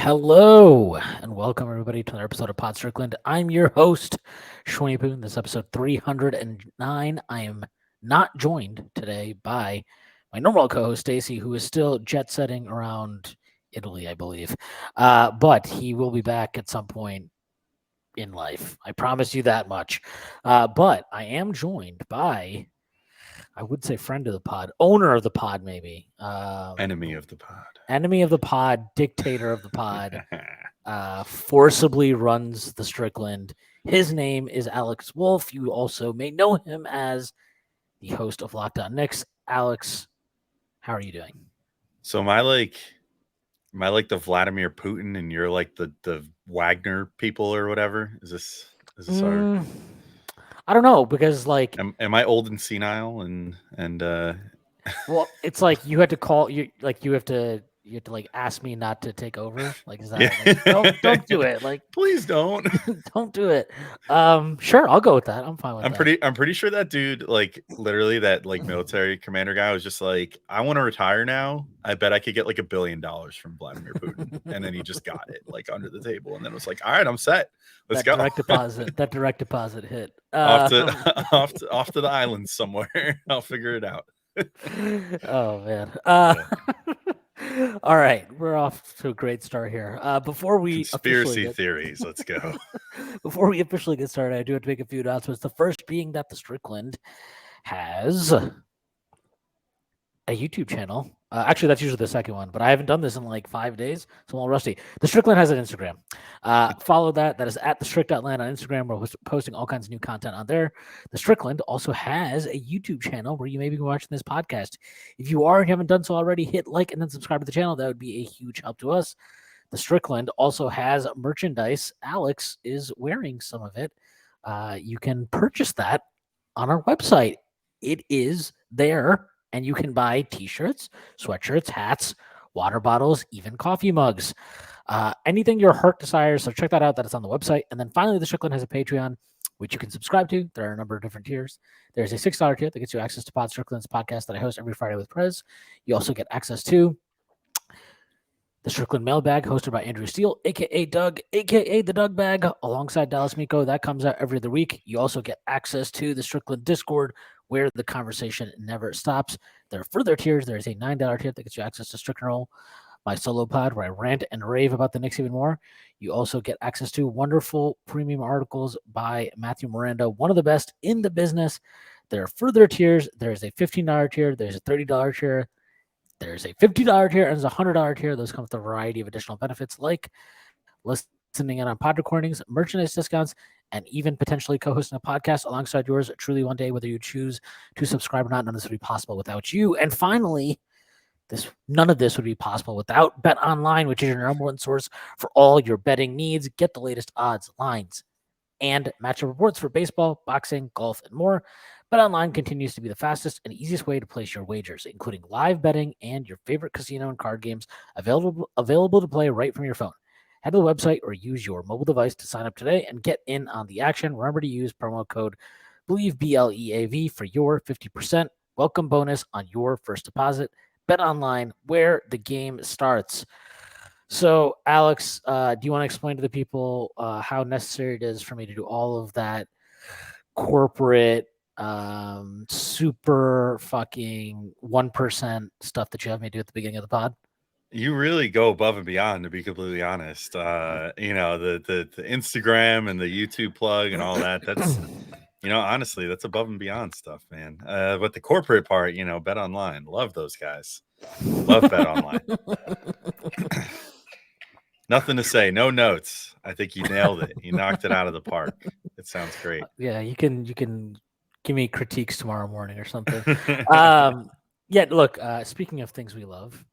Hello and welcome everybody to another episode of Pod Strickland. I'm your host, Shwin. This is episode 309. I am not joined today by my normal co-host Stacy, who is still jet setting around Italy, I believe. But he will be back at some point in life. I promise you that much. But I am joined by, I would say, friend of the pod, owner of the pod, maybe. Enemy of the pod. Enemy of the pod, dictator of the pod. Forcibly runs the Strickland. His name is Alex Wolfe. You also may know him as the host of Locked On Knicks. Alex, how are you doing? So am I like the Vladimir Putin and you're like the Wagner people or whatever? Is this our I don't know, because like am I old and senile and well, it's like you had to call you have to like ask me not to take over. Like, is that yeah. like, don't do it. Like, please don't. don't do it. Sure, I'll go with that. I'm fine with that. I'm pretty sure that dude, like literally that like military commander guy was just like, I want to retire now. I bet I could get like $1 billion from Vladimir Putin. And then he just got it like under the table and then was like, all right, I'm set. Let's go. That direct deposit hit. off to the islands somewhere. I'll figure it out. Oh man. All right, we're off to a great start here. Before we conspiracy theories, let's go. Before we officially get started, I do have to make a few announcements. The first being that the Strickland has a YouTube channel. Actually, that's usually the second one, but I haven't done this in like 5 days, so I'm all rusty. The Strickland has an Instagram. Follow that. That is at the Strick.land on Instagram. We're posting all kinds of new content on there. The Strickland also has a YouTube channel where you may be watching this podcast. If you are and you haven't done so already, hit like and then subscribe to the channel. That would be a huge help to us. The Strickland also has merchandise. Alex is wearing some of it. You can purchase that on our website. It is there. And you can buy t-shirts, sweatshirts, hats, water bottles, even coffee mugs. Anything your heart desires. So check that out. That is on the website. And then finally, the Strickland has a Patreon, which you can subscribe to. There are a number of different tiers. There's a $6 tier that gets you access to Pod Strickland's podcast that I host every Friday with Prez. You also get access to the Strickland Mailbag, hosted by Andrew Steele, a.k.a. Doug, a.k.a. the Doug Bag, alongside Dallas Miko. That comes out every other week. You also get access to the Strickland Discord, where the conversation never stops. There are further tiers. There is a $9 tier that gets you access to Strickland Roll, my solo pod, where I rant and rave about the Knicks even more. You also get access to wonderful premium articles by Matthew Miranda, one of the best in the business. There are further tiers. There is a $15 tier. There's a $30 tier. There's a $50 tier and there's a $100 tier. Those come with a variety of additional benefits like listening in on pod recordings, merchandise discounts, and even potentially co-hosting a podcast alongside yours truly one day, whether you choose to subscribe or not. None of this would be possible without you. And finally, none of this would be possible without Bet Online, which is your number one source for all your betting needs. Get the latest odds, lines, and matchup reports for baseball, boxing, golf, and more. BetOnline continues to be the fastest and easiest way to place your wagers, including live betting and your favorite casino and card games available to play right from your phone. Head to the website or use your mobile device to sign up today and get in on the action. Remember to use promo code BLEAV, BLEAV, for your 50% welcome bonus on your first deposit. BetOnline, where the game starts. So, Alex, do you want to explain to the people how necessary it is for me to do all of that corporate super fucking 1% stuff that you have me do at the beginning of the pod? You really go above and beyond, to be completely honest. The Instagram and the YouTube plug and all that, that's honestly, that's above and beyond stuff, man. But the corporate part, Bet Online, love those guys. Love Bet Online. Nothing to say, no notes. I think you nailed it. You knocked it out of the park. It sounds great. Yeah, you can give me critiques tomorrow morning or something. Yeah, look, speaking of things we love,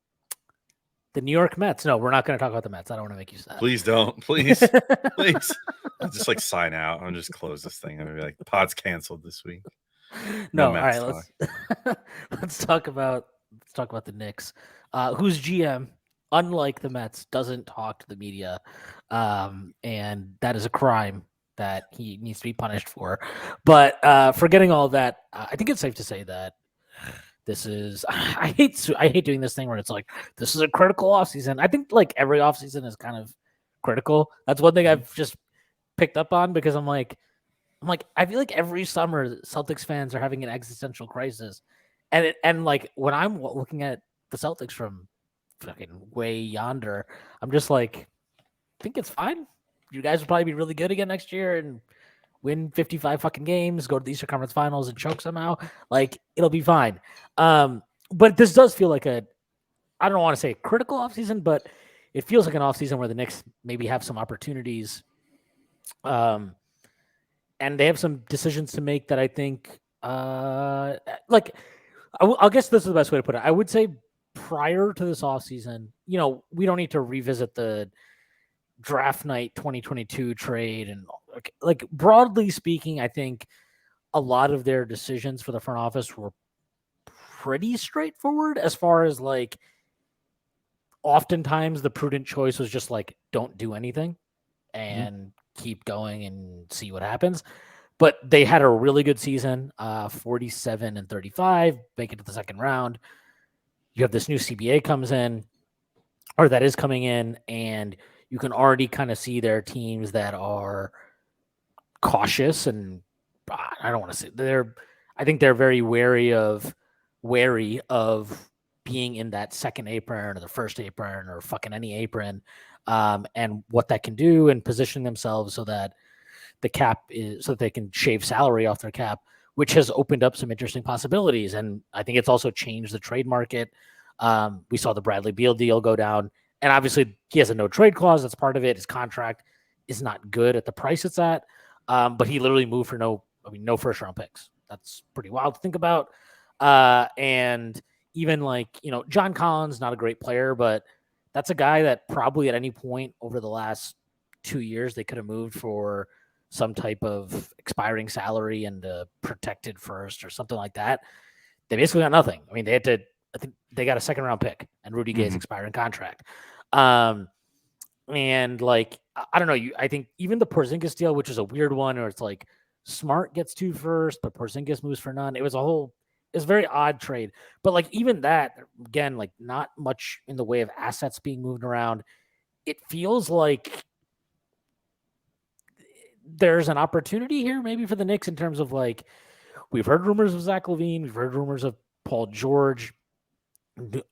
the New York Mets. No, we're not going to talk about the Mets. I don't want to make you sad. Please don't. Please. Please. I'll just like sign out. I'll just close this thing. I'm going to be like, pod's canceled this week. No, all right, let's talk about the Knicks, whose GM, unlike the Mets, doesn't talk to the media, and that is a crime that he needs to be punished for. But forgetting all of that, I think it's safe to say that this is I hate doing this thing where it's like this is a critical offseason. I think like every offseason is kind of critical. That's one thing I've just picked up on because I'm like I feel like every summer Celtics fans are having an existential crisis, and like when I'm looking at the Celtics from fucking way yonder, I'm just like, I think it's fine. You guys will probably be really good again next year and win 55 fucking games, go to the Eastern Conference Finals and choke somehow. Like it'll be fine. But this does feel like I don't want to say critical offseason, but it feels like an offseason where the Knicks maybe have some opportunities. And they have some decisions to make that I think, like, I guess this is the best way to put it. I would say prior to this offseason, we don't need to revisit the draft night 2022 trade. And like broadly speaking, I think a lot of their decisions for the front office were pretty straightforward as far as like, oftentimes the prudent choice was just like, don't do anything and keep going and see what happens. But they had a really good season, 47-35, make it to the second round. You have this new CBA comes in, or that is coming in, and you can already kind of see their teams that are cautious and I don't want to say I think they're very wary of being in that second apron or the first apron or fucking any apron, and what that can do and position themselves so that the cap is so that they can shave salary off their cap, which has opened up some interesting possibilities. And I think it's also changed the trade market. We saw the Bradley Beal deal go down, and obviously he has a no trade clause. That's part of it. His contract is not good at the price it's at, but he literally moved for no first round picks. That's pretty wild to think about. And even like, John Collins, not a great player, but that's a guy that probably at any point over the last 2 years, they could have moved for some type of expiring salary and a protected first or something like that. They basically got nothing. I mean, I think they got a second round pick and Rudy Gay's expiring contract. And like, I don't know. I think even the Porzingis deal, which is a weird one, where it's like Smart gets 2 first, but Porzingis moves for none. It's a very odd trade. But like even that, again, like not much in the way of assets being moved around. It feels like there's an opportunity here maybe for the Knicks in terms of like, we've heard rumors of Zach Lavine, we've heard rumors of Paul George.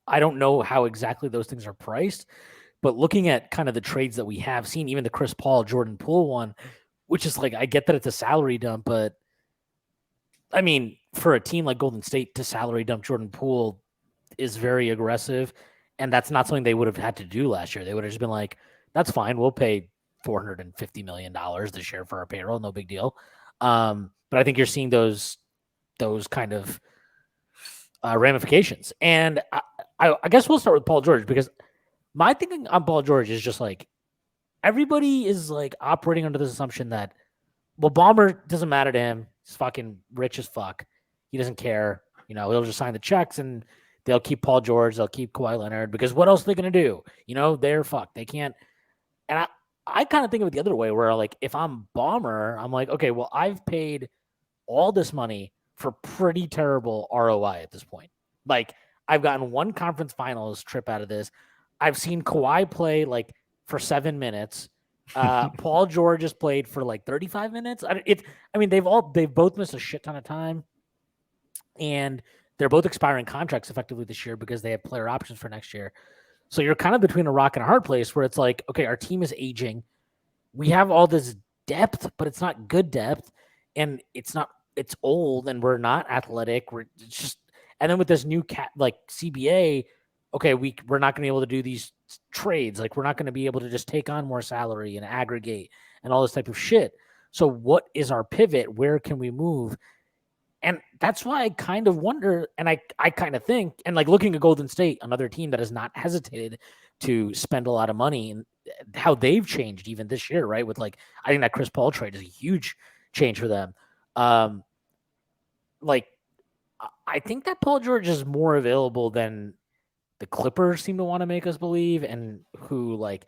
I don't know how exactly those things are priced, but looking at kind of the trades that we have seen, even the Chris Paul, Jordan Poole one, which is like, I get that it's a salary dump, but I mean, for a team like Golden State to salary dump Jordan Poole is very aggressive, and that's not something they would have had to do last year. They would have just been like, that's fine, we'll pay $450 million this year for our payroll, no big deal. But I think you're seeing those kind of ramifications. And I guess we'll start with Paul George, because my thinking on Paul George is just like, everybody is like operating under this assumption that, well, Ballmer doesn't matter to him. He's fucking rich as fuck. He doesn't care. He'll just sign the checks and they'll keep Paul George. They'll keep Kawhi Leonard, because what else are they going to do? They're fucked. They can't. And I kind of think of it the other way, where like, if I'm Ballmer, I'm like, okay, well, I've paid all this money for pretty terrible ROI at this point. Like, I've gotten one conference finals trip out of this. I've seen Kawhi play like for 7 minutes. Paul George has played for like 35 minutes. They've both missed a shit ton of time, and they're both expiring contracts effectively this year because they have player options for next year. So you're kind of between a rock and a hard place where it's like, okay, our team is aging. We have all this depth, but it's not good depth, and it's old, and we're not athletic. And then with this new CBA, okay, we're not going to be able to do these trades. Like, we're not going to be able to just take on more salary and aggregate and all this type of shit. So what is our pivot? Where can we move? And that's why I kind of wonder, and I kind of think, and like looking at Golden State, another team that has not hesitated to spend a lot of money, and how they've changed even this year, right? With like, I think that Chris Paul trade is a huge change for them. Like, I think that Paul George is more available than the Clippers seem to want to make us believe, and who, like,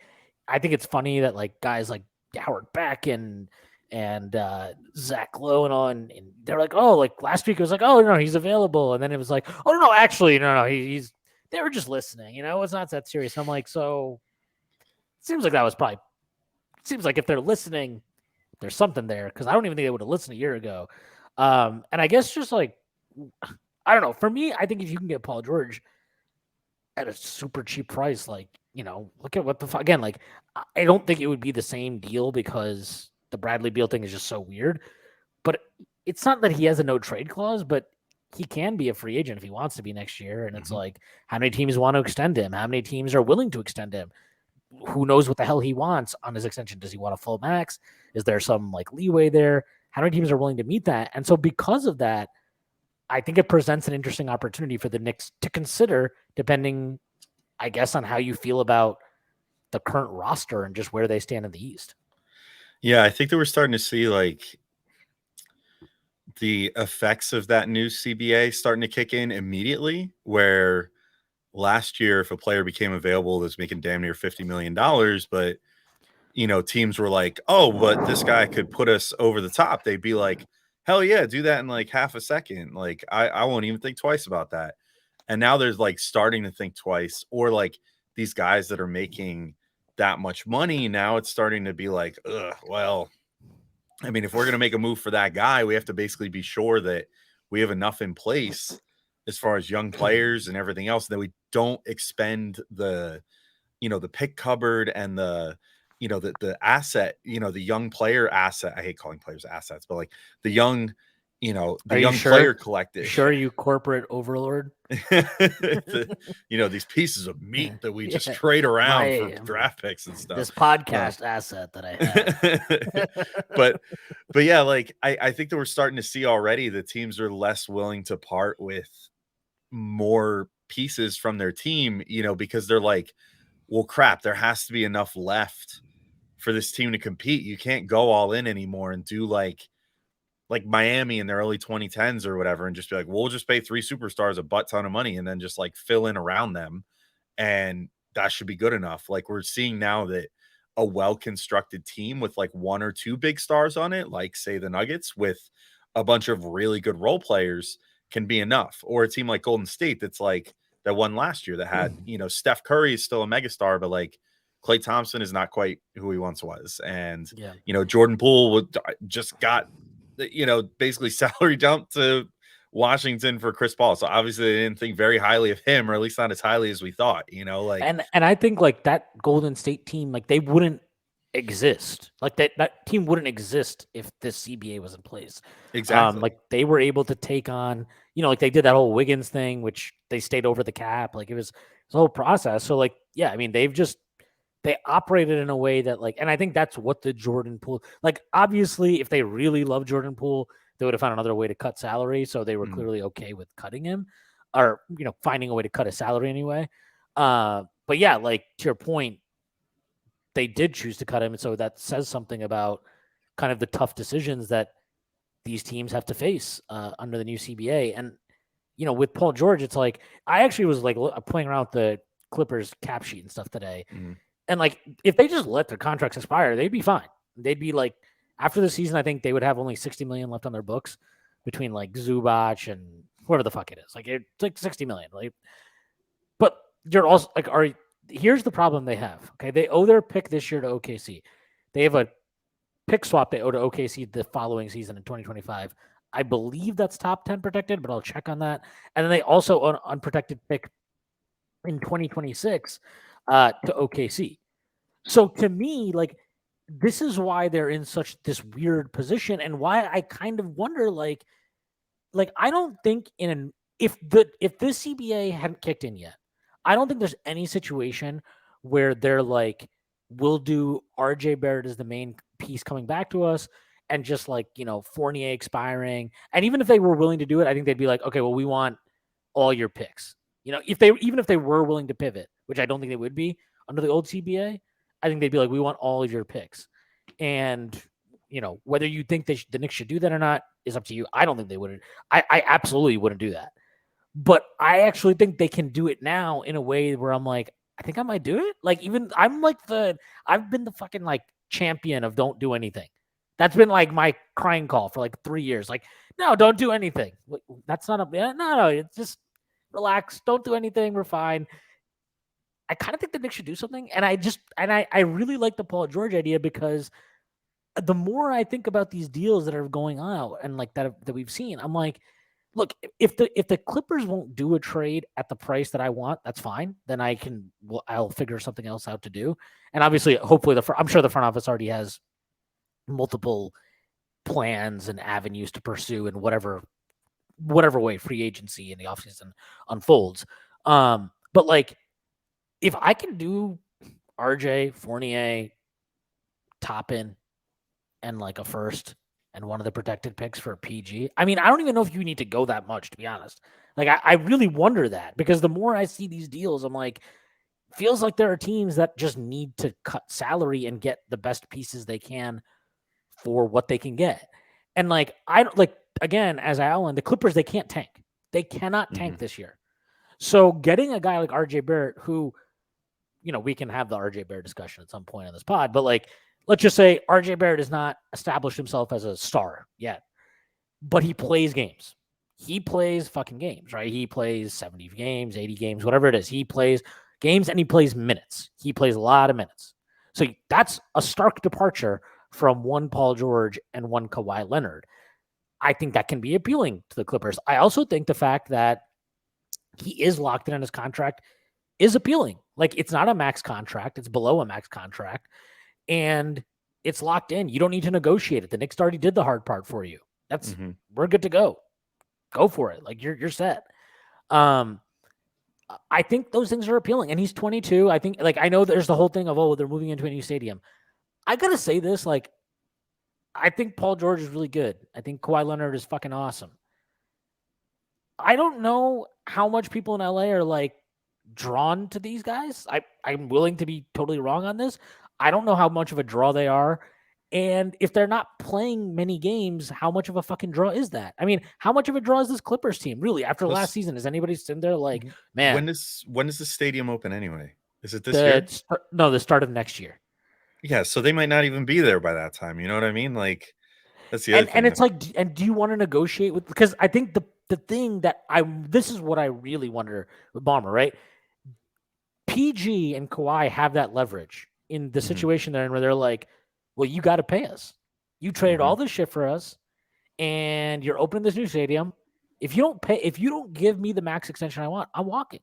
I think it's funny that like guys like Howard Beck and and Zach Lavine, and they're like, oh, like last week it was like, oh no, he's available, and then it was like, oh no, actually no, he's. They were just listening, it's not that serious. I'm like, so it seems like that was probably. It seems like if they're listening, there's something there because I don't even think they would have listened a year ago. And I guess just like I don't know. For me, I think if you can get Paul George at a super cheap price, like look at what the again. Like I don't think it would be the same deal because the Bradley Beal thing is just so weird. But it's not that he has a no trade clause, but he can be a free agent if he wants to be next year. And it's like, how many teams want to extend him? How many teams are willing to extend him? Who knows what the hell he wants on his extension? Does he want a full max? Is there some like leeway there? How many teams are willing to meet that? And so because of that, I think it presents an interesting opportunity for the Knicks to consider, depending, I guess, on how you feel about the current roster and just where they stand in the East. Yeah, I think that we're starting to see like the effects of that new CBA starting to kick in immediately, where last year, if a player became available that's making damn near $50 million, but teams were like, oh, but this guy could put us over the top. They'd be like, hell yeah, do that in like half a second. Like, I won't even think twice about that. And now there's like starting to think twice, or like these guys that are making that much money. Now it's starting to be like, well, I mean, if we're going to make a move for that guy, we have to basically be sure that we have enough in place as far as young players and everything else, that we don't expend the pick cupboard and the asset, the young player asset. I hate calling players assets, but like the young, player collective. Sure, you corporate overlord. These pieces of meat that we just trade around for draft picks and stuff. This podcast asset that I have. but yeah, like I think that we're starting to see already that teams are less willing to part with more pieces from their team, because they're like, well, crap, there has to be enough left for this team to compete. You can't go all in anymore and do like Miami in their early 2010s or whatever, and just be like, we'll just pay 3 superstars a butt ton of money and then just like fill in around them. And that should be good enough. Like we're seeing now that a well-constructed team with like 1 or 2 big stars on it, like say the Nuggets with a bunch of really good role players, can be enough. Or a team like Golden State that's like that one last year that had, Steph Curry is still a megastar, but like Klay Thompson is not quite who he once was. And, Jordan Poole just got, basically salary dumped to Washington for Chris Paul. So obviously they didn't think very highly of him, or at least not as highly as we thought, like. And I think like that Golden State team, like they wouldn't exist. Like that team wouldn't exist if this CBA was in place. Exactly. Like they were able to take on, like they did that whole Wiggins thing, which they stayed over the cap. Like it was a whole process. So like, yeah, I mean, they operated in a way that like, and I think that's what the Jordan Poole, like obviously if they really love Jordan Poole, they would have found another way to cut salary. So they were clearly okay with cutting him, or, finding a way to cut his salary anyway. But yeah, like to your point, they did choose to cut him. And so that says something about kind of the tough decisions that these teams have to face under the new CBA. And, with Paul George, it's like, I actually was like playing around with the Clippers cap sheet and stuff today. And like, if they just let their contracts expire, they'd be fine. They'd be like, after the season, I think they would have only 60 million left on their books between like Zubac and whoever the fuck it is. Like it's like 60 million. Like, but you're also like, here's the problem they have. Okay. They owe their pick this year to OKC. They have a pick swap they owe to OKC the following season in 2025. I believe that's top 10 protected, but I'll check on that. And then they also own an unprotected pick in 2026 to OKC. So to me, like, this is why they're in such this weird position, and why I kind of wonder, like I don't think if this CBA hadn't kicked in yet, I don't think there's any situation where they're like, we'll do RJ Barrett as the main piece coming back to us, and just like Fournier expiring, and even if they were willing to do it, I think they'd be like, okay, well, we want all your picks. If they were willing to pivot, which I don't think they would be under the old CBA, I think they'd be like, we want all of your picks. And, whether you think the Knicks should do that or not is up to you. I don't think they would. I absolutely wouldn't do that. But I actually think they can do it now in a way where I'm like, I think I might do it. Like, even I've been the fucking like champion of don't do anything. That's been like my crying call for like 3 years. Like, no, don't do anything. That's not a no. It's just relax. Don't do anything. We're fine. I kind of think the Knicks should do something, and I really like the Paul George idea because the more I think about these deals that are going on and like that we've seen, I'm like, look, if the Clippers won't do a trade at the price that I want, that's fine. Then I'll figure something else out to do. And obviously, hopefully, I'm sure the front office already has multiple plans and avenues to pursue in whatever way free agency in the offseason unfolds. But like, if I can do RJ, Fournier, Toppin, and like a first and one of the protected picks for a PG. I mean, I don't even know if you need to go that much, to be honest. Like, I really wonder that because the more I see these deals, I'm like, feels like there are teams that just need to cut salary and get the best pieces they can for what they can get. And like, I don't like, again, as I outlined, the Clippers, they can't tank. They cannot tank this year. So getting a guy like RJ Barrett, who, we can have the RJ Barrett discussion at some point on this pod, but like, let's just say RJ Barrett has not established himself as a star yet, but he plays games. He plays fucking games, right? He plays 70 games, 80 games, whatever it is. He plays games and he plays minutes. He plays a lot of minutes. So that's a stark departure from one Paul George and one Kawhi Leonard. I think that can be appealing to the Clippers. I also think the fact that he is locked in on his contract is appealing. Like, it's not a max contract. It's below a max contract. And it's locked in. You don't need to negotiate it. The Knicks already did the hard part for you. We're good to go. Go for it. Like, you're set. I think those things are appealing. And he's 22. I think, like, I know there's the whole thing of, they're moving into a new stadium. I got to say this, like, I think Paul George is really good. I think Kawhi Leonard is fucking awesome. I don't know how much people in LA are like drawn to these guys. I'm willing to be totally wrong on this. I don't know how much of a draw they are. And if they're not playing many games, how much of a fucking draw is that? I mean, how much of a draw is this Clippers team? Really, after last season, is anybody sitting there like, man? When does the stadium open anyway? Is it this year? No, the start of next year. Yeah, so they might not even be there by that time. You know what I mean? Like, that's the other thing. And it's like, and do you want to negotiate with? Because I think the thing that this is what I really wonder with Bomber, right? PG and Kawhi have that leverage in the situation they're in, where they're like, well, you got to pay us. You traded all this shit for us, and you're opening this new stadium. If you don't give me the max extension I want, I'm walking.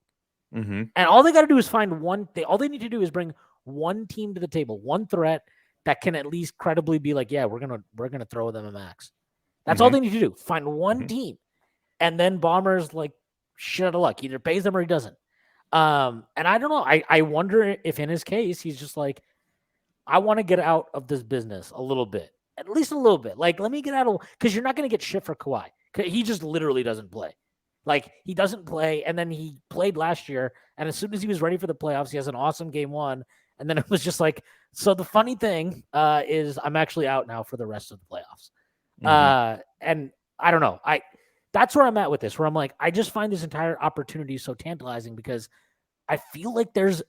And all they got to do is find one thing. All they need to do is bring one team to the table, one threat that can at least credibly be like, yeah, we're gonna throw them a max. That's all they need to do. Find one team, and then Bomber's like shit out of luck. Either pays them or he doesn't. And I don't know. I wonder if in his case he's just like, I want to get out of this business a little bit, at least a little bit. Like, let me get out of, because you're not going to get shit for Kawhi. He just literally doesn't play. Like, he doesn't play, and then he played last year, and as soon as he was ready for the playoffs, he has an awesome game one, and then it was just like, so the funny thing is I'm actually out now for the rest of the playoffs. And I don't know. That's where I'm at with this, where I'm like, I just find this entire opportunity so tantalizing because I feel like there's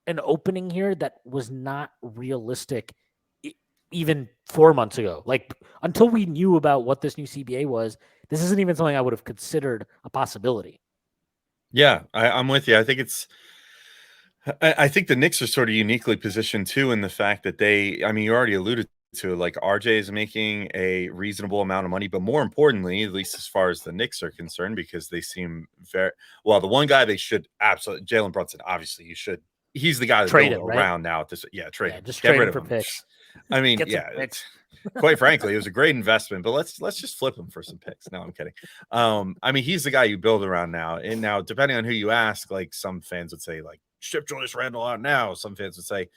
an opening here that was not realistic even 4 months ago. Like, until we knew about what this new CBA was, this isn't even something I would have considered a possibility. Yeah, I'm with you. I think I think the Knicks are sort of uniquely positioned too in the fact that you already alluded to it, like RJ is making a reasonable amount of money, but more importantly, at least as far as the Knicks are concerned, because they seem very well. The one guy they should absolutely, Jalen Brunson, obviously he's the guy to trade build him, around right? now. Trade him. Just Get trade rid him for of him. picks. I mean, quite frankly, it was a great investment, but let's just flip him for some picks. No, I'm kidding. I mean, he's the guy you build around now. And now, depending on who you ask, like some fans would say, like, ship Julius Randle out now. Some fans would say,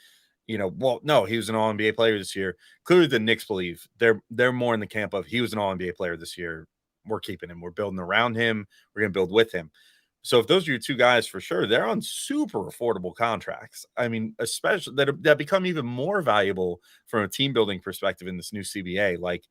well, no, he was an All NBA player this year. Clearly, the Knicks believe they're more in the camp of he was an All NBA player this year. We're keeping him. We're building around him. We're going to build with him. So if those are your two guys for sure, they're on super affordable contracts. I mean, especially that become even more valuable from a team building perspective in this new CBA. Like,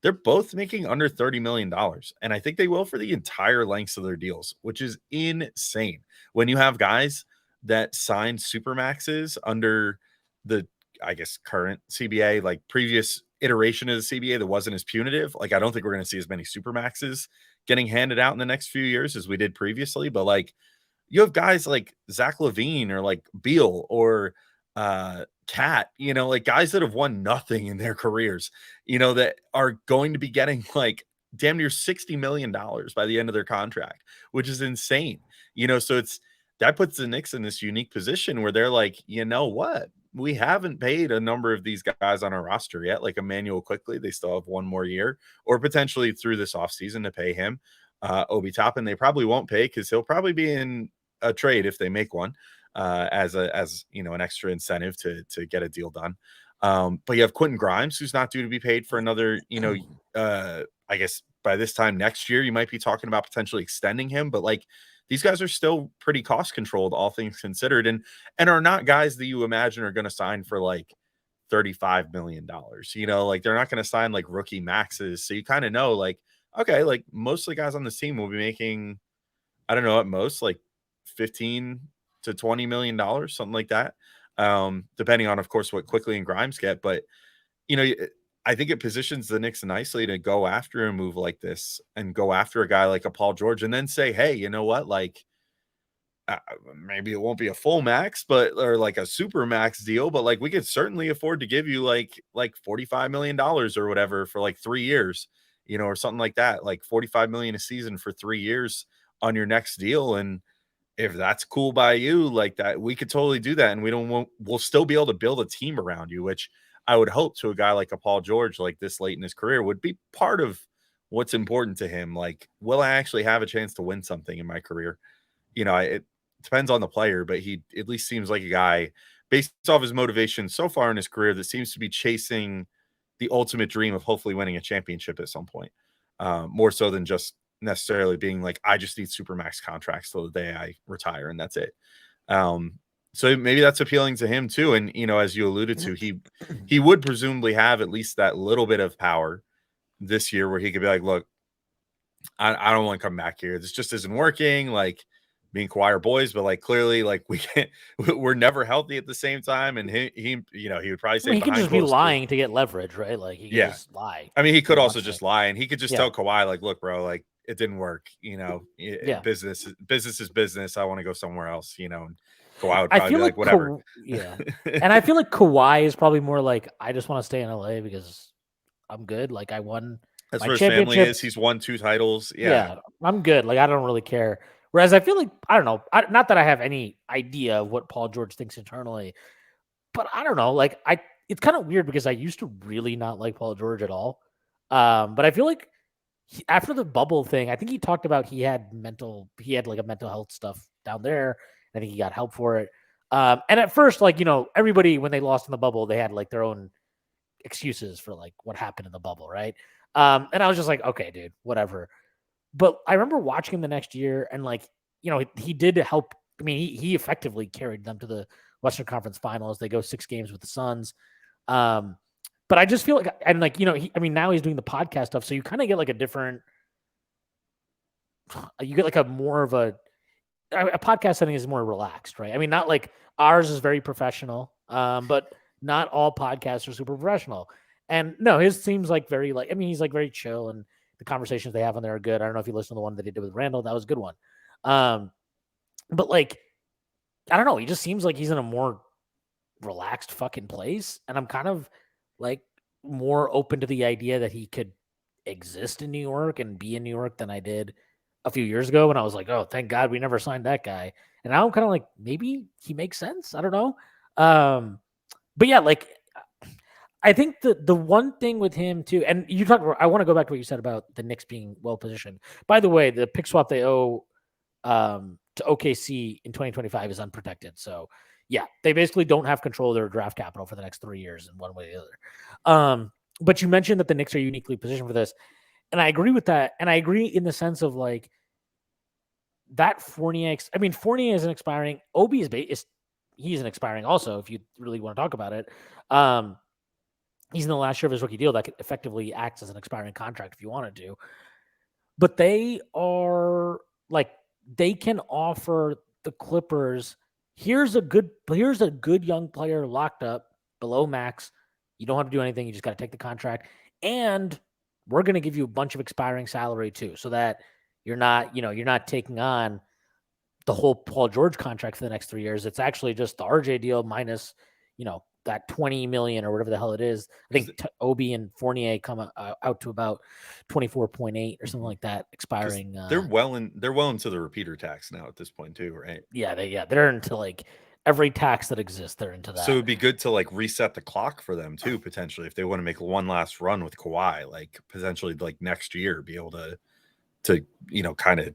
they're both making under $30 million. And I think they will for the entire lengths of their deals, which is insane. When you have guys that signed supermaxes under the, I guess, current CBA, like previous iteration of the CBA that wasn't as punitive. Like, I don't think we're going to see as many supermaxes getting handed out in the next few years as we did previously. But like, you have guys like Zach Lavine or like Beal or Cat, you know, like guys that have won nothing in their careers, you know, that are going to be getting like damn near $60 million by the end of their contract, which is insane. You know, so that puts the Knicks in this unique position where they're like, you know what? We haven't paid a number of these guys on our roster yet, like Immanuel Quickley. They still have one more year, or potentially through this offseason to pay him. Obi Toppin, they probably won't pay because he'll probably be in a trade if they make one, as you know, an extra incentive to get a deal done. But you have Quentin Grimes, who's not due to be paid for another, you know, I guess by this time next year, you might be talking about potentially extending him, but like, these guys are still pretty cost controlled, all things considered, and are not guys that you imagine are going to sign for like $35 million. You know, like they're not going to sign like rookie maxes. So you kind of know, like, okay, like most of the guys on this team will be making, I don't know, at most like 15 to $20 million, something like that. Depending on, of course, what Quickley and Grimes get. But, you know, I think it positions the Knicks nicely to go after a move like this and go after a guy like a Paul George and then say, hey, you know what? Like, maybe it won't be a full max, but or like a super max deal, but like we could certainly afford to give you like $45 million or whatever for like 3 years, you know, or something like that, like 45 million a season for 3 years on your next deal. And if that's cool by you, like that, we could totally do that. And we'll still be able to build a team around you, which I would hope to a guy like a Paul George, like this late in his career, would be part of what's important to him. Like, will I actually have a chance to win something in my career? You know, it depends on the player, but he at least seems like a guy based off his motivation so far in his career that seems to be chasing the ultimate dream of hopefully winning a championship at some point, more so than just necessarily being like, I just need supermax contracts till the day I retire and that's it. So maybe that's appealing to him too. And, you know, as you alluded to, he would presumably have at least that little bit of power this year where he could be like, look, I don't want to come back here. This just isn't working. Like, being choir boys, but like clearly, like we're never healthy at the same time. And he you know, he would probably say he could just be lying to get leverage, right? Like he could just lie. I mean, he could also just lie, and he could just tell Kawhi, like, look, bro, like it didn't work. You know, business is business. I want to go somewhere else. You know, and Kawhi would probably be like whatever. And I feel like Kawhi is probably more like, I just want to stay in LA because I'm good. Like I won. That's where his family is. He's won 2 titles. Yeah, I'm good. Like I don't really care. Whereas I feel like, I don't know, not that I have any idea of what Paul George thinks internally, but I don't know. Like it's kind of weird because I used to really not like Paul George at all. But I feel like after the bubble thing, I think he talked about he had like a mental health stuff down there. I think he got help for it. And at first, like, you know, everybody, when they lost in the bubble, they had like their own excuses for like what happened in the bubble. Right. And I was just like, okay, dude, whatever. But I remember watching him the next year and like, you know, he did help. I mean, he effectively carried them to the Western Conference Finals. They go 6 games with the Suns. But I just feel like, and like, you know, now he's doing the podcast stuff. So you kind of get like you get like a more of a podcast setting is more relaxed, right? I mean, not like ours is very professional, but not all podcasts are super professional. And no, his seems like very like, I mean, he's like very chill and the conversations they have on there are good. I don't know if you listened to the one that he did with Randall. That was a good one. But like, I don't know. He just seems like he's in a more relaxed fucking place. And I'm kind of like more open to the idea that he could exist in New York and be in New York than I did a few years ago when I was like, oh, thank God we never signed that guy. And now I'm kind of like, maybe he makes sense. I don't know. But yeah, like, I think the one thing with him too, and you talked about, I want to go back to what you said about the Knicks being well positioned. By the way, the pick swap they owe to OKC in 2025 is unprotected. So yeah, they basically don't have control of their draft capital for the next 3 years in one way or the other. But you mentioned that the Knicks are uniquely positioned for this. And I agree with that. And I agree in the sense of like that Fournier is an expiring. Obi he's an expiring also, if you really want to talk about it. He's in the last year of his rookie deal that could effectively act as an expiring contract if you wanted to. But they are like, they can offer the Clippers, here's a good young player locked up below max. You don't have to do anything. You just got to take the contract. And we're going to give you a bunch of expiring salary too, so that you're not taking on the whole Paul George contract for the next 3 years. It's actually just the RJ deal minus, that 20 million or whatever the hell it is. I think Obi and Fournier come out to about 24.8 or something like that expiring. They're well into the repeater tax now at this point too, right? Yeah, they're into like every tax that exists. They're into that. So it'd be good to like reset the clock for them too, potentially, if they want to make one last run with Kawhi, like potentially like next year, be able to kind of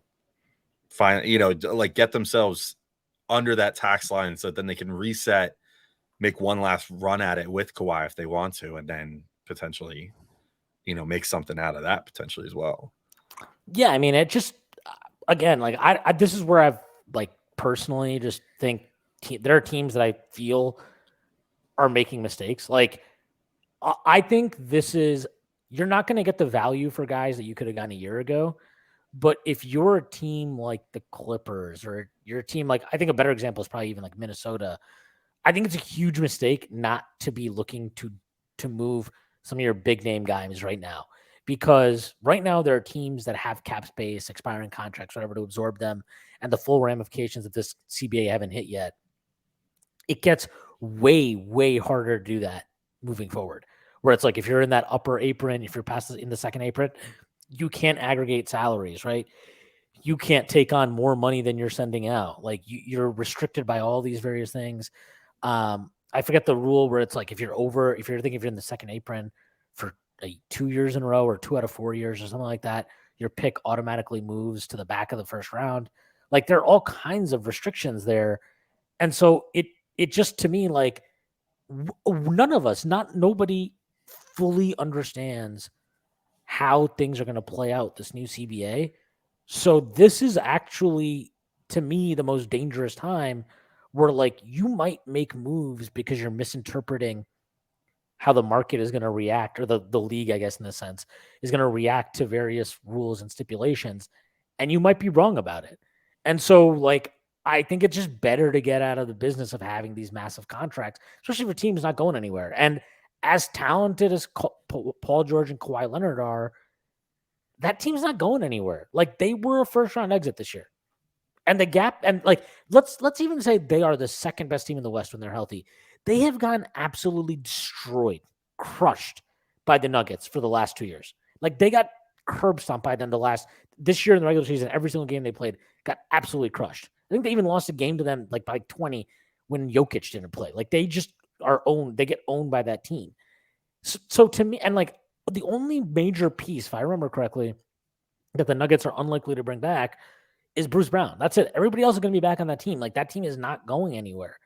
find, like get themselves under that tax line so then they can reset, make one last run at it with Kawhi if they want to, and then potentially, make something out of that potentially as well. Yeah, I mean, it just again, like I this is where I've like personally just think there are teams that I feel are making mistakes. Like I think you're not going to get the value for guys that you could have gotten a year ago. But if you're a team like the Clippers or you're a team like, I think a better example is probably even like Minnesota. I think it's a huge mistake not to be looking to move some of your big name guys right now, because right now there are teams that have cap space, expiring contracts, whatever, to absorb them, and the full ramifications of this CBA haven't hit yet. It gets way, way harder to do that moving forward, where it's like if you're in that upper apron, if you're past in the second apron, you can't aggregate salaries, right? You can't take on more money than you're sending out. Like you're restricted by all these various things. I forget the rule where it's like if you're in the second apron for 2 years in a row or 2 out of 4 years or something like that, your pick automatically moves to the back of the first round. Like there are all kinds of restrictions there. And so it just, to me, like none of us, nobody fully understands how things are going to play out this new CBA. So this is actually, to me, the most dangerous time where like you might make moves because you're misinterpreting how the market is going to react, or the league, I guess, in this sense, is going to react to various rules and stipulations. And you might be wrong about it. And so like, I think it's just better to get out of the business of having these massive contracts, especially for teams not going anywhere. And as talented as Paul George and Kawhi Leonard are, that team's not going anywhere. Like they were a first round exit this year. And the gap, and like let's even say they are the second best team in the West when they're healthy. They have gotten absolutely destroyed, crushed by the Nuggets for the last 2 years. Like they got curb stomped by them this year in the regular season. Every single game they played got absolutely crushed. I think they even lost a game to them like by 20 when Jokic didn't play. Like they just are owned. They get owned by that team. So to me, and like the only major piece, if I remember correctly, that the Nuggets are unlikely to bring back is Bruce Brown. That's it. Everybody else is going to be back on that team. Like that team is not going anywhere.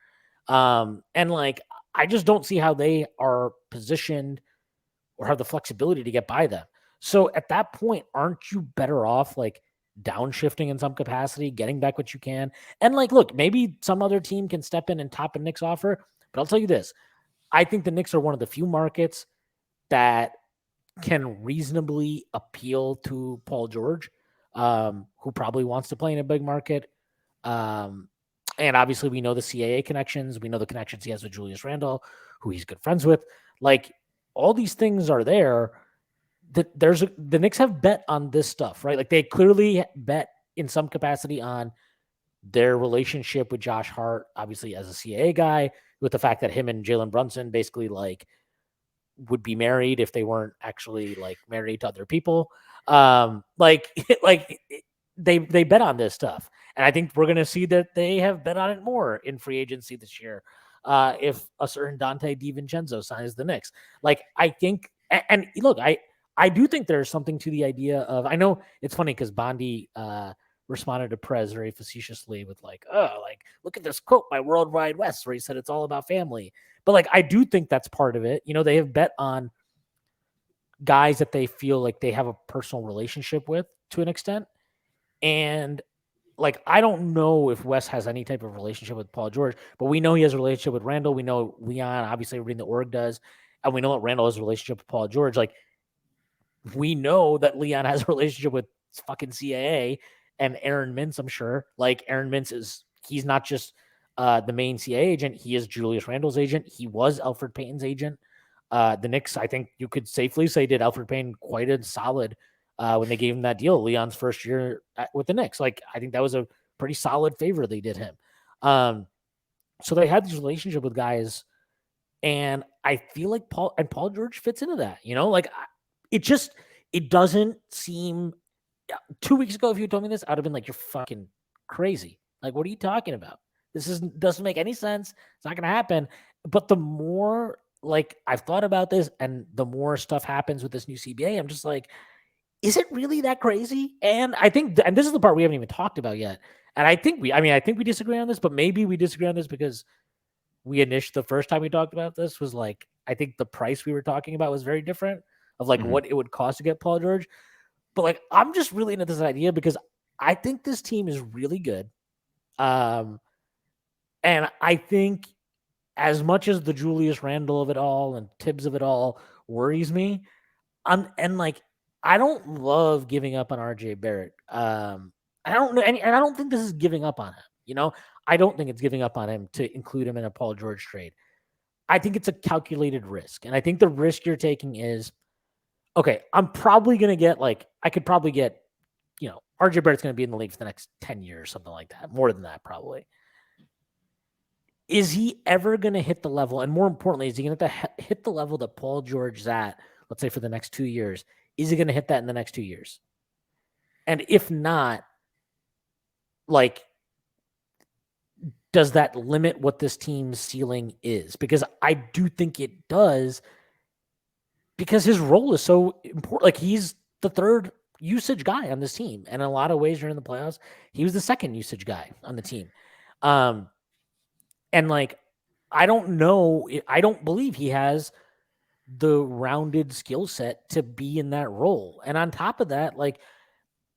And like, I just don't see how they are positioned or have the flexibility to get by them. So at that point, aren't you better off like downshifting in some capacity, getting back what you can? And like, look, maybe some other team can step in and top a Knicks offer, but I'll tell you this. I think the Knicks are one of the few markets that can reasonably appeal to Paul George, who probably wants to play in a big market. And obviously we know the CAA connections. We know the connections he has with Julius Randle, who he's good friends with. Like all these things are there. The Knicks have bet on this stuff, right? Like they clearly bet in some capacity on their relationship with Josh Hart, obviously as a CAA guy, with the fact that him and Jalen Brunson basically like would be married if they weren't actually like married to other people. Like they bet on this stuff. And I think we're going to see that they have bet on it more in free agency this year. If a certain Donte DiVincenzo signs the Knicks, like I think, and look, I do think there's something to the idea of, I know it's funny because Bondi responded to Prez very facetiously with like, oh, like, look at this quote by Worldwide West where he said it's all about family. But like, I do think that's part of it. You know, they have bet on guys that they feel like they have a personal relationship with to an extent. And like, I don't know if Wes has any type of relationship with Paul George, but we know he has a relationship with Randall. We know Leon, obviously everybody in the org does. And we know that Randall has a relationship with Paul George. Like, we know that Leon has a relationship with fucking CAA and Aaron Mintz, I'm sure. Like, Aaron Mintz he's not just the main CAA agent. He is Julius Randle's agent. He was Elfrid Payton's agent. The Knicks, I think you could safely say, did Alfred Payne quite a solid when they gave him that deal, Leon's first year with the Knicks. Like, I think that was a pretty solid favor they did him. So they had this relationship with guys, and I feel like Paul George fits into that. Like it doesn't seem. 2 weeks ago, if you told me this, I'd have been like, "You're fucking crazy! Like, what are you talking about? Doesn't make any sense. It's not going to happen." But the more like I've thought about this, and the more stuff happens with this new CBA, I'm just like, is it really that crazy? And I think, and this is the part we haven't even talked about yet. And I think I think we disagree on this, but maybe we disagree on this because the first time we talked about this was like, I think the price we were talking about was very different of like what it would cost to get Paul George. But like, I'm just really into this idea because I think this team is really good. And I think as much as the Julius Randle of it all and Tibbs of it all worries me, and like, I don't love giving up on RJ Barrett. I don't know, and I don't think this is giving up on him. I don't think it's giving up on him to include him in a Paul George trade. I think it's a calculated risk. And I think the risk you're taking is, okay, I'm probably going to get I could probably get, RJ Barrett's going to be in the league for the next 10 years, something like that. More than that, probably. Is he ever going to hit the level? And more importantly, is he going to hit the level that Paul George is at, let's say for the next 2 years? Is he going to hit that in the next 2 years? And if not, does that limit what this team's ceiling is? Because I do think it does, because his role is so important. Like, he's the third usage guy on this team. And in a lot of ways during the playoffs, he was the second usage guy on the team. And I don't know. I don't believe he has the rounded skill set to be in that role. And on top of that,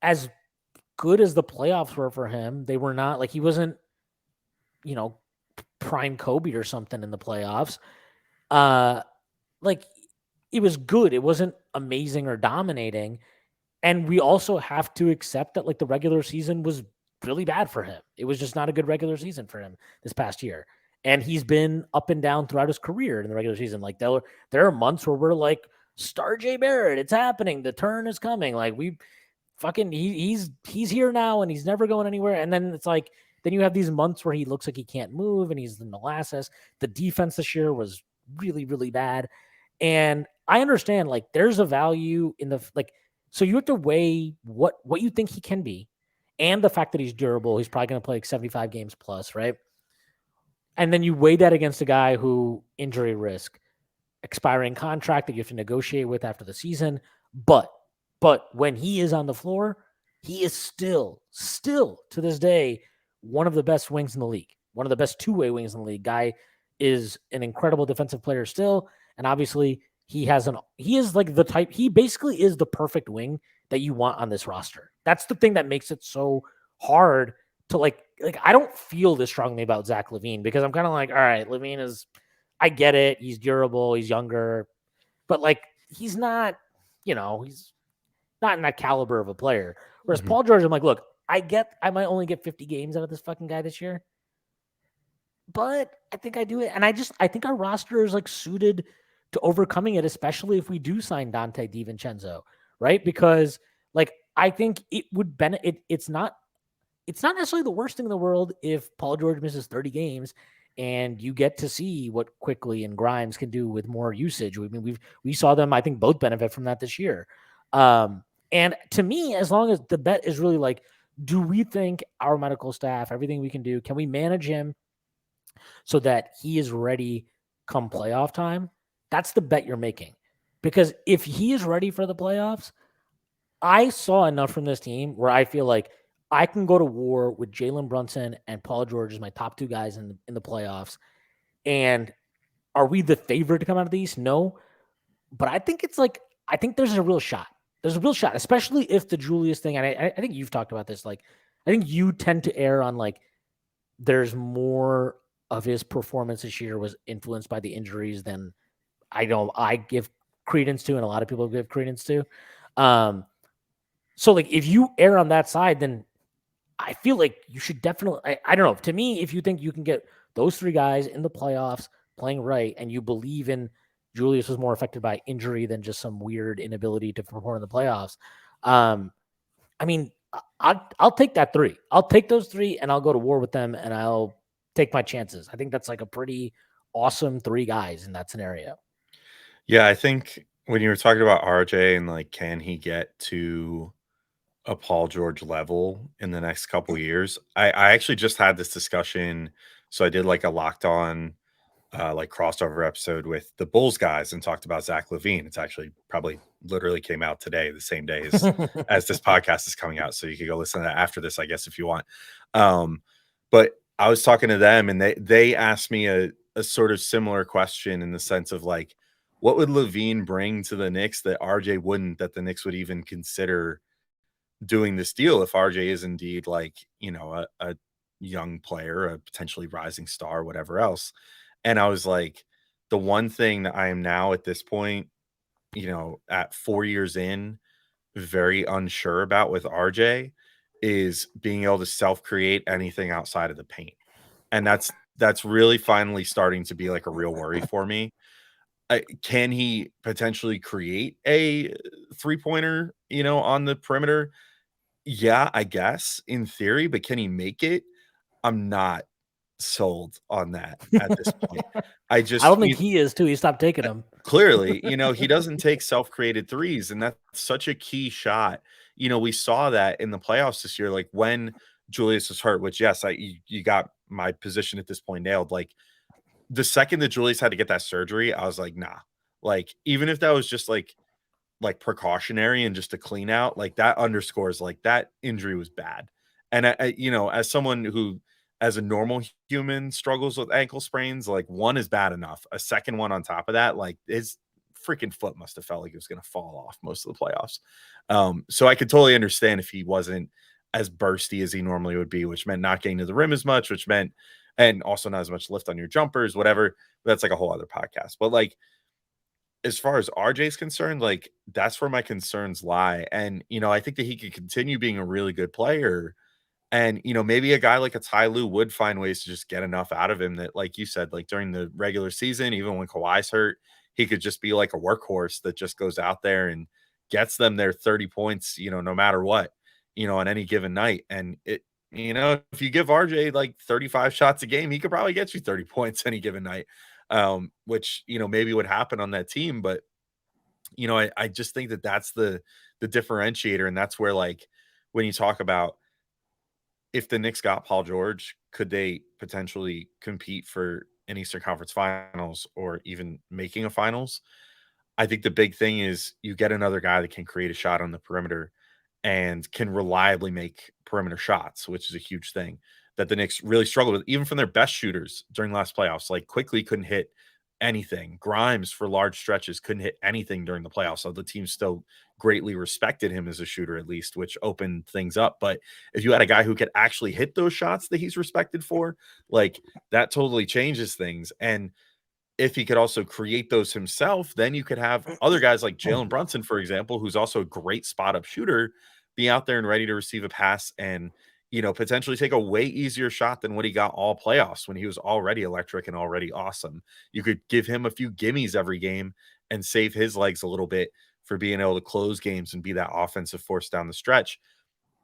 as good as the playoffs were for him, they were not he wasn't, prime Kobe or something in the playoffs. It was good. It wasn't amazing or dominating. And we also have to accept that the regular season was really bad for him. It was just not a good regular season for him this past year. And he's been up and down throughout his career in the regular season. There are months where we're like, Star J Barrett, it's happening. The turn is coming. He's here now and he's never going anywhere. And then it's then you have these months where he looks like he can't move and he's in molasses. The defense this year was really, really bad. And I understand there's a value in so you have to weigh what you think he can be and the fact that he's durable. He's probably going to play 75 games plus, right? And then you weigh that against a guy who injury risk, expiring contract that you have to negotiate with after the season. But when he is on the floor, he is still to this day, one of the best wings in the league, one of the best two-way wings in the league. Guy is an incredible defensive player still. And obviously he is the type, he basically is the perfect wing that you want on this roster. That's the thing that makes it so hard to I don't feel this strongly about Zach Lavine, because I'm kind of all right, Lavine is, I get it. He's durable. He's younger, but he's not, he's not in that caliber of a player. Whereas Paul George, I'm look, I might only get 50 games out of this fucking guy this year, but I think I do it. And I think our roster is suited to overcoming it, especially if we do sign Donte DiVincenzo, right? Because I think it would benefit. It's not necessarily the worst thing in the world if Paul George misses 30 games and you get to see what Quickley and Grimes can do with more usage. I mean, we saw them, I think, both benefit from that this year. And to me, as long as the bet is really do we think our medical staff, everything we can do, can we manage him so that he is ready come playoff time? That's the bet you're making. Because if he is ready for the playoffs, I saw enough from this team where I feel I can go to war with Jalen Brunson and Paul George as my top two guys in the playoffs. And are we the favorite to come out of the East? No. But I think I think there's a real shot. There's a real shot, especially if the Julius thing, and I think you've talked about this, I think you tend to err on there's more of his performance this year was influenced by the injuries than I give credence to, and a lot of people give credence to. So if you err on that side, then I feel you should definitely, I don't know. To me, if you think you can get those three guys in the playoffs playing right, and you believe in Julius was more affected by injury than just some weird inability to perform in the playoffs. I mean, I'll take that 3. I'll take those 3 and I'll go to war with them and I'll take my chances. I think that's like a pretty awesome 3 guys in that scenario. Yeah, I think when you were talking about RJ and like, can he get to a Paul George level in the next couple years? I actually just had this discussion. So I did like a locked on like crossover episode with the Bulls guys and talked about Zach Lavine. It's actually probably literally came out today, the same day as this podcast is coming out. So you could go listen to that after this, I guess, if you want. But I was talking to them and they asked me a sort of similar question in the sense of like, what would Lavine bring to the Knicks that RJ wouldn't, that the Knicks would even consider doing this deal if RJ is indeed like, you know, a young player, a potentially rising star, whatever else. And I was like, the one thing that I am now at this point, you know, at 4 years in, very unsure about with RJ is being able to self-create anything outside of the paint. And that's really finally starting to be like a real worry for me. Can he potentially create a three-pointer, you know, on the perimeter? Yeah, I guess in theory, but can he make it? I'm not sold on that at this point. I I don't just think he is too. He stopped taking them. clearly, you know, he doesn't take self-created threes, and that's such a key shot. You know, we saw that in the playoffs this year, like when Julius was hurt, which yes, you got my position at this point nailed. Like the second that Julius had to get that surgery, I was like, nah. Like, even if that was just like precautionary and just a clean out, like that underscores like that injury was bad. And you know, as someone who as a normal human struggles with ankle sprains, like one is bad enough. A second one on top of that, like his freaking foot must have felt like it was going to fall off most of the playoffs. So I could totally understand if he wasn't as bursty as he normally would be, which meant not getting to the rim as much, which meant, and also not as much lift on your jumpers, whatever. That's like a whole other podcast. But like, as far as RJ is concerned, like that's where my concerns lie. And, you know, I think that he could continue being a really good player. And, you know, maybe a guy like a Ty Lue would find ways to just get enough out of him that, like you said, like during the regular season, even when Kawhi's hurt, he could just be like a workhorse that just goes out there and gets them their 30 points, you know, no matter what, you know, on any given night. And it, you know, if you give RJ like 35 shots a game, he could probably get you 30 points any given night, which, you know, maybe would happen on that team. But, you know, I just think that that's the differentiator. And that's where, like, when you talk about, if the Knicks got Paul George, could they potentially compete for an Eastern Conference Finals or even making a finals? I think the big thing is you get another guy that can create a shot on the perimeter and can reliably make perimeter shots, which is a huge thing that the Knicks really struggled with, even from their best shooters during last playoffs. Like Quickley couldn't hit anything. Grimes for large stretches couldn't hit anything during the playoffs. So the team still greatly respected him as a shooter, at least, which opened things up. But if you had a guy who could actually hit those shots that he's respected for, like that totally changes things. And if he could also create those himself, then you could have other guys like Jalen Brunson, for example, who's also a great spot up shooter, be out there and ready to receive a pass and, you know, potentially take a way easier shot than what he got all playoffs when he was already electric and already awesome. You could give him a few gimmies every game and save his legs a little bit for being able to close games and be that offensive force down the stretch.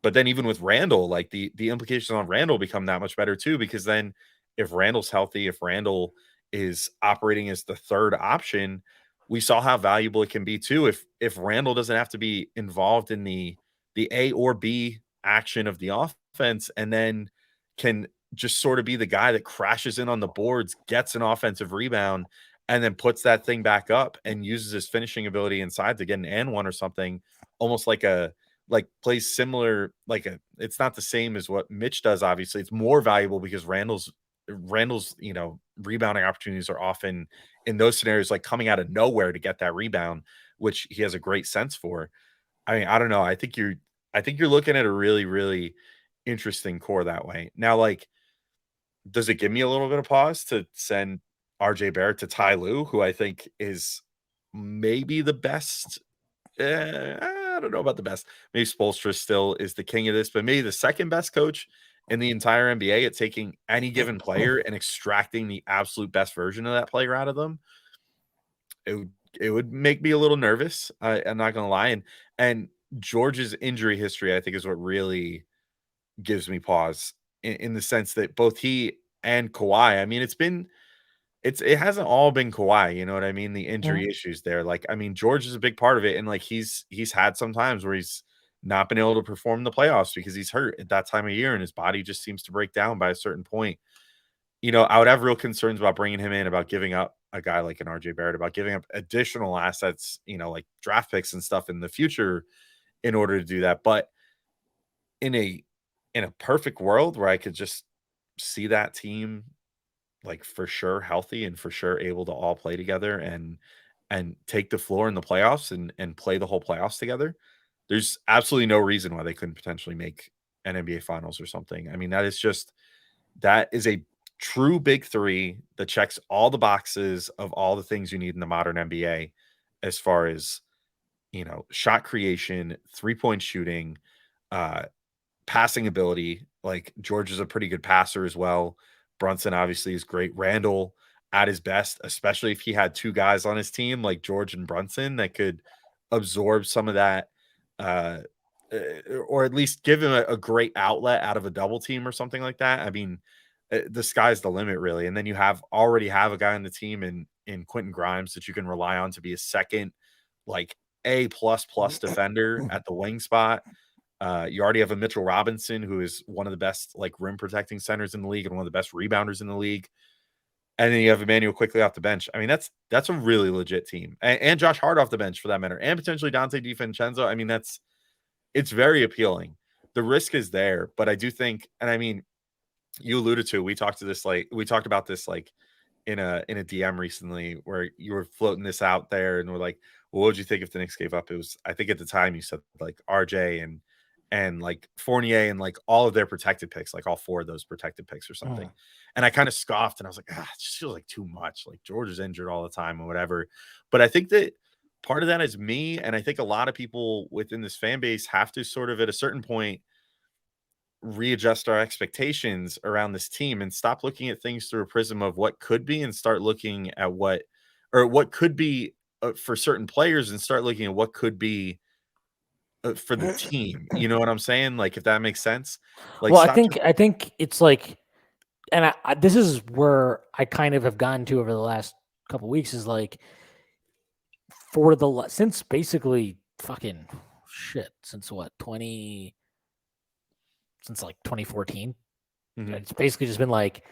But then even with Randall, like the implications on Randall become that much better too, because then if Randall's healthy, if Randall is operating as the third option, we saw how valuable it can be too. If Randall doesn't have to be involved in the A or B action of the offense, and then can just sort of be the guy that crashes in on the boards, gets an offensive rebound, and then puts that thing back up and uses his finishing ability inside to get an and one or something, almost like a like plays similar, like a, it's not the same as what Mitch does. Obviously, it's more valuable because Randall's, you know, rebounding opportunities are often in those scenarios like coming out of nowhere to get that rebound, which he has a great sense for. I mean, I don't know. I think you're looking at a really, really interesting core that way. Now, like, does it give me a little bit of pause to send RJ Barrett to Ty Lue, who I think is maybe the best? I don't know about the best. Maybe Spoelstra still is the king of this, but maybe the second best coach in the entire NBA at taking any given player and extracting the absolute best version of that player out of them. it would make me a little nervous. I'm not gonna lie, and George's injury history, I think, is what really gives me pause in the sense that both he and Kawhi. I mean, it hasn't all been Kawhi. You know what I mean? The Mhm. injury issues there. Like, I mean, George is a big part of it, and like he's had some times where he's not been able to perform in the playoffs because he's hurt at that time of year, and his body just seems to break down by a certain point. You know, I would have real concerns about bringing him in, about giving up a guy like an RJ Barrett, about giving up additional assets, you know, like draft picks and stuff in the future in order to do that. But in a perfect world where I could just see that team like for sure healthy and for sure able to all play together and take the floor in the playoffs and play the whole playoffs together, there's absolutely no reason why they couldn't potentially make an NBA finals or something. I mean, that is a true big three that checks all the boxes of all the things you need in the modern NBA as far as, you know, shot creation, three-point shooting, uh, passing ability. Like George is a pretty good passer as well. Brunson obviously is great. Randall at his best, especially if he had two guys on his team like George and Brunson that could absorb some of that, uh, or at least give him a great outlet out of a double team or something like that. I mean, the sky's the limit, really. And then you already have a guy on the team in Quentin Grimes that you can rely on to be a second, like A plus defender at the wing spot. You already have a Mitchell Robinson, who is one of the best like rim protecting centers in the league and one of the best rebounders in the league. And then you have Immanuel Quickley off the bench. I mean, that's a really legit team, and Josh Hart off the bench for that matter, and potentially Donte DiVincenzo. I mean, it's very appealing. The risk is there, but I do think, and I mean, you alluded to, we talked about this like in a DM recently where you were floating this out there and we're like, well, what would you think if the Knicks gave up? It was, I think at the time you said like RJ and like Fournier and like all of their protected picks, like all four of those protected picks or something. Mhm. And I kind of scoffed and I was like, it just feels like too much. Like George is injured all the time or whatever. But I think that part of that is me. And I think a lot of people within this fan base have to sort of at a certain point readjust our expectations around this team and stop looking at things through a prism of what could be and start looking at what could be for certain players and start looking at what could be for the team. You know what I'm saying? Like, if that makes sense. Like, Well, stop just I think it's like, and this is where I kind of have gotten to over the last couple weeks is like since basically fucking shit since what 20 since like 2014. Mhm. It's basically just been like,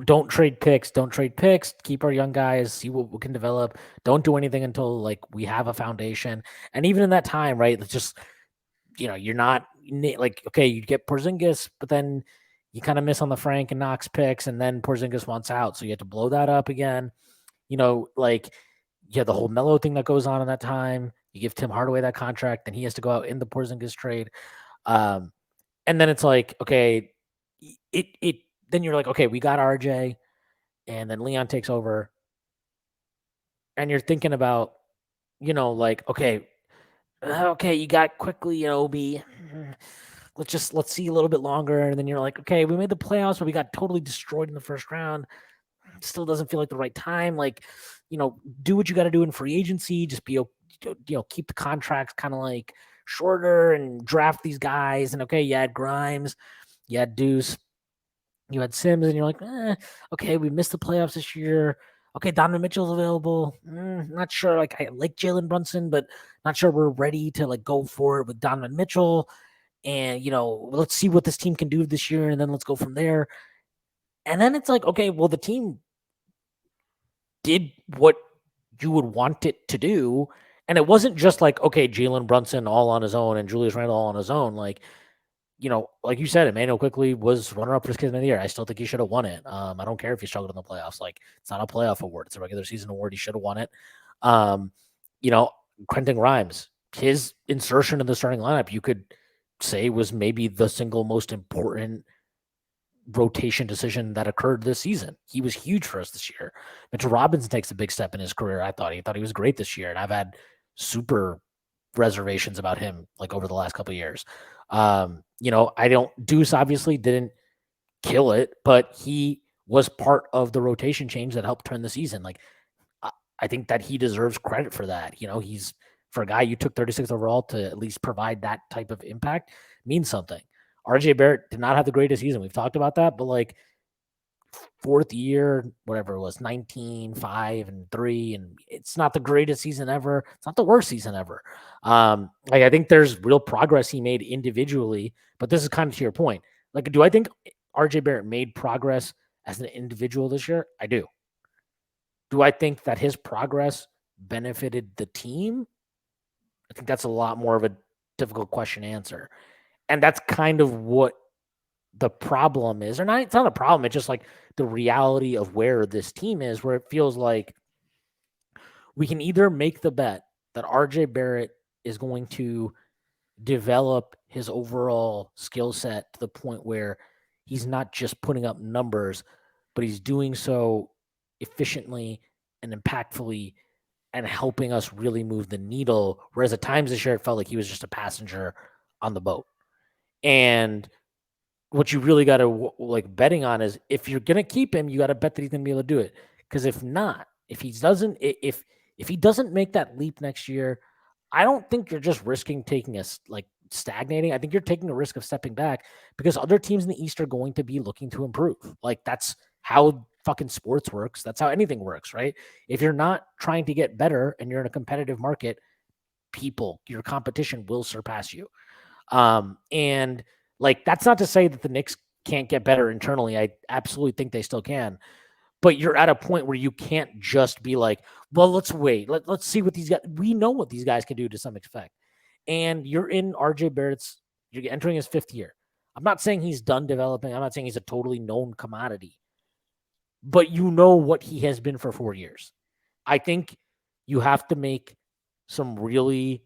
don't trade picks, keep our young guys, see what we can develop. Don't do anything until like we have a foundation. And even in that time, right, it's just, you're not like, okay, you get Porzingis, but then you kind of miss on the Frank and Knox picks, and then Porzingis wants out, so you have to blow that up again. Like you have the whole Melo thing that goes on in that time. You give Tim Hardaway that contract, then he has to go out in the Porzingis trade. And then it's like, okay, it then you're like, okay, we got RJ, and then Leon takes over, and you're thinking about, like, okay, you got Quickly, Obi. Let's see a little bit longer, and then you're like, okay, we made the playoffs, but we got totally destroyed in the first round. Still doesn't feel like the right time. Like, do what you got to do in free agency. Just be, keep the contracts kind of like shorter and draft these guys. And okay, you had Grimes, you had Deuce, you had Sims, and you're like, okay, we missed the playoffs this year. Okay, Donovan Mitchell's available. Not sure. Like, I like Jalen Brunson, but not sure we're ready to like go for it with Donovan Mitchell. And let's see what this team can do this year, and then let's go from there. And then it's like, okay, well, the team did what you would want it to do. And it wasn't just like, okay, Jalen Brunson all on his own and Julius Randle all on his own. Like, like you said, Immanuel Quickley was runner-up for Kid of the Year. I still think he should have won it. I don't care if he struggled in the playoffs. Like, it's not a playoff award; it's a regular season award. He should have won it. Um, Quentin Grimes, his insertion in the starting lineup, you could say was maybe the single most important rotation decision that occurred this season. He was huge for us this year. Mitchell Robinson takes a big step in his career. I thought he was great this year, and I've had super reservations about him like over the last couple of years. I don't Deuce obviously didn't kill it, but he was part of the rotation change that helped turn the season. Like I think that he deserves credit for that. You know, he's for a guy you took 36th overall to at least provide that type of impact means something. RJ Barrett did not have the greatest season. We've talked about that, but like fourth year, whatever it was, 19, 5, and 3. And it's not the greatest season ever. It's not the worst season ever. Like I think there's real progress he made individually, but this is kind of to your point. Like, do I think RJ Barrett made progress as an individual this year? I do. Do I think that his progress benefited the team? I think that's a lot more of a difficult question to answer. And that's kind of what the problem is. Or not, it's not a problem. It's just like the reality of where this team is, where it feels like we can either make the bet that RJ Barrett is going to develop his overall skill set to the point where he's not just putting up numbers, but he's doing so efficiently and impactfully and helping us really move the needle. Whereas at times this year, it felt like he was just a passenger on the boat. And what you really got to like betting on is if you're going to keep him, you got to bet that he's going to be able to do it. Because if not, if he doesn't make that leap next year, I don't think you're just risking taking stagnating. I think you're taking a risk of stepping back because other teams in the East are going to be looking to improve. Like that's how fucking sports works. That's how anything works, right? If you're not trying to get better and you're in a competitive market, your competition will surpass you. And like, that's not to say that the Knicks can't get better internally. I absolutely think they still can. But you're at a point where you can't just be like, well, let's wait. Let's see what these guys, we know what these guys can do to some effect. And you're in RJ Barrett's, you're entering his 5th year. I'm not saying he's done developing. I'm not saying he's a totally known commodity. But you know what he has been for 4 years. I think you have to make some really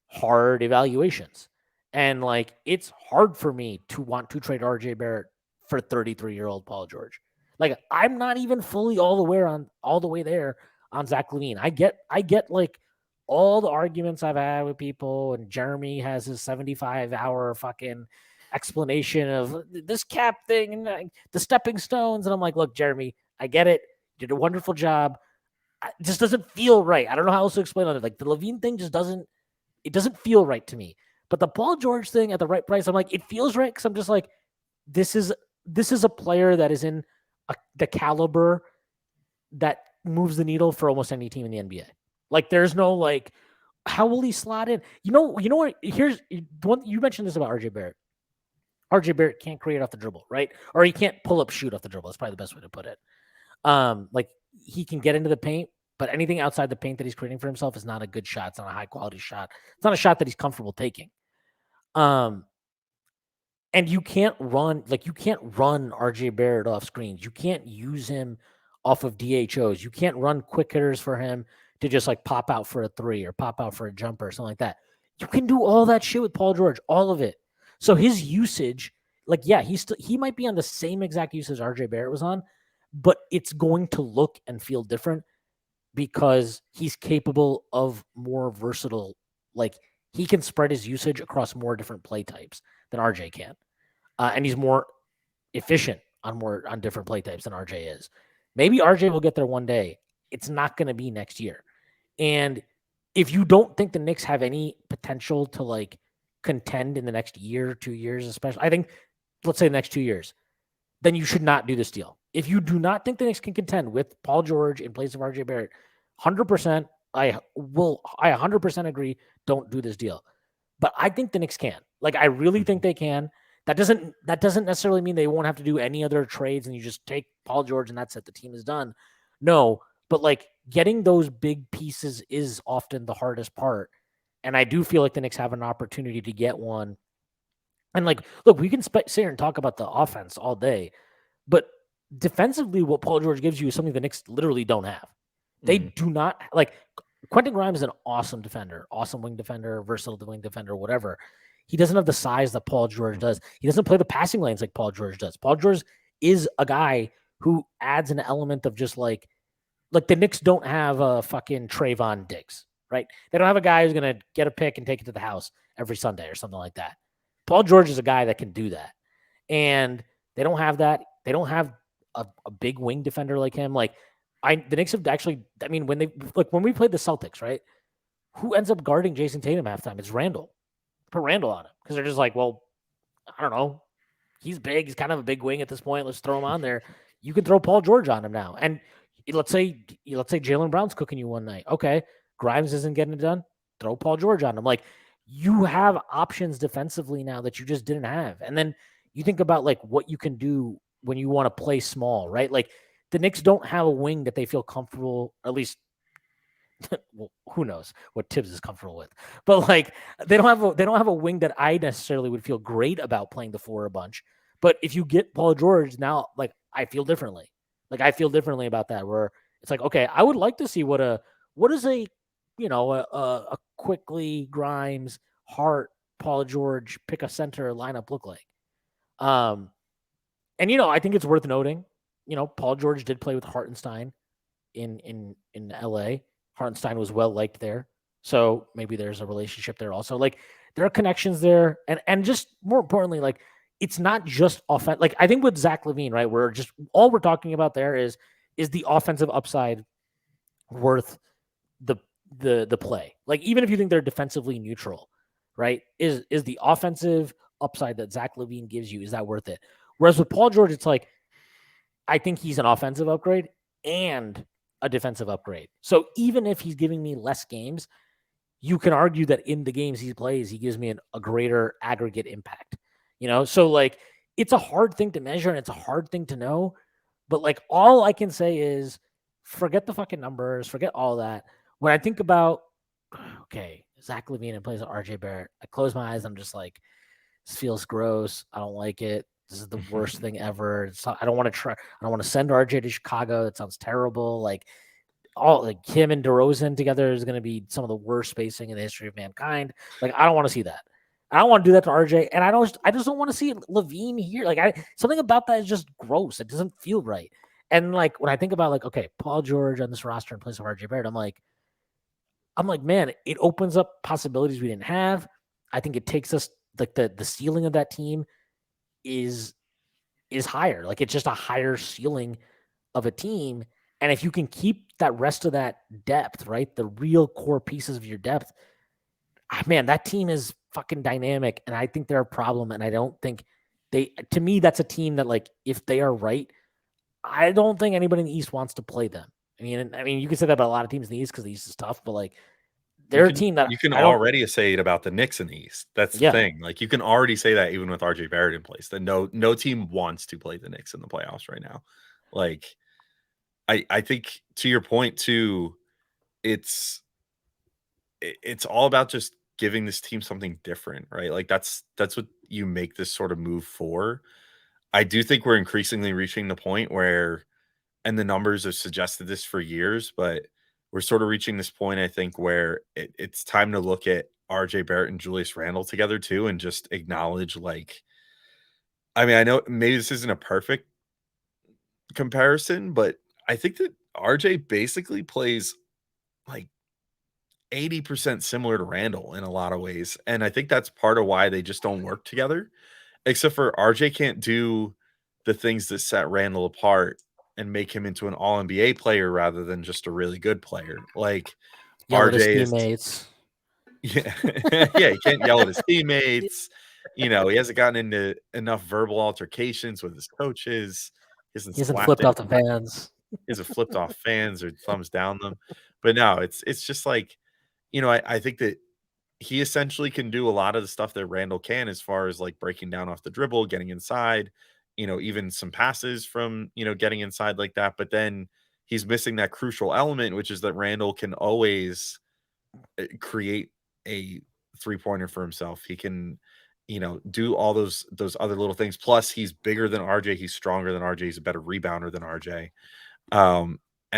hard evaluations. And like, it's hard for me to want to trade RJ Barrett for 33-year-old Paul George. Like, I'm not even fully all the way there on Zach Lavine. I get like all the arguments I've had with people, and Jeremy has his 75-hour fucking explanation of this cap thing and the stepping stones. And I'm like, look, Jeremy, I get it. You did a wonderful job. It just doesn't feel right. I don't know how else to explain it. Like the Lavine thing just doesn't feel right to me. But the Paul George thing at the right price, I'm like, it feels right because I'm just like, this is a player that is in the caliber that moves the needle for almost any team in the NBA. Like, there's no like, how will he slot in? You know what? Here's one. You mentioned this about RJ Barrett. RJ Barrett can't create off the dribble, right? Or he can't pull up shoot off the dribble. That's probably the best way to put it. Like he can get into the paint, but anything outside the paint that he's creating for himself is not a good shot. It's not a high quality shot. It's not a shot that he's comfortable taking. And you can't run RJ Barrett off screens. You can't use him off of DHOs. You can't run quick hitters for him to just like pop out for a 3 or pop out for a jumper or something like that. You can do all that shit with Paul George, all of it. So his usage, like, yeah, he might be on the same exact usage RJ Barrett was on, but it's going to look and feel different because he's capable of more versatile. Like, he can spread his usage across more different play types than RJ can. And he's more efficient on different play types than RJ is. Maybe RJ will get there one day. It's not going to be next year. And if you don't think the Knicks have any potential to like contend in the next year, 2 years, especially, I think, let's say the next 2 years, then you should not do this deal. If you do not think the Knicks can contend with Paul George in place of RJ Barrett, 100%, I 100% agree. Don't do this deal. But I think the Knicks can. Like, I really think they can. That doesn't necessarily mean they won't have to do any other trades and you just take Paul George and that's it. The team is done. No, but like getting those big pieces is often the hardest part. And I do feel like the Knicks have an opportunity to get one. And like, look, we can sit here and talk about the offense all day, but defensively, what Paul George gives you is something the Knicks literally don't have. They do not like. Quentin Grimes is an awesome defender, awesome wing defender, versatile wing defender, whatever. He doesn't have the size that Paul George does. He doesn't play the passing lanes like Paul George does. Paul George is a guy who adds an element of just like the Knicks don't have a fucking Trayvon Diggs, right? They don't have a guy who's going to get a pick and take it to the house every Sunday or something like that. Paul George is a guy that can do that. And they don't have that. They don't have a big wing defender like him. Like, the Knicks have actually. I mean, when we played the Celtics, right? Who ends up guarding Jason Tatum halftime? It's Randall. Put Randall on him because they're just like, well, I don't know. He's big. He's kind of a big wing at this point. Let's throw him on there. You can throw Paul George on him now. And let's say Jaylen Brown's cooking you one night. Okay, Grimes isn't getting it done. Throw Paul George on him. Like, you have options defensively now that you just didn't have. And then you think about like what you can do when you want to play small, right? Like, the Knicks don't have a wing that they feel comfortable, at least. Well, who knows what Tibbs is comfortable with, but like they don't have a wing that I necessarily would feel great about playing the four a bunch. But if you get Paul George now, like, I feel differently. Like, I feel differently about that. Where it's like, okay, I would like to see what is a a Quickley, Grimes, Hart, Paul George pick a center lineup look like. And I think it's worth noting. Paul George did play with Hartenstein in LA. Hartenstein was well liked there. So maybe there's a relationship there also. Like, there are connections there. And just more importantly, like, it's not just offense. Like, I think with Zach Lavine, right, we're just all we're talking about there is the offensive upside worth the play. Like, even if you think they're defensively neutral, right, is the offensive upside that Zach Lavine gives you, is that worth it? Whereas with Paul George, it's like, I think he's an offensive upgrade and a defensive upgrade. So even if he's giving me less games, you can argue that in the games he plays, he gives me a greater aggregate impact. So like, it's a hard thing to measure and it's a hard thing to know. But like, all I can say is forget the fucking numbers, forget all that. When I think about, okay, Zach Lavine plays with RJ Barrett, I close my eyes, I'm just like, this feels gross. I don't like it. This is the worst thing ever. I don't want to try. I don't want to send RJ to Chicago. That sounds terrible. Like, him and DeRozan together is going to be some of the worst spacing in the history of mankind. Like, I don't want to see that. I don't want to do that to RJ, and I just don't want to see Lavine here. Like, something about that is just gross. It doesn't feel right. And like, when I think about like, okay, Paul George on this roster in place of RJ Barrett, I'm like, man, it opens up possibilities we didn't have. I think it takes us, like, the ceiling of that team is higher. Like, it's just a higher ceiling of a team. And if you can keep that rest of that depth, right, the real core pieces of your depth, man, that team is fucking dynamic. And I think they're a problem. And I don't think to me, that's a team that, like, if they are right, I don't think anybody in the East wants to play them. I mean, you can say that about a lot of teams in the East because the East is tough, but like, they're a team that you can already say it about the Knicks in the East. That's the thing. Like, you can already say that even with RJ Barrett in place, that no team wants to play the Knicks in the playoffs right now. Like, I think, to your point too, it's all about just giving this team something different, right? Like, that's what you make this sort of move for. I do think we're increasingly reaching the point where, and the numbers have suggested this for years, but we're sort of reaching this point, I think, where it's time to look at RJ Barrett and Julius Randle together too, and just acknowledge, like, I mean, I know maybe this isn't a perfect comparison, but I think that RJ basically plays like 80% similar to Randall in a lot of ways. And I think that's part of why they just don't work together, except for RJ can't do the things that set Randall apart and make him into an all NBA player rather than just a really good player. Like, yell at his RJ is, teammates. yeah, yeah, he can't yell at his teammates. He hasn't gotten into enough verbal altercations with his coaches. He hasn't flipped off the fans. He hasn't flipped off fans or thumbs down them. But no, it's just like, I think that he essentially can do a lot of the stuff that Randall can, as far as like breaking down off the dribble, getting inside, even some passes from, getting inside like that. But then he's missing that crucial element, which is that Randall can always create a 3-pointer for himself. He can, do all those other little things. Plus, he's bigger than RJ. He's stronger than RJ. He's a better rebounder than RJ. And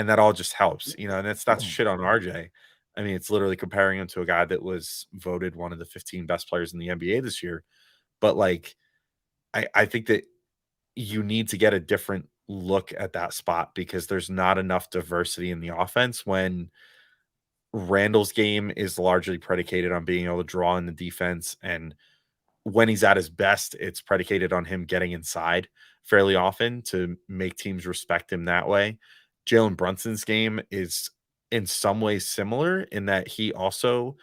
that all just helps, and it's not shit on RJ. I mean, it's literally comparing him to a guy that was voted one of the 15 best players in the NBA this year. But like, I think that you need to get a different look at that spot, because there's not enough diversity in the offense when Randall's game is largely predicated on being able to draw in the defense. And when he's at his best, it's predicated on him getting inside fairly often to make teams respect him that way. Jalen Brunson's game is in some ways similar in that he also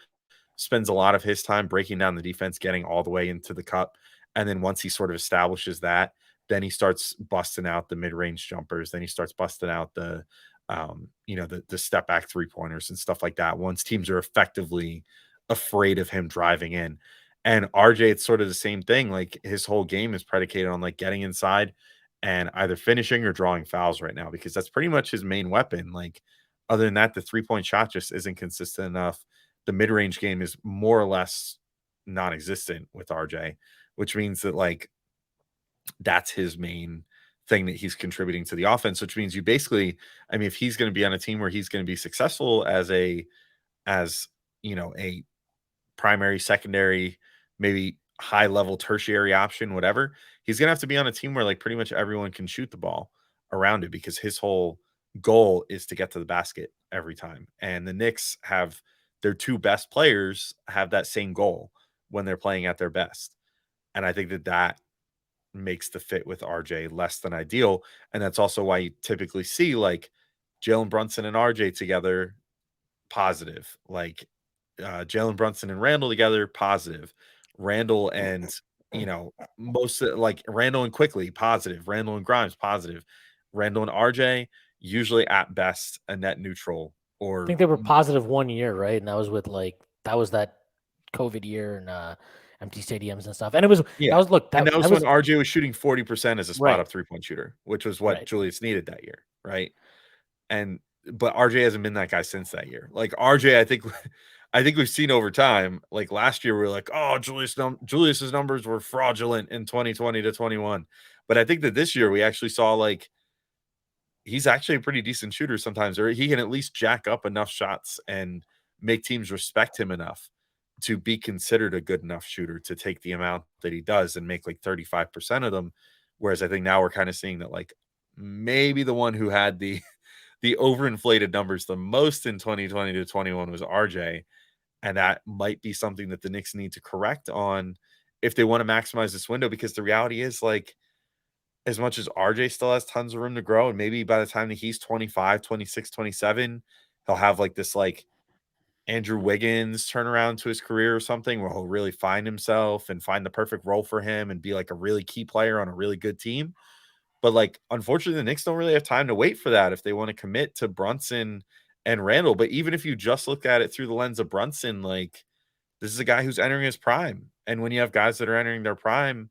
spends a lot of his time breaking down the defense, getting all the way into the cup. And then once he sort of establishes that, then he starts busting out the mid-range jumpers. Then he starts busting out the, the step back 3-pointers and stuff like that. Once teams are effectively afraid of him driving in. And RJ, it's sort of the same thing. Like his whole game is predicated on like getting inside and either finishing or drawing fouls right now, because that's pretty much his main weapon. Like other than that, the 3-point shot just isn't consistent enough. The mid-range game is more or less non-existent with RJ, which means that like that's his main thing that he's contributing to the offense, which means you basically, I mean, if he's going to be on a team where he's going to be successful as a primary, secondary, maybe high level tertiary option, whatever, he's going to have to be on a team where like pretty much everyone can shoot the ball around it, because his whole goal is to get to the basket every time. And the Knicks have their two best players have that same goal when they're playing at their best. And I think that makes the fit with RJ less than ideal. And that's also why you typically see like Jalen Brunson and RJ together, positive. Like Jalen Brunson and Randall together, positive. Randall and most like Randall and Quickley, positive. Randall and Grimes, positive. Randall and RJ, usually at best a net neutral. Or I think they were positive 1 year, right? And that was with that COVID year and empty stadiums and stuff. And it was that was when RJ was shooting 40% as a spot up 3-point shooter, which was what Julius needed that year, right? But RJ hasn't been that guy since that year. Like RJ, I think we've seen over time. Like last year, we were like, oh, Julius's numbers were fraudulent in 2020 to 21. But I think that this year we actually saw like he's actually a pretty decent shooter sometimes, or he can at least jack up enough shots and make teams respect him enough to be considered a good enough shooter to take the amount that he does and make like 35% of them. Whereas I think now we're kind of seeing that like maybe the one who had the overinflated numbers the most in 2020 to 21 was RJ. And that might be something that the Knicks need to correct on if they want to maximize this window, because the reality is like, as much as RJ still has tons of room to grow, and maybe by the time that he's 25, 26, 27, he'll have like this like Andrew Wiggins turnaround to his career or something where he'll really find himself and find the perfect role for him and be like a really key player on a really good team. But like, unfortunately, the Knicks don't really have time to wait for that if they want to commit to Brunson and Randall. But even if you just look at it through the lens of Brunson, like this is a guy who's entering his prime. And when you have guys that are entering their prime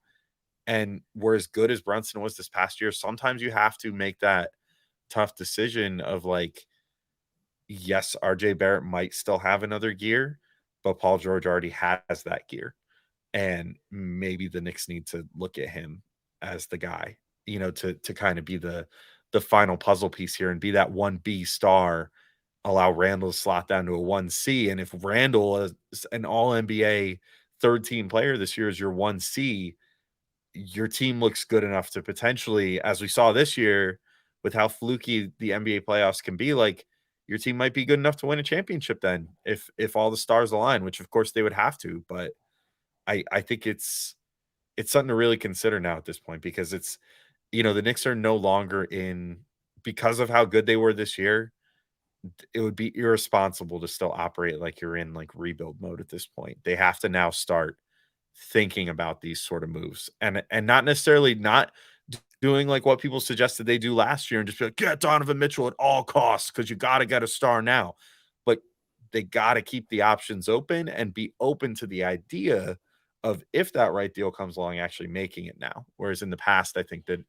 and were as good as Brunson was this past year, sometimes you have to make that tough decision of like, yes, RJ Barrett might still have another gear, but Paul George already has that gear. And maybe the Knicks need to look at him as the guy, to kind of be the final puzzle piece here and be that 1B star, allow Randall to slot down to a 1C. And if Randall is an all NBA third team player this year is your 1C, your team looks good enough to potentially, as we saw this year with how fluky the NBA playoffs can be, like your team might be good enough to win a championship then if all the stars align, which of course they would have to. But I think it's something to really consider now at this point, because it's, the Knicks are no longer because of how good they were this year, it would be irresponsible to still operate like you're in like rebuild mode at this point. They have to now start thinking about these sort of moves and not necessarily not doing like what people suggested they do last year and just be like, get Donovan Mitchell at all costs because you got to get a star now. But they got to keep the options open and be open to the idea of, if that right deal comes along, actually making it now. Whereas in the past, I think that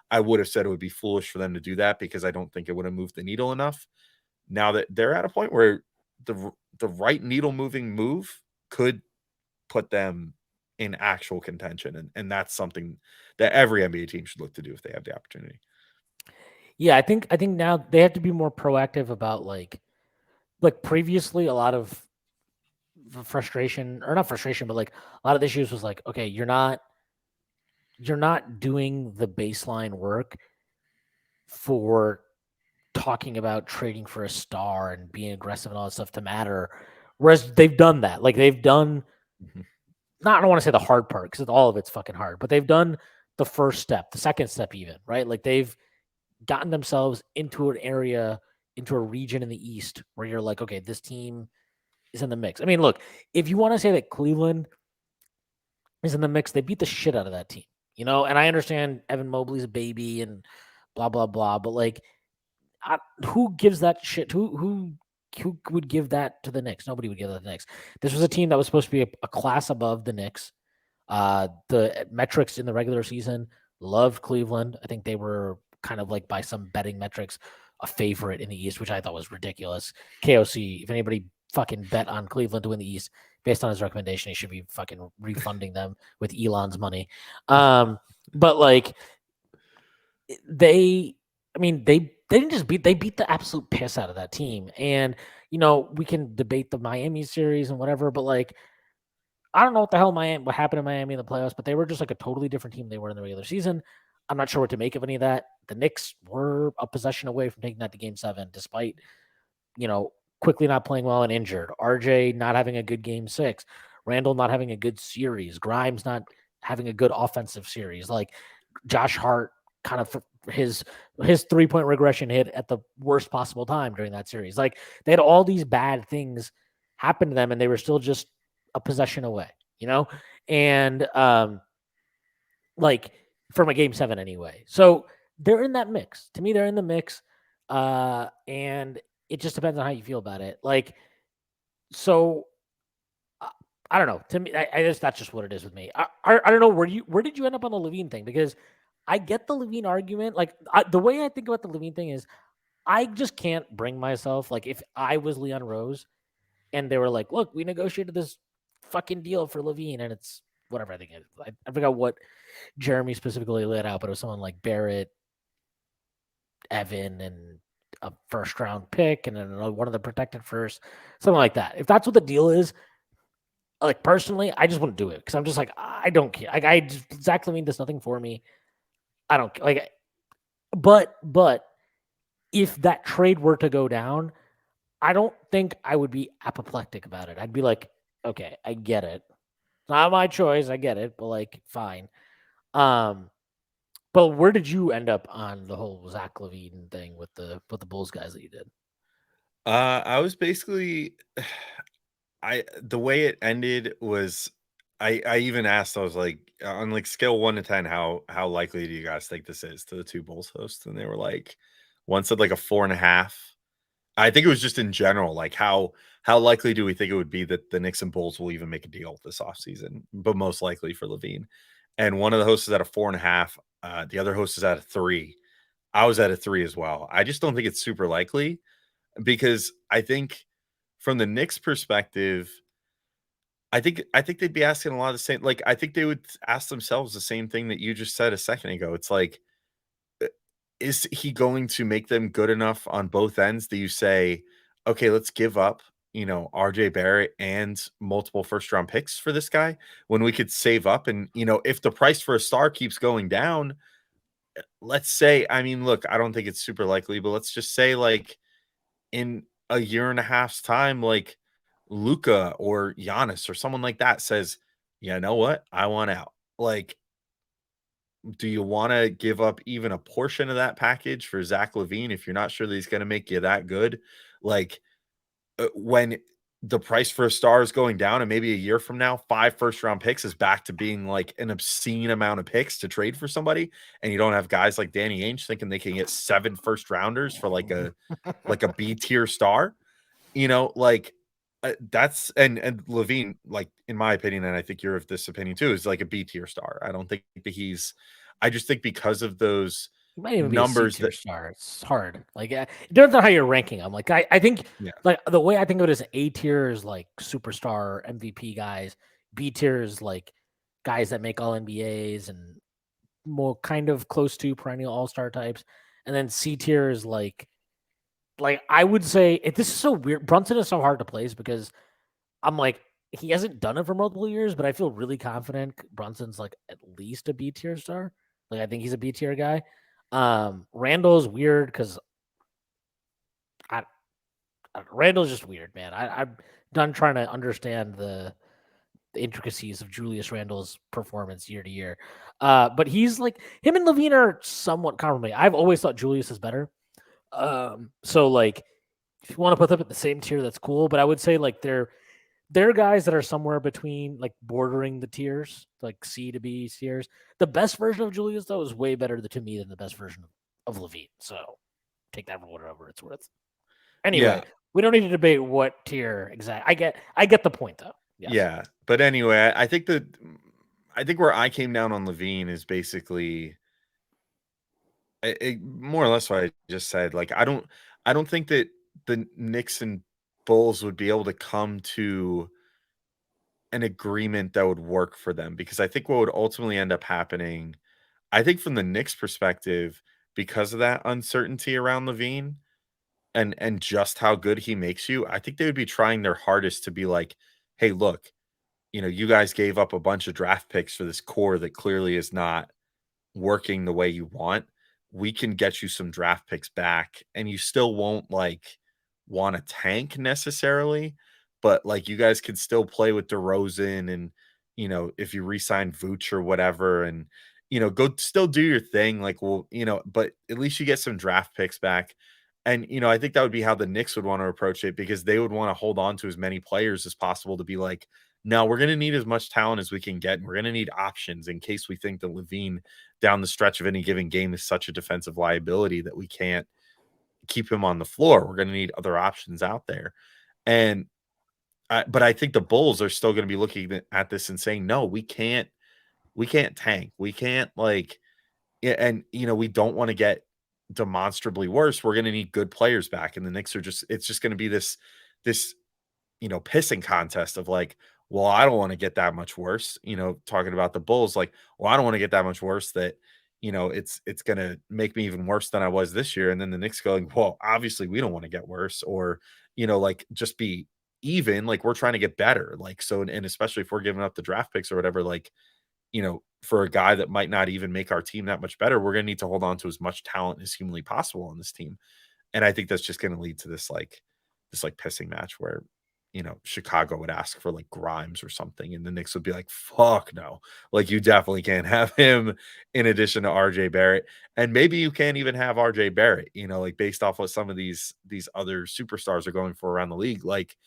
I would have said it would be foolish for them to do that because I don't think it would have moved the needle enough. Now that they're at a point where the right needle moving move could put them in actual contention. And that's something that every NBA team should look to do if they have the opportunity. Yeah, I think now they have to be more proactive about like previously a lot of frustration, or not frustration, but like a lot of the issues was like, okay, you're not doing the baseline work for talking about trading for a star and being aggressive and all that stuff to matter. Whereas they've done that. Like they've done I don't want to say the hard part because all of it's fucking hard, but they've done the first step, the second step even, right? Like they've gotten themselves into an area, into a region in the East where you're like, okay, this team is in the mix. I mean, look, if you want to say that Cleveland is in the mix, they beat the shit out of that team, and I understand Evan Mobley's a baby and blah, blah, blah, but like, who gives that shit? Who would give that to the Knicks? Nobody would give that to the Knicks. This was a team that was supposed to be a class above the Knicks. The metrics in the regular season loved Cleveland. I think they were kind of like by some betting metrics a favorite in the East, which I thought was ridiculous. KOC, if anybody fucking bet on Cleveland to win the East based on his recommendation, he should be fucking refunding them with Elon's money. But like they didn't just they beat the absolute piss out of that team. And we can debate the Miami series and whatever, but like I don't know what the hell what happened in Miami in the playoffs, but they were just like a totally different team they were in the regular season. I'm not sure what to make of any of that. The Knicks were a possession away from taking that to Game 7, despite Quickley not playing well and injured, RJ not having a good Game 6, Randall not having a good series, Grimes not having a good offensive series, like Josh Hart kind of his 3-point regression hit at the worst possible time during that series. Like they had all these bad things happen to them, and they were still just a possession away, and like from a Game 7 anyway. So they're in that mix. To me, they're in the mix, and it just depends on how you feel about it. Like, so I don't know. To me, I guess that's just what it is with me. I don't know where did you end up on the Lavine thing? Because I get the Lavine argument. Like the way I think about the Lavine thing is, I just can't bring myself. Like if I was Leon Rose, and they were like, "Look, we negotiated this fucking deal for Lavine, and it's whatever." I think I forgot what Jeremy specifically laid out, but it was someone like Barrett, Evan, and a first round pick, and then one of the protected first, something like that. If that's what the deal is, like personally, I just wouldn't do it because I'm just like I don't care. Like Zach Lavine does nothing for me. I don't like, but if that trade were to go down, I don't think I would be apoplectic about it. I'd be like, okay, I get it. It's not my choice. I get it, but like, fine. But where did you end up on the whole Zach Lavine thing with the Bulls guys that you did? I was basically the way it ended was I even asked, I was like, on like scale 1 to 10, how likely do you guys think this is to the two Bulls hosts? And they were like, one said like a 4.5. I think it was just in general, like how likely do we think it would be that the Knicks and Bulls will even make a deal this offseason, but most likely for Lavine. And one of the hosts is at a 4.5. The other host is at a 3. I was at a 3 as well. I just don't think it's super likely because I think from the Knicks perspective, I think they'd be asking a lot of the same. Like I think they would ask themselves the same thing that you just said a second ago. It's like, is he going to make them good enough on both ends that you say, okay, let's give up, RJ Barrett and multiple first round picks for this guy when we could save up and, if the price for a star keeps going down, let's say, I mean, look, I don't think it's super likely, but let's just say like in a year and a half's time, like Luca or Giannis or someone like that says, yeah, know what? I want out. Like, do you want to give up even a portion of that package for Zach Lavine if you're not sure that he's going to make you that good? Like, when the price for a star is going down and maybe a year from now, 5 first round picks is back to being like an obscene amount of picks to trade for somebody. And you don't have guys like Danny Ainge thinking they can get 7 first rounders for like a B tier star, like that's and Lavine, like in my opinion, and I think you're of this opinion too, is like a B tier star. I don't think that I just think because of those He might even be a C numbers tier that star. It's hard. Like it depends on how you're ranking them. Like I think yeah. like the way I think of it is A tier is like superstar MVP guys. B tier is like guys that make all NBAs and more kind of close to perennial all star types. And then C tier is like I would say this is so weird. Brunson is so hard to place because I'm like he hasn't done it for multiple years, but I feel really confident Brunson's like at least a B tier star. Like I think he's a B tier guy. Randall's weird because Randall's just weird, man. I'm done trying to understand the the intricacies of Julius Randle's performance year to year. But he's like him and Lavine are somewhat comparable. I've always thought Julius is better. So like if you want to put them at the same tier, that's cool. But I would say like they're guys that are somewhere between like bordering the tiers, like C to B tiers. The best version of Julius though is way better to me than the best version of Lavine. So take that for whatever it's worth. Anyway, Yeah. we don't need to debate what tier exactly. I get the point though. Yes. Yeah. But anyway, I think where I came down on Lavine is basically more or less what I just said. Like I don't think that the Knicks and Bulls would be able to come to an agreement that would work for them, because I think what would ultimately end up happening, I think from the Knicks perspective, because of that uncertainty around Levine and just how good he makes you, I think they would be trying their hardest to be like, hey, look, you guys gave up a bunch of draft picks for this core that clearly is not working the way you want. We can get you some draft picks back, and you still won't like want to tank necessarily, but like you guys can still play with DeRozan, and if you re-sign Vooch or whatever, and go still do your thing. Like, well, but at least you get some draft picks back. And I think that would be how the Knicks would want to approach it, because they would want to hold on to as many players as possible to be like, no, we're going to need as much talent as we can get, and we're going to need options in case we think that Levine down the stretch of any given game is such a defensive liability that we can't keep him on the floor. We're going to need other options out there. And but I think the Bulls are still going to be looking at this and saying, no, we can't tank. We can't and we don't want to get demonstrably worse. We're going to need good players back. And the Knicks are it's just going to be this pissing contest of like, well, I don't want to get that much worse. Talking about the Bulls, like, well, I don't want to get that much worse that, it's going to make me even worse than I was this year. And then the Knicks going, well, obviously we don't want to get worse, or, like just be even, like we're trying to get better. Like, so, and especially if we're giving up the draft picks or whatever, like, for a guy that might not even make our team that much better, we're going to need to hold on to as much talent as humanly possible on this team. And I think that's just going to lead to this pissing match where, Chicago would ask for like Grimes or something, and the Knicks would be like, fuck no. Like, you definitely can't have him in addition to RJ Barrett. And maybe you can't even have RJ Barrett, like based off what some of these other superstars are going for around the league. Like,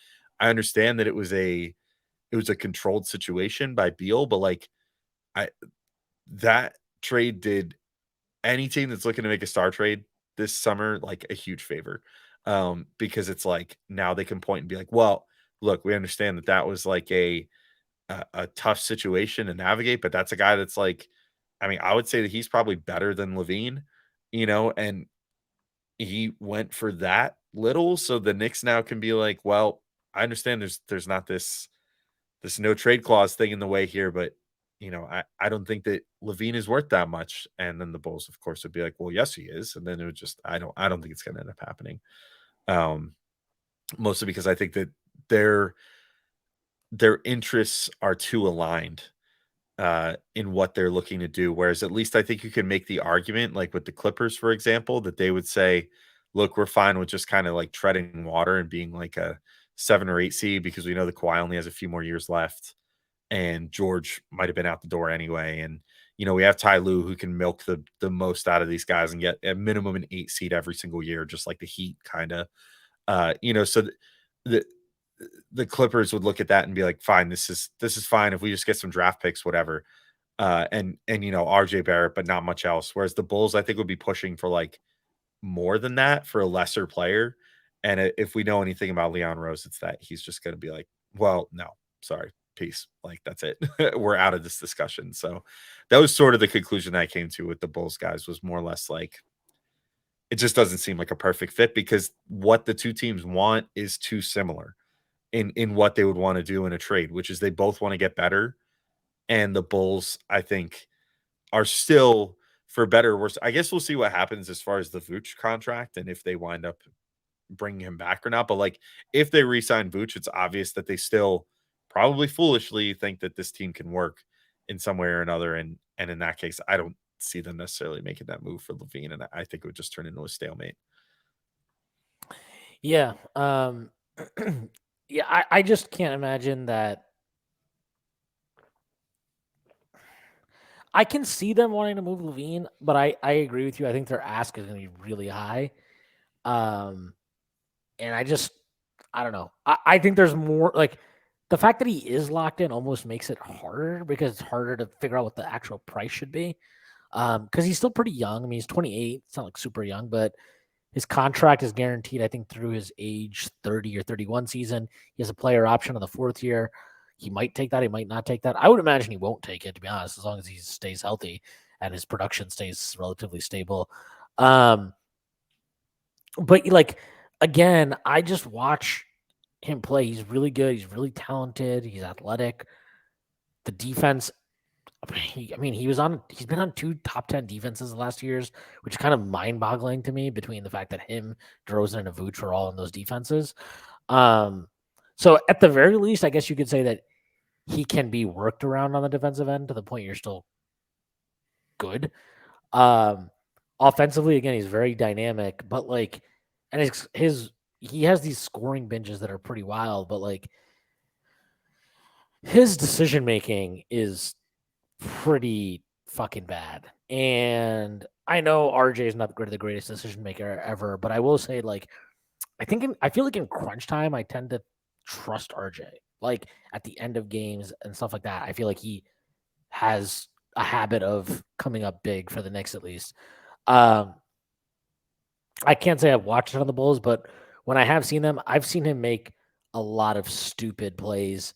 I understand that it was a controlled situation by Beal, but like that trade did any team that's looking to make a star trade this summer like a huge favor, because it's like now they can point and be like, well, look, we understand that was like a tough situation to navigate, but that's a guy that's like, I mean, I would say that he's probably better than Levine, and he went for that little, so the Knicks now can be like, well, I understand there's not this no trade clause thing in the way here, but I don't think that Levine is worth that much. And then the Bulls, of course, would be like, well, yes, he is. And then it would just, I don't think it's going to end up happening. Mostly because I think that their interests are too aligned in what they're looking to do. Whereas at least I think you can make the argument, like with the Clippers, for example, that they would say, look, we're fine with just kind of like treading water and being like a 7 or 8 seed, because we know the Kawhi only has a few more years left, and George might have been out the door anyway. And, we have Ty Lue, who can milk the most out of these guys and get at minimum an 8 seed every single year, just like the Heat kind of, so the Clippers would look at that and be like, fine, this is fine if we just get some draft picks, whatever. And RJ Barrett, but not much else. Whereas the Bulls, I think, would be pushing for like more than that for a lesser player. And if we know anything about Leon Rose, it's that he's just going to be like, well, no, sorry, peace. Like, that's it. We're out of this discussion. So that was sort of the conclusion I came to with the Bulls guys, was more or less like, it just doesn't seem like a perfect fit, because what the two teams want is too similar in what they would want to do in a trade, which is they both want to get better. And the Bulls, I think, are still, for better or worse, I guess we'll see what happens as far as the Vooch contract and if they wind up bringing him back or not. But like, if they re-sign Vooch, it's obvious that they still probably foolishly think that this team can work in some way or another. And in that case, I don't see them necessarily making that move for Levine, and I think it would just turn into a stalemate. Yeah. Yeah, I just can't imagine that I can see them wanting to move Lavine, but I agree with you. I think their ask is going to be really high. Um, and I don't know. I think there's more like the fact that he is locked in almost makes it harder because it's harder to figure out what the actual price should be. Because he's still pretty young. I mean, he's 28. It's not like super young, but his contract is guaranteed, I think, through his age 30 or 31 season. He has a player option on the 4th year. He might take that. He might not take that. I would imagine he won't take it, to be honest, as long as he stays healthy and his production stays relatively stable. But like again, I just watch him play. He's really good. He's really talented. He's athletic. The defense. He's been on 2 top 10 defenses the last years, which is kind of mind boggling to me between the fact that him, DeRozan, and Vooch are all in those defenses. So at the very least, I guess you could say that he can be worked around on the defensive end to the point you're still good. Offensively, again, he's very dynamic, but like, and he has these scoring binges that are pretty wild, but like his decision making is pretty fucking bad. And I know RJ is not the greatest decision maker ever, but I will say, like, I feel like in crunch time, I tend to trust RJ. Like at the end of games and stuff like that, I feel like he has a habit of coming up big for the Knicks at least. Um, I can't say I've watched it on the Bulls, but when I have seen them, I've seen him make a lot of stupid plays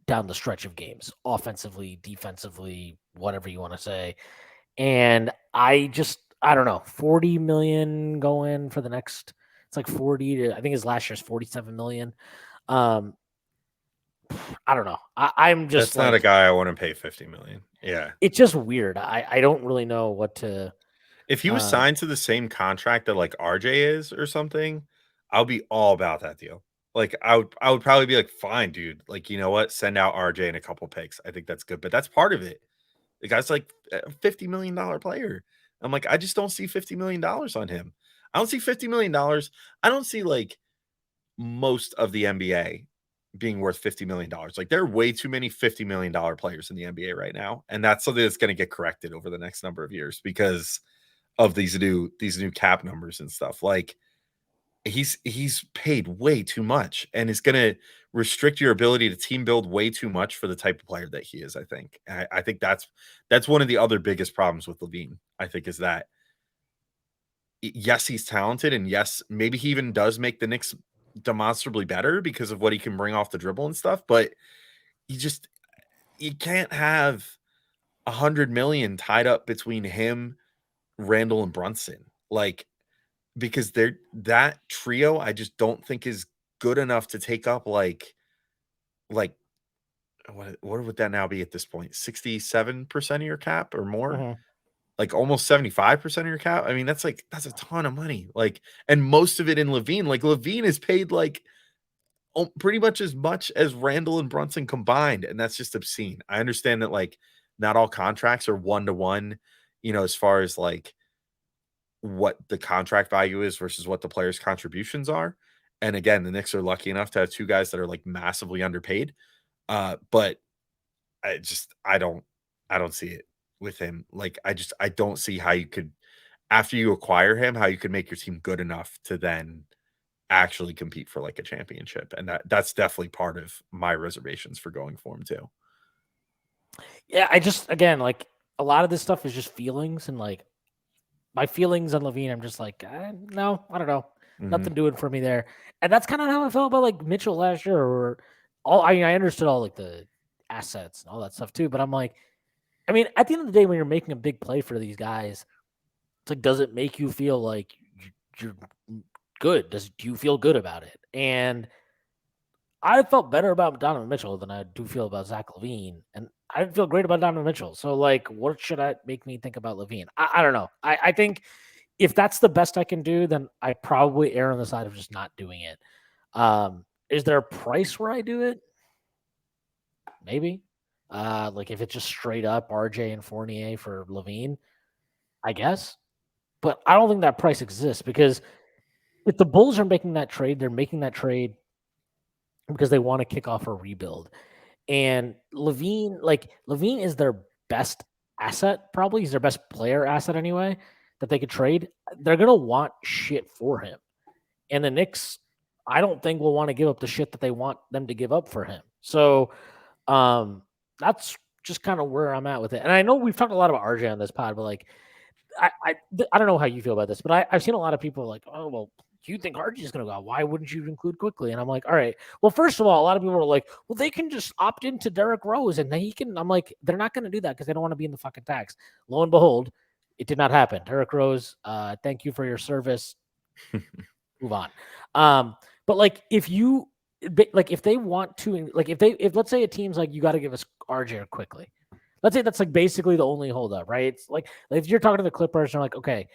down the stretch of games, offensively, defensively, whatever you want to say. And I don't know, 40 million going for the next, it's like 40 to, I think his last year's 47 million. Um, I don't know. I'm just That's not a like, guy I want to pay 50 million. Yeah. it's just weird. I don't really know what to, If he was signed to the same contract that like RJ is or something, I'll be all about that deal. Like I would probably be like, fine, dude. Like, you know what? Send out RJ and a couple picks. I think that's good. But that's part of it. The guy's like a $50 million player. I'm like, I just don't see $50 million on him. I don't see $50 million. I don't see like most of the NBA being worth $50 million. Like there are way too many $50 million players in the NBA right now. And that's something that's going to get corrected over the next number of years because of these new cap numbers and stuff. Like he's paid way too much and is going to restrict your ability to team build way too much for the type of player that he is. I think. I think that's one of the other biggest problems with Lavine. I think is that yes, he's talented, and yes, maybe he even does make the Knicks demonstrably better because of what he can bring off the dribble and stuff. But you can't have 100 million tied up between him, Randall, and Brunson. Like because that trio, I just don't think is good enough to take up like what would that now be at this point? 67% of your cap or more? mhm. Like almost 75% of your cap. I mean, that's a ton of money. Like, and most of it in Lavine. Like Lavine is paid like pretty much as Randall and Brunson combined, and that's just obscene. I understand that like not all contracts are 1-to-1, as far as like what the contract value is versus what the player's contributions are. And again, the Knicks are lucky enough to have 2 guys that are like massively underpaid. But I don't see it with him. Like I don't see how you could, after you acquire him, how you could make your team good enough to then actually compete for like a championship. And that's definitely part of my reservations for going for him too. Yeah, again, like a lot of this stuff is just feelings and like my feelings on Lavine. I'm just like, no, I don't know. Mhm. Nothing doing for me there. And that's kind of how I felt about like Mitchell last year or I understood all like the assets and all that stuff too. But I'm like, I mean, at the end of the day, when you're making a big play for these guys, it's like, does it make you feel like you're good? Do you feel good about it? And I felt better about Donovan Mitchell than I do feel about Zach Lavine, and I feel great about Donovan Mitchell. So, like, what should I make me think about Lavine? I don't know. I think if that's the best I can do, then I probably err on the side of just not doing it. Is there a price where I do it? Maybe. Like if it's just straight up RJ and Fournier for Lavine, I guess. But I don't think that price exists because if the Bulls are making that trade, they're making that trade because they want to kick off a rebuild. And Lavine is their best asset, probably. He's their best player asset anyway, that they could trade. They're going to want shit for him. And the Knicks, I don't think will want to give up the shit that they want them to give up for him. So that's just kind of where I'm at with it. And I know we've talked a lot about RJ on this pod, but like, I don't know how you feel about this, but I've seen a lot of people like, oh, well, you think RJ is going to go out? Why wouldn't you include Quickley? And I'm like, all right. Well, first of all, a lot of people are like, well, they can just opt into Derrick Rose and he can. I'm like, they're not going to do that because they don't want to be in the fucking tax. Lo and behold, it did not happen. Derrick Rose, thank you for your service. Move on. But like, if they want to, like, if let's say a team's like, you got to give us RJ Quickley. Let's say that's like basically the only holdup, right? It's like if you're talking to the Clippers, and they're like, okay,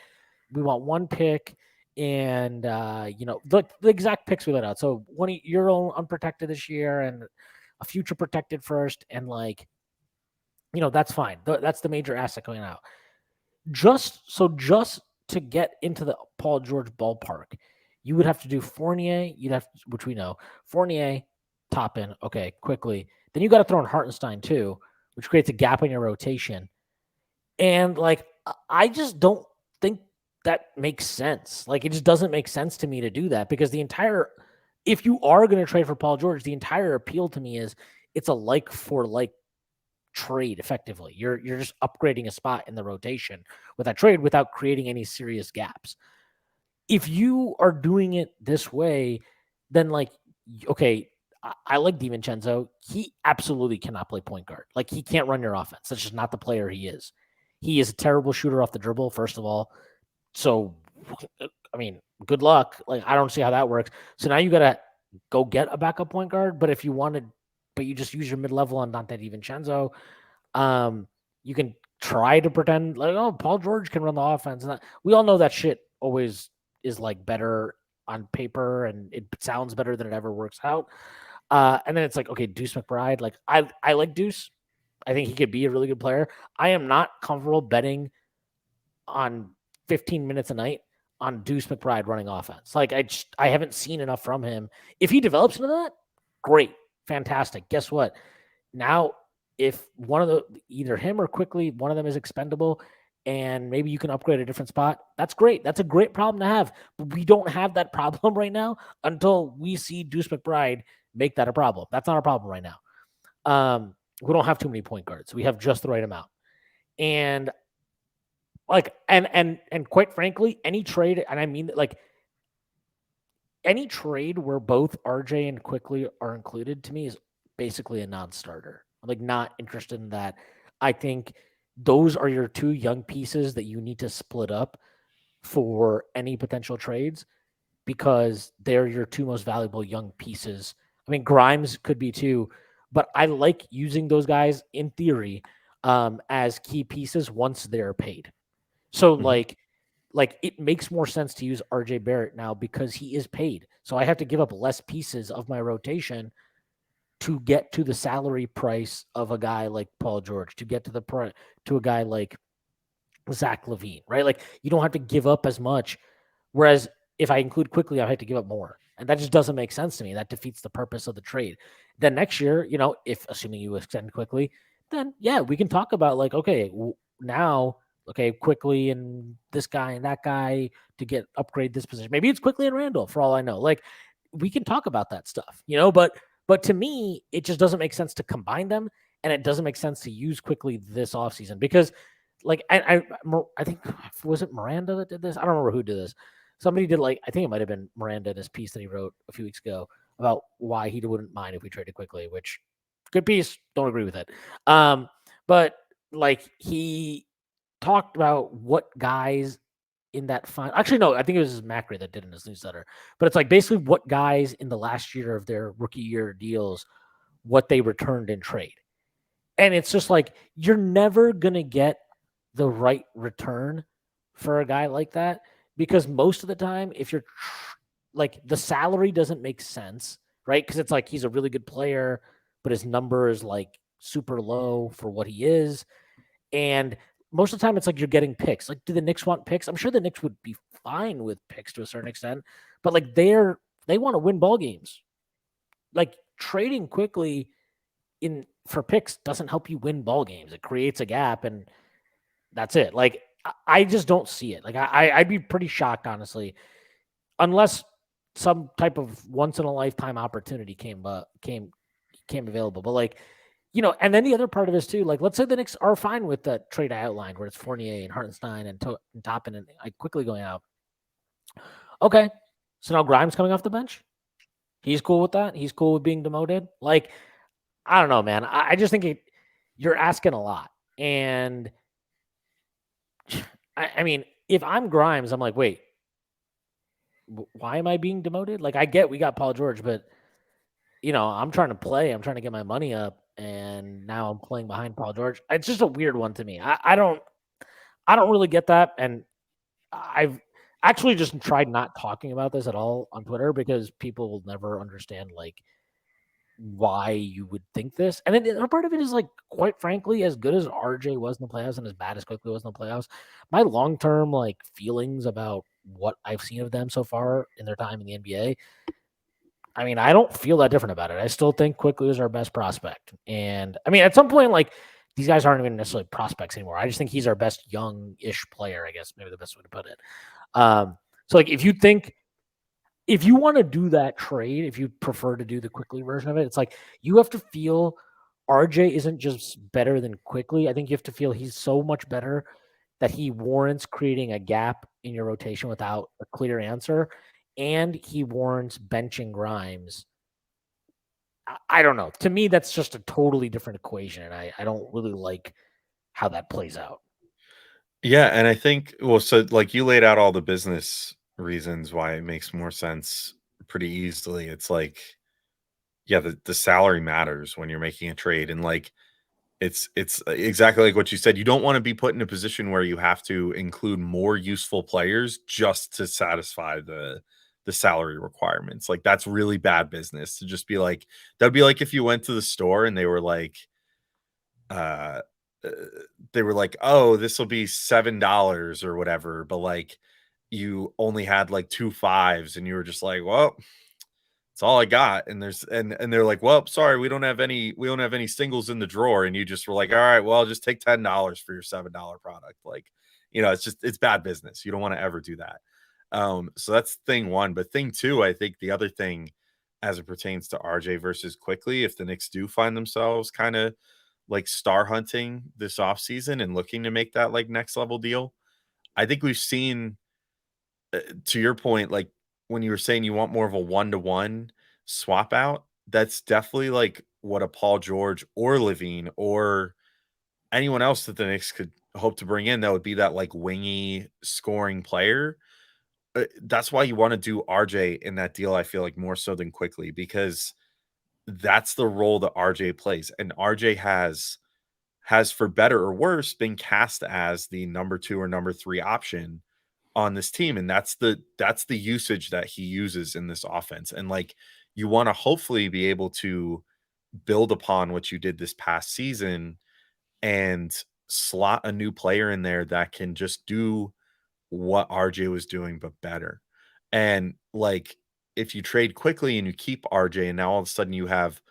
we want one pick and the exact picks we let out. So one your own unprotected this year and a future protected first, and like, that's fine. That's the major asset going out. Just to get into the Paul George ballpark, you would have to do Fournier. Which we know, Fournier, Toppin, okay, Quickley. Then you got to throw in Hartenstein too, which creates a gap in your rotation. And like, I just don't think that makes sense. Like, it just doesn't make sense to me to do that because if you are going to trade for Paul George, the entire appeal to me is it's a like for like trade effectively. You're just upgrading a spot in the rotation with that trade without creating any serious gaps. If you are doing it this way, then like, okay, I like DiVincenzo. He absolutely cannot play point guard. Like, he can't run your offense. That's just not the player he is. He is a terrible shooter off the dribble, first of all. So, I mean, good luck. Like, I don't see how that works. So now you got to go get a backup point guard. But if you wanted, but you just use your mid-level on Donte DiVincenzo, you can try to pretend like, oh, Paul George can run the offense. And we all know that shit always is like better on paper and it sounds better than it ever works out. And then it's like, okay, Deuce McBride. Like, I like Deuce. I think he could be a really good player. I am not comfortable betting on 15 minutes a night on Deuce McBride running offense. Like, I haven't seen enough from him. If he develops into that, great, fantastic. Guess what? Now, if one of either him or Quickley, one of them is expendable, and maybe you can upgrade a different spot, that's great. That's a great problem to have. But we don't have that problem right now until we see Deuce McBride make that a problem. That's not a problem right now. We don't have too many point guards. We have just the right amount. And like, and quite frankly, any trade, and I mean, like, any trade where both RJ and Quickley are included to me is basically a non-starter. I'm like not interested in that. I think those are your two young pieces that you need to split up for any potential trades because they're your two most valuable young pieces. I mean, Grimes could be too, but I like using those guys in theory as key pieces once they're paid. So like it makes more sense to use RJ Barrett now because he is paid. So I have to give up less pieces of my rotation to get to the salary price of a guy like Paul George, to get to a guy like Zach Lavine, right? Like, you don't have to give up as much. Whereas if I include Quickley, I have to give up more. And that just doesn't make sense to me. That defeats the purpose of the trade. Then next year, if assuming you extend Quickley, then yeah, we can talk about like, okay, now, okay, Quickley and this guy and that guy to upgrade this position. Maybe it's Quickley and Randall for all I know. Like, we can talk about that stuff, but to me, it just doesn't make sense to combine them. And it doesn't make sense to use Quickley this offseason because like, I think, was it Miranda that did this? I don't remember who did this. Somebody did I think it might have been Miranda in his piece that he wrote a few weeks ago about why he wouldn't mind if we traded Quickley, which good piece. Don't agree with it. But like, he talked about what guys in that final. Actually, no, I think it was Macri that did in his newsletter. But it's like basically what guys in the last year of their rookie year deals, what they returned in trade. And it's just like, you're never going to get the right return for a guy like that because most of the time, if you're like, the salary doesn't make sense, right? Because it's like, he's a really good player, but his number is like super low for what he is. And most of the time, it's like you're getting picks. Like, do the Knicks want picks? I'm sure the Knicks would be fine with picks to a certain extent, but like, they want to win ball games. Like, trading Quickley for picks doesn't help you win ball games. It creates a gap, and That's it. Like I just don't see it. Like I'd be pretty shocked, honestly, unless some type of once in a lifetime opportunity came available. But like, and then the other part of this too, like let's say the Knicks are fine with the trade I outlined where it's Fournier and Hartenstein and Toppin and like quickly going out. Okay. So now Grimes coming off the bench. He's cool with that. He's cool with being demoted. Like, I don't know, man. I just think you're asking a lot. And I mean, if I'm Grimes, I'm like, wait, why am I being demoted? Like, I get we got Paul George, but I'm trying to play. I'm trying to get my money up, and now I'm playing behind Paul George. It's just a weird one to me. I don't really get that, and I've actually just tried not talking about this at all on Twitter because people will never understand like why you would think this. And then the other part of it is like, quite frankly, as good as RJ was in the playoffs and as bad as Quickley was in the playoffs, my long term like feelings about what I've seen of them so far in their time in the NBA, I mean, I don't feel that different about it. I still think Quickley is our best prospect. And I mean, at some point, like these guys aren't even necessarily prospects anymore. I just think he's our best young-ish player, I guess, maybe the best way to put it. So like if you want to do that trade, if you prefer to do the Quickley version of it, it's like you have to feel RJ isn't just better than Quickley. I think you have to feel he's so much better that he warrants creating a gap in your rotation without a clear answer, and he warrants benching Grimes. I don't know. To me, that's just a totally different equation, and I don't really like how that plays out. Yeah, and I think so like you laid out all the business reasons why it makes more sense pretty easily. It's like, yeah, the salary matters when you're making a trade, and like it's exactly like what you said. You don't want to be put in a position where you have to include more useful players just to satisfy the salary requirements. Like that's really bad business to just be like, that'd be like if you went to the store and uh they were like, oh, this will be $7 or whatever, but like you only had like two fives and you were just like, well, it's all I got. And they're like, well, sorry, we don't have any singles in the drawer. And you just were like, all right, well, I'll just take $10 for your $7 product. Like, it's bad business. You don't want to ever do that. So that's thing one. But thing two, I think the other thing as it pertains to RJ versus Quickly, if the Knicks do find themselves kind of like star hunting this offseason and looking to make that like next level deal, I think we've seen to your point, like when you were saying you want more of a one-to-one swap out, that's definitely like what a Paul George or Lavine or anyone else that the Knicks could hope to bring in that would be that like wingy scoring player. That's why you want to do RJ in that deal, I feel like more so than Quickly, because that's the role that RJ plays. And RJ has for better or worse been cast as the number 2 or number 3 option on this team, and that's the usage that he uses in this offense. And like you want to hopefully be able to build upon what you did this past season and slot a new player in there that can just do what RJ was doing but better. And like if you trade Quickly and you keep RJ and now all of a sudden you have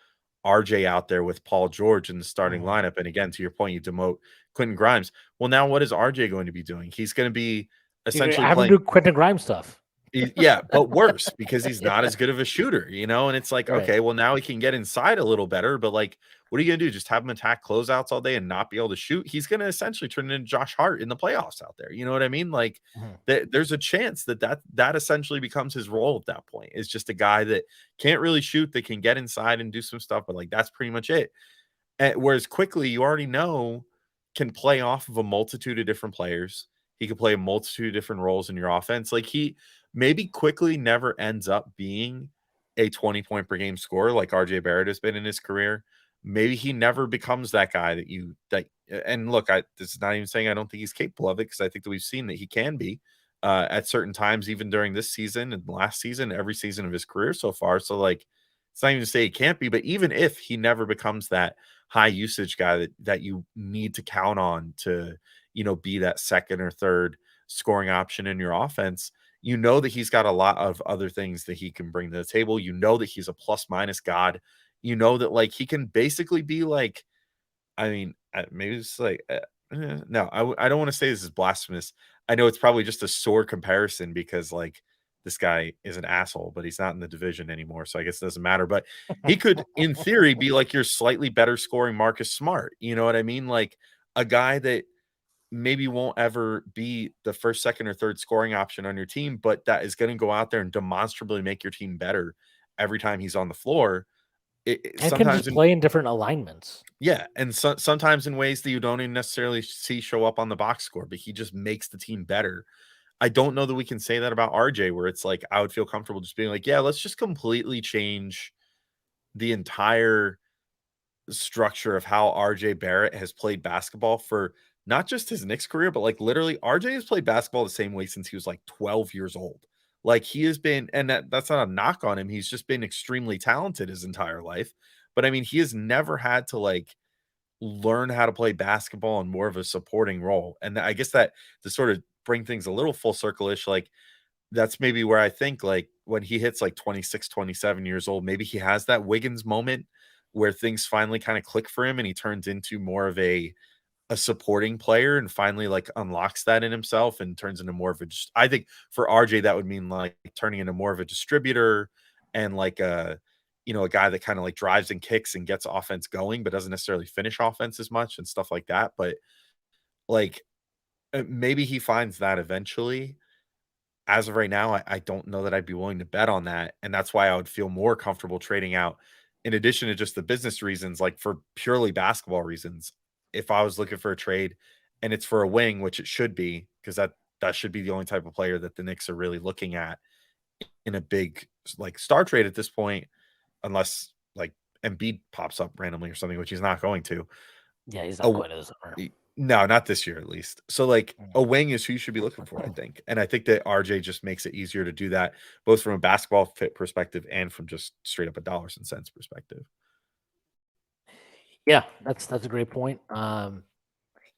RJ out there with Paul George in the starting lineup, and again to your point you demote Quentin Grimes. Well, now what is RJ going to be doing? He's going to be essentially Have him playing. do Quentin Grimes stuff. Yeah, but worse because he's not as good of a shooter, and it's like, Right. okay, well, now he can get inside a little better, but like, what are you gonna do? Just have him attack closeouts all day and not be able to shoot? He's gonna essentially turn into Josh Hart in the playoffs out there. You know what I mean? Like, there's a chance that essentially becomes his role at that point. Is just a guy that can't really shoot, that can get inside and do some stuff, but like that's pretty much it. Whereas Quickly, you already know, can play off of a multitude of different players. He can play a multitude of different roles in your offense. Like he maybe Quickly never ends up being a 20-point per game scorer like RJ Barrett has been in his career. Maybe he never becomes that guy and look, this is not even saying I don't think he's capable of it, because I think that we've seen that he can be at certain times, even during this season and last season, every season of his career so far. So like, it's not even to say he can't be, but even if he never becomes that high usage guy that you need to count on to, be that second or third scoring option in your offense, that he's got a lot of other things that he can bring to the table. That he's a plus minus god. That like he can basically be like, I mean, maybe it's like No, I don't want to say this is blasphemous. I know it's probably just a sore comparison because like this guy is an asshole, but he's not in the division anymore, so I guess it doesn't matter. But he could, in theory, be like your slightly better scoring Marcus Smart. You know what I mean? Like a guy that maybe won't ever be the first, second, or third scoring option on your team, but that is going to go out there and demonstrably make your team better every time he's on the floor. And can just Sometimes play in different alignments. yeah, and sometimes in ways that you don't even necessarily see show up on the box score, but he just makes the team better. I don't know that we can say that about RJ, where it's like I would feel comfortable just being like, yeah, let's just completely change the entire structure of how RJ Barrett has played basketball for not just his Knicks career, but like literally RJ has played basketball the same way since he was like 12 years old. Like he has been, and that's not a knock on him. He's just been extremely talented his entire life. But I mean, he has never had to like learn how to play basketball in more of a supporting role. And I guess that to sort of bring things a little full circle-ish, like that's maybe where I think like when he hits like 26, 27 years old, maybe he has that Wiggins moment where things finally kind of click for him and he turns into more of a supporting player and finally like unlocks that in himself and turns into more of a just I think for RJ that would mean like turning into more of a distributor and like a guy that kind of like drives and kicks and gets offense going but doesn't necessarily finish offense as much and stuff like that. But like maybe he finds that eventually. As of right now, I don't know that I'd be willing to bet on that. And that's why I would feel more comfortable trading out in addition to just the business reasons, like for purely basketball reasons. If I was looking for a trade and it's for a wing, which it should be, because that should be the only type of player that the Knicks are really looking at in a big like star trade at this point, unless like Embiid pops up randomly or something, which he's not going to. Yeah, he's not Oh, going to the summer. no, not this year at least. So like a wing is who you should be looking for, I think. And I think that RJ just makes it easier to do that, both from a basketball fit perspective and from just straight up a dollars and cents perspective. Yeah, that's a great point. Yeah,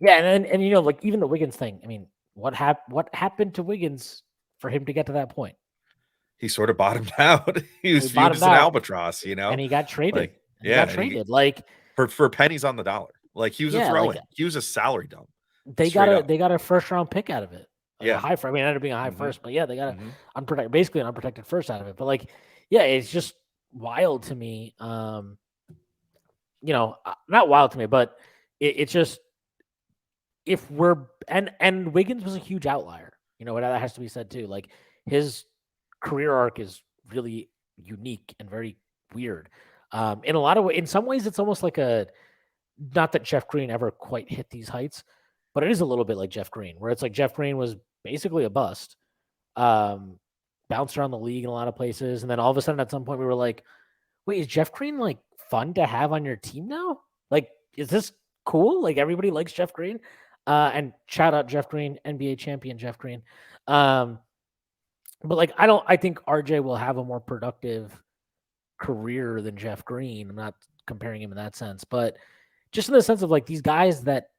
and you know, like even the Wiggins thing. I mean, what happened to Wiggins for him to get to that point? He sort of bottomed out. He He was viewed bottomed as an out, albatross, and he got traded. like And he got yeah, and he traded. Like, for pennies on the dollar. Like he was a yeah, like throw-in. He was a salary dump. they got Straight a up. they got a first round pick out of it. Like a Yeah. high first. I mean, it ended up being a high Mhm. first, but yeah, they got Mhm. basically an unprotected first out of it. But like, yeah, it's just wild to me. Not wild to me, but it's just if we're and Wiggins was a huge outlier. You know, that has to be said too. Like his career arc is really unique and very weird. In a lot of ways, in some ways, it's almost like not that Jeff Green ever quite hit these heights, but it is a little bit like Jeff Green, where it's like Jeff Green was basically a bust, bounced around the league in a lot of places, and then all of a sudden at some point we were like, wait, is Jeff Green like fun to have on your team now? Like, is this cool? Like everybody likes Jeff Green. And shout out Jeff Green, NBA champion Jeff Green. But like I think RJ will have a more productive career than Jeff Green. I'm not comparing him in that sense, but just in the sense of like these guys that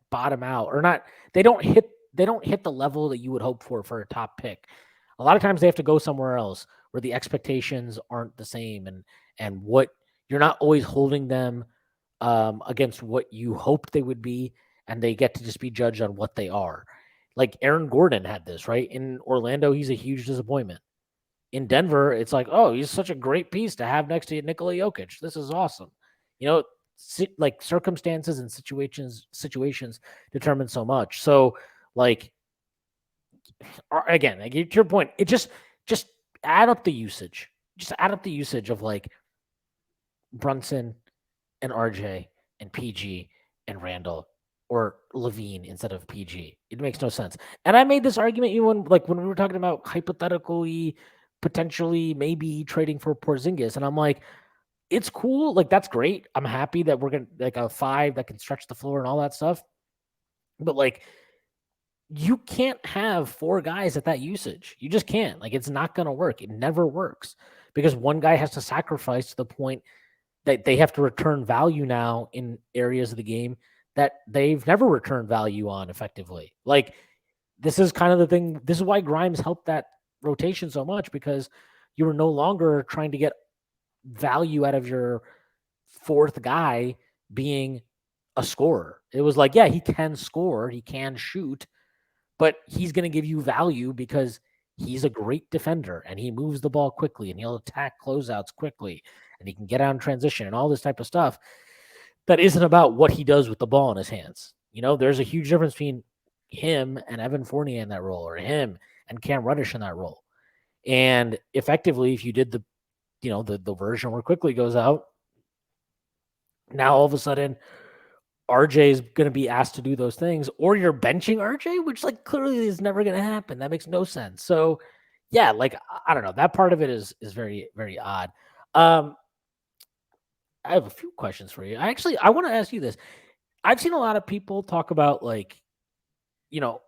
bottom out or not, they don't hit the level that you would hope for a top pick. A lot of times they have to go somewhere else where the expectations aren't the same and what you're not always holding them against what you hoped they would be, and they get to just be judged on what they are. Like Aaron Gordon had this, right? In Orlando, he's a huge disappointment. In Denver, it's like, oh, he's such a great piece to have next to Nikola Jokic. This is awesome. You know, like circumstances and situations determine so much. So, like, again, like to your point, it just add up the usage. Just add up the usage of like Brunson and RJ and PG and Randall or Lavine instead of PG. It makes no sense. And I made this argument even when we were talking about hypothetically, potentially, maybe trading for Porzingis, and I'm like, it's cool. Like that's great. I'm happy that we're gonna like a 5 that can stretch the floor and all that stuff. But like, you can't have 4 guys at that usage. You just can't. Like, it's not gonna work. It never works because one guy has to sacrifice to the point that they have to return value now in areas of the game that they've never returned value on effectively. Like this is kind of the thing. This is why Grimes helped that rotation so much because you were no longer trying to get value out of your 4th guy being a scorer. It was like, yeah, he can score, he can shoot, but he's going to give you value because he's a great defender and he moves the ball quickly and he'll attack closeouts quickly and he can get out in transition and all this type of stuff. That isn't about what he does with the ball in his hands. There's a huge difference between him and Evan Fournier in that role, or him and Cam Reddish in that role. And effectively, if you did the version where Quickley goes out, now all of a sudden RJ is going to be asked to do those things, or you're benching RJ, which like clearly is never going to happen. That makes no sense. So yeah, like I don't know. That part of it is very, very odd. I have a few questions for you. I want to ask you this. I've seen a lot of people talk about like,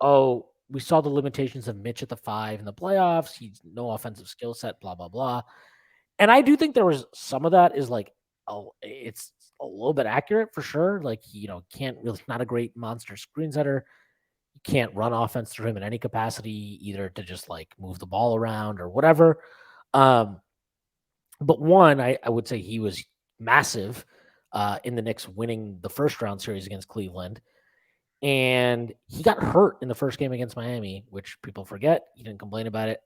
oh, we saw the limitations of Mitch at the 5 in the playoffs. He's no offensive skill set, blah, blah, blah. And I do think there was some of that is like, oh, it's a little bit accurate for sure. Like, can't really, not a great monster screen setter. You can't run offense through him in any capacity, either to just like move the ball around or whatever. But one, I would say he was massive in the Knicks winning the first round series against Cleveland. And he got hurt in the first game against Miami, which people forget. He didn't complain about it.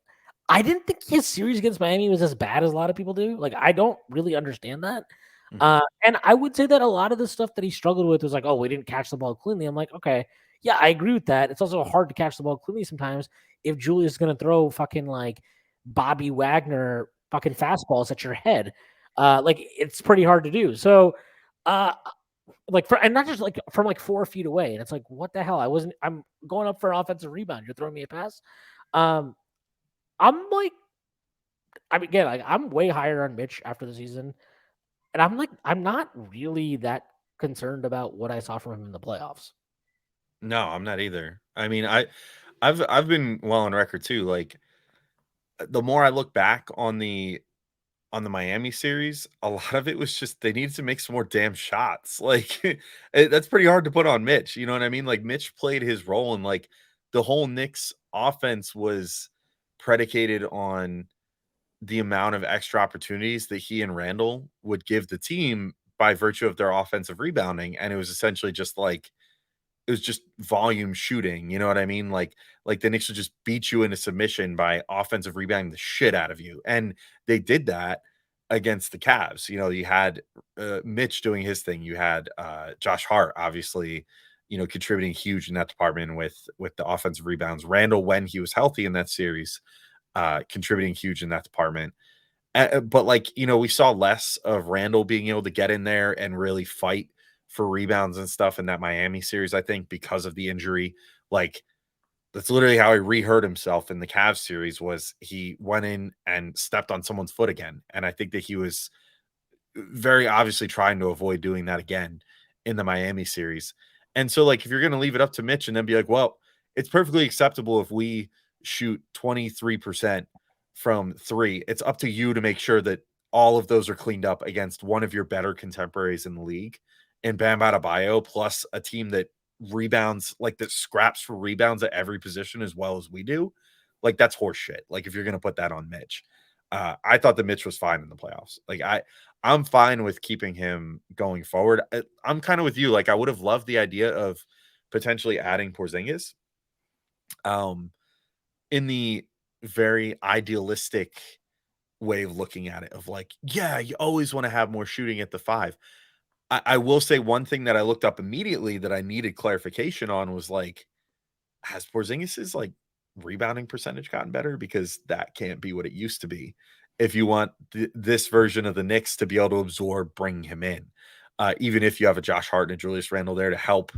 I didn't think his series against Miami was as bad as a lot of people do. Like, I don't really understand that. And I would say that a lot of the stuff that he struggled with was like, oh, we didn't catch the ball cleanly. I'm like, okay, yeah, I agree with that. It's also hard to catch the ball cleanly sometimes if Julius is going to throw fucking like Bobby Wagner fucking fastballs at your head. Like, it's pretty hard to do. So, and not just like from like 4 feet away. And it's like, what the hell? I'm going up for an offensive rebound. You're throwing me a pass. I'm like, again, like I'm way higher on Mitch after the season. And I'm not really that concerned about what I saw from him in the playoffs. No, I'm not either. I mean, I've been well on record too. Like the more I look back on the Miami series, a lot of it was just they needed to make some more damn shots. Like that's pretty hard to put on Mitch. You know what I mean? Like Mitch played his role, and like the whole Knicks offense was predicated on the amount of extra opportunities that he and Randall would give the team by virtue of their offensive rebounding. And it was essentially just like it was just volume shooting. You know what I mean? Like the Knicks would just beat you into submission by offensive rebounding the shit out of you. And they did that against the Cavs. You had Mitch doing his thing. You had Josh Hart, obviously, contributing huge in that department with the offensive rebounds. Randall, when he was healthy in that series, contributing huge in that department. But like, we saw less of Randall being able to get in there and really fight for rebounds and stuff in that Miami series, I think, because of the injury. Like, that's literally how he re-hurt himself in the Cavs series, was he went in and stepped on someone's foot again. And I think that he was very obviously trying to avoid doing that again in the Miami series. And so, like, if you're going to leave it up to Mitch and then be like, well, it's perfectly acceptable if we shoot 23% from 3, it's up to you to make sure that all of those are cleaned up against one of your better contemporaries in the league, and Bam Adebayo, plus a team that rebounds, like that scraps for rebounds at every position as well as we do. Like, that's horseshit. Like, if you're going to put that on Mitch, I thought that Mitch was fine in the playoffs. Like, I'm fine with keeping him going forward. I'm kind of with you. Like, I would have loved the idea of potentially adding Porzingis. In the very idealistic way of looking at it, of like, yeah, you always want to have more shooting at the 5. I will say one thing that I looked up immediately that I needed clarification on was like, has Porzingis's like rebounding percentage gotten better? Because that can't be what it used to be if you want this version of the Knicks to be able to absorb bringing him in. Even if you have a Josh Hart and a Julius Randle there to help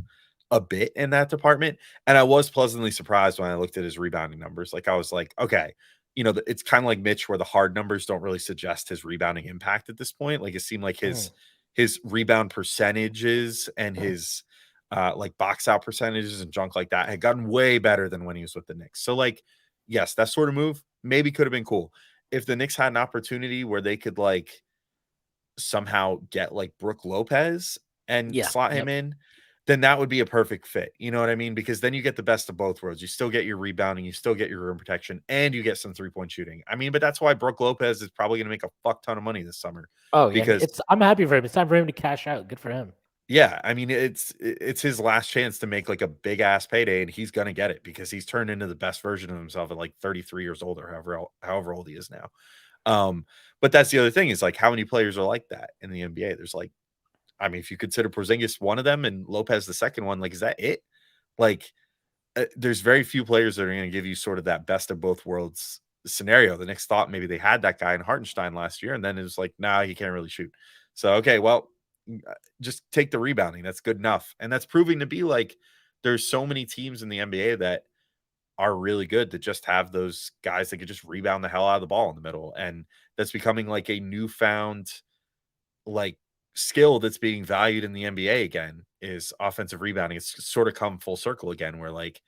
a bit in that department. And I was pleasantly surprised when I looked at his rebounding numbers. Like, I was like, okay, it's kind of like Mitch, where the hard numbers don't really suggest his rebounding impact at this point. Like, it seemed like his rebound percentages and his like box out percentages and junk like that had gotten way better than when he was with the Knicks. So like, yes, that sort of move maybe could have been cool. If the Knicks had an opportunity where they could like somehow get like Brook Lopez and slot him in, then that would be a perfect fit. You know what I mean? Because then you get the best of both worlds. You still get your rebounding, you still get your rim protection, and you get some 3-point shooting. I mean, but that's why Brook Lopez is probably going to make a fuck ton of money this summer. Oh, yeah. Because I'm happy for him. It's time for him to cash out. Good for him. Yeah, I mean, it's his last chance to make like a big ass payday, and he's gonna get it because he's turned into the best version of himself at like 33 years old or however old he is now. But that's the other thing is like how many players are like that in the NBA? There's like, I mean, if you consider Porzingis one of them and Lopez the second one, like, is that it? Like, there's very few players that are going to give you sort of that best of both worlds scenario. The Knicks thought maybe they had that guy in Hartenstein last year, and then it was like, nah, he can't really shoot. So, okay, well, just take the rebounding. That's good enough. And that's proving to be like there's so many teams in the NBA that are really good that just have those guys that could just rebound the hell out of the ball in the middle. And that's becoming like a newfound like skill that's being valued in the NBA again is offensive rebounding. It's sort of come full circle again where like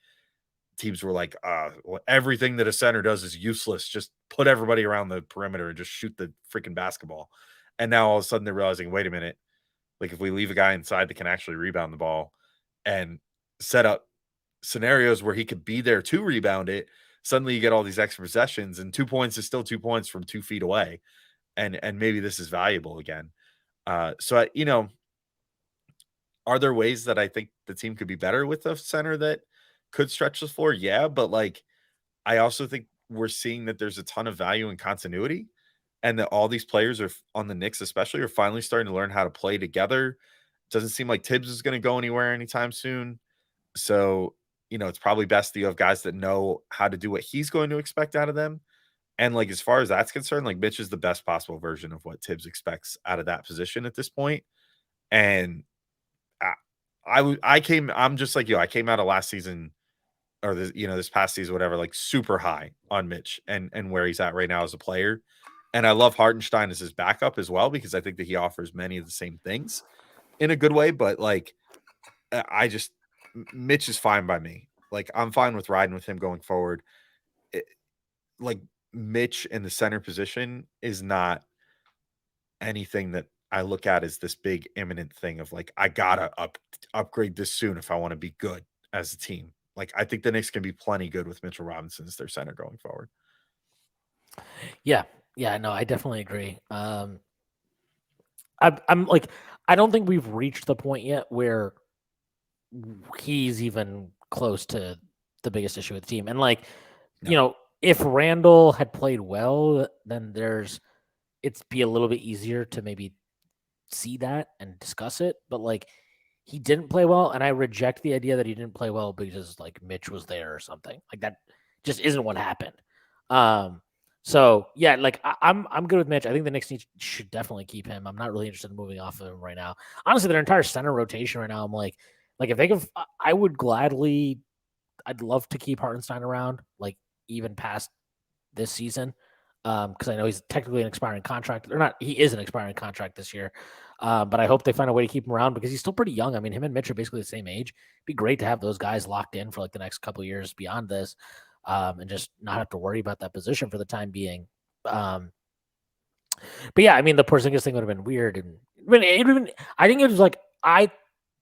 teams were like, well, everything that a center does is useless. Just put everybody around the perimeter and just shoot the freaking basketball. And now all of a sudden they're realizing, wait a minute, like if we leave a guy inside that can actually rebound the ball and set up scenarios where he could be there to rebound it, suddenly you get all these extra possessions, and 2 points is still 2 points from 2 feet away. And maybe this is valuable again. Are there ways that I think the team could be better with a center that could stretch the floor? Yeah, but like I also think we're seeing that there's a ton of value in continuity, and that all these players are on the Knicks, especially, are finally starting to learn how to play together. Doesn't seem like Tibbs is going to go anywhere anytime soon. So, it's probably best that you have guys that know how to do what he's going to expect out of them. And like as far as that's concerned, like Mitch is the best possible version of what Tibbs expects out of that position at this point. And I'm just like you. I came out of last season or this past season, whatever, like super high on Mitch and where he's at right now as a player. And I love Hartenstein as his backup as well because I think that he offers many of the same things in a good way. But like, Mitch is fine by me. Like I'm fine with riding with him going forward. It, like Mitch in the center position is not anything that I look at as this big imminent thing of like I gotta upgrade this soon if I want to be good as a team. Like I think the Knicks can be plenty good with Mitchell Robinson as their center going forward. Yeah, yeah, no, I definitely agree. I'm like, I don't think we've reached the point yet where he's even close to the biggest issue with the team. And like, No. if Randall had played well, then it'd be a little bit easier to maybe see that and discuss it. But like, he didn't play well, and I reject the idea that he didn't play well because like Mitch was there or something. Like that just isn't what happened. So yeah, like I'm good with Mitch. I think the Knicks should definitely keep him. I'm not really interested in moving off of him right now. Honestly, their entire center rotation right now, I'm like if they could, I would gladly. I'd love to keep Hartenstein around, like even past this season, because I know he's technically an expiring contract, or not. He is an expiring contract this year, but I hope they find a way to keep him around because he's still pretty young. I mean, him and Mitch are basically the same age. It'd be great to have those guys locked in for like the next couple of years beyond this, and just not have to worry about that position for the time being. But yeah, I mean, the Porzingis thing would have been weird, and I think it was like I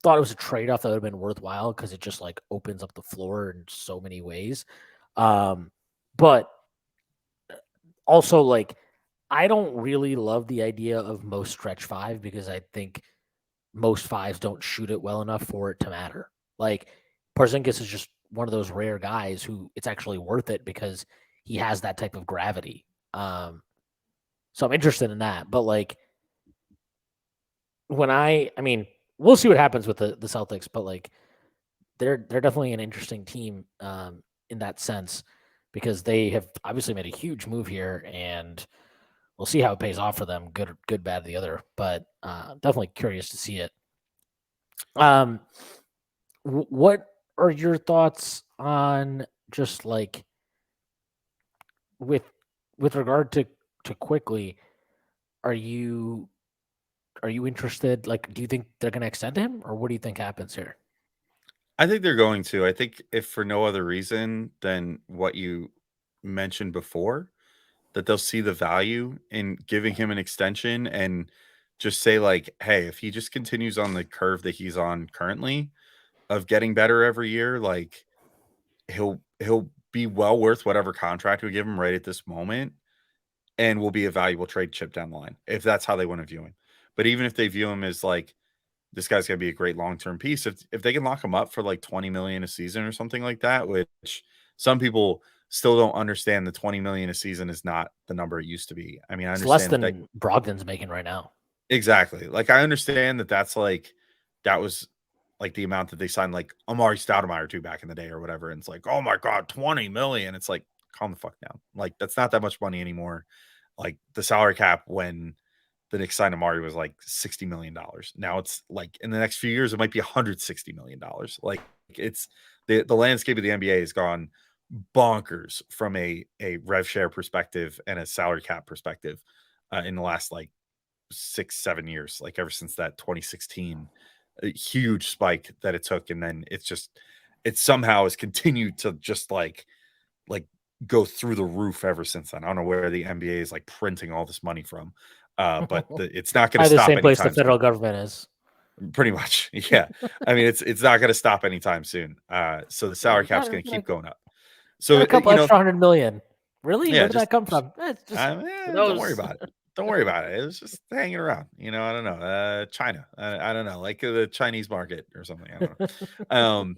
thought it was a trade off that would have been worthwhile because it just like opens up the floor in so many ways. But also, like, I don't really love the idea of most stretch five because I think most fives don't shoot it well enough for it to matter. Like, Porzingis is just one of those rare guys who it's actually worth it because he has that type of gravity. So I'm interested in that. But like, I mean, we'll see what happens with the Celtics, but like, they're definitely an interesting team in that sense because they have obviously made a huge move here, and we'll see how it pays off for them. Good, bad, the other, but definitely curious to see it. What are your thoughts on just like with regard to Quickley? Are you interested? Like, do you think they're going to extend him, or what do you think happens here? I think they're going to. I think if for no other reason than what you mentioned before, that they'll see the value in giving him an extension and just say like, hey, if he just continues on the curve that he's on currently of getting better every year, like he'll be well worth whatever contract we give him right at this moment and will be a valuable trade chip down the line if that's how they want to view him. But even if they view him as like this guy's gonna be a great long-term piece. If they can lock him up for like 20 million a season or something like that, which some people still don't understand, the 20 million a season is not the number it used to be. I mean, I It's less understand that than Brogdon's making right now. exactly. Like I understand that that's like that was like the amount that they signed like Amari Stoudemire to back in the day or whatever. And it's like, oh my God, 20 million. It's like, calm the fuck down. Like that's not that much money anymore. Like the salary cap when the Knicks signed Amari was like $60 million. Now it's like in the next few years, it might be $160 million. Like it's the landscape of the NBA has gone bonkers from a rev share perspective and a salary cap perspective in the last like 6-7 years, like ever since that 2016 a huge spike that it took. And then it somehow has continued to just like go through the roof ever since then. I don't know where the NBA is like printing all this money from. But it's not going to Probably the stop same place the anytime federal soon. government is. Pretty much. Yeah. I mean, it's not going to stop anytime soon. So the salary cap's going to keep going up. So, got a couple extra 100 million. Really? Yeah, Where did that come from? It's just, don't worry about it. Don't worry about it. It was just hanging around. I don't know. China. I don't know, like the Chinese market or something. I don't know.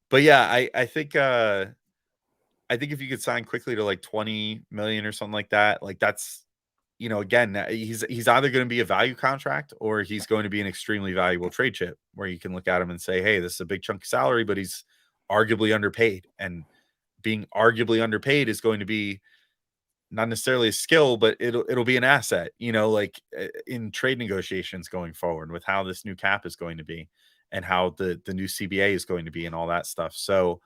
But yeah, I think if you could sign quickly to like 20 million or something like that, like that's again, he's either going to be a value contract or he's going to be an extremely valuable trade chip where you can look at him and say, hey, this is a big chunk of salary, but he's arguably underpaid. And being arguably underpaid is going to be not necessarily a skill, but it'll be an asset, like in trade negotiations going forward with how this new cap is going to be and how the new CBA is going to be and all that stuff. So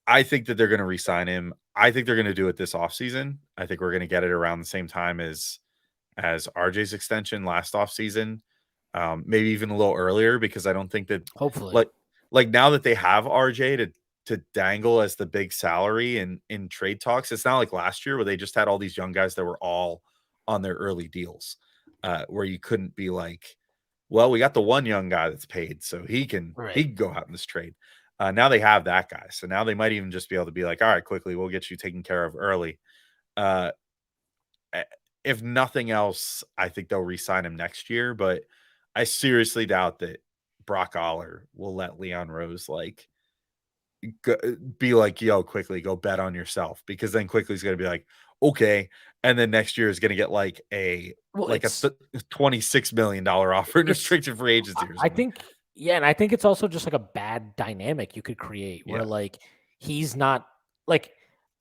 I think that they're going to re-sign him. I think they're going to do it this offseason. I think we're going to get it around the same time as RJ's extension last offseason, maybe even a little earlier, because I don't think that hopefully like now that they have RJ to dangle as the big salary in trade talks, it's not like last year where they just had all these young guys that were all on their early deals, where you couldn't be like, well, we got the one young guy that's paid, so he can go out in this trade. Now they have that guy, so now they might even just be able to be like, all right, quickly, we'll get you taken care of early. If nothing else, I think they'll re-sign him next year, but I seriously doubt that Brock Aller will let Leon Rose like be like, yo, quickly go bet on yourself, because then quickly's going to be like, okay. And then next year is going to get like a $26 million offer in restricted free agency or something. I think, yeah. And I think it's also just like a bad dynamic you could create where like, he's not like,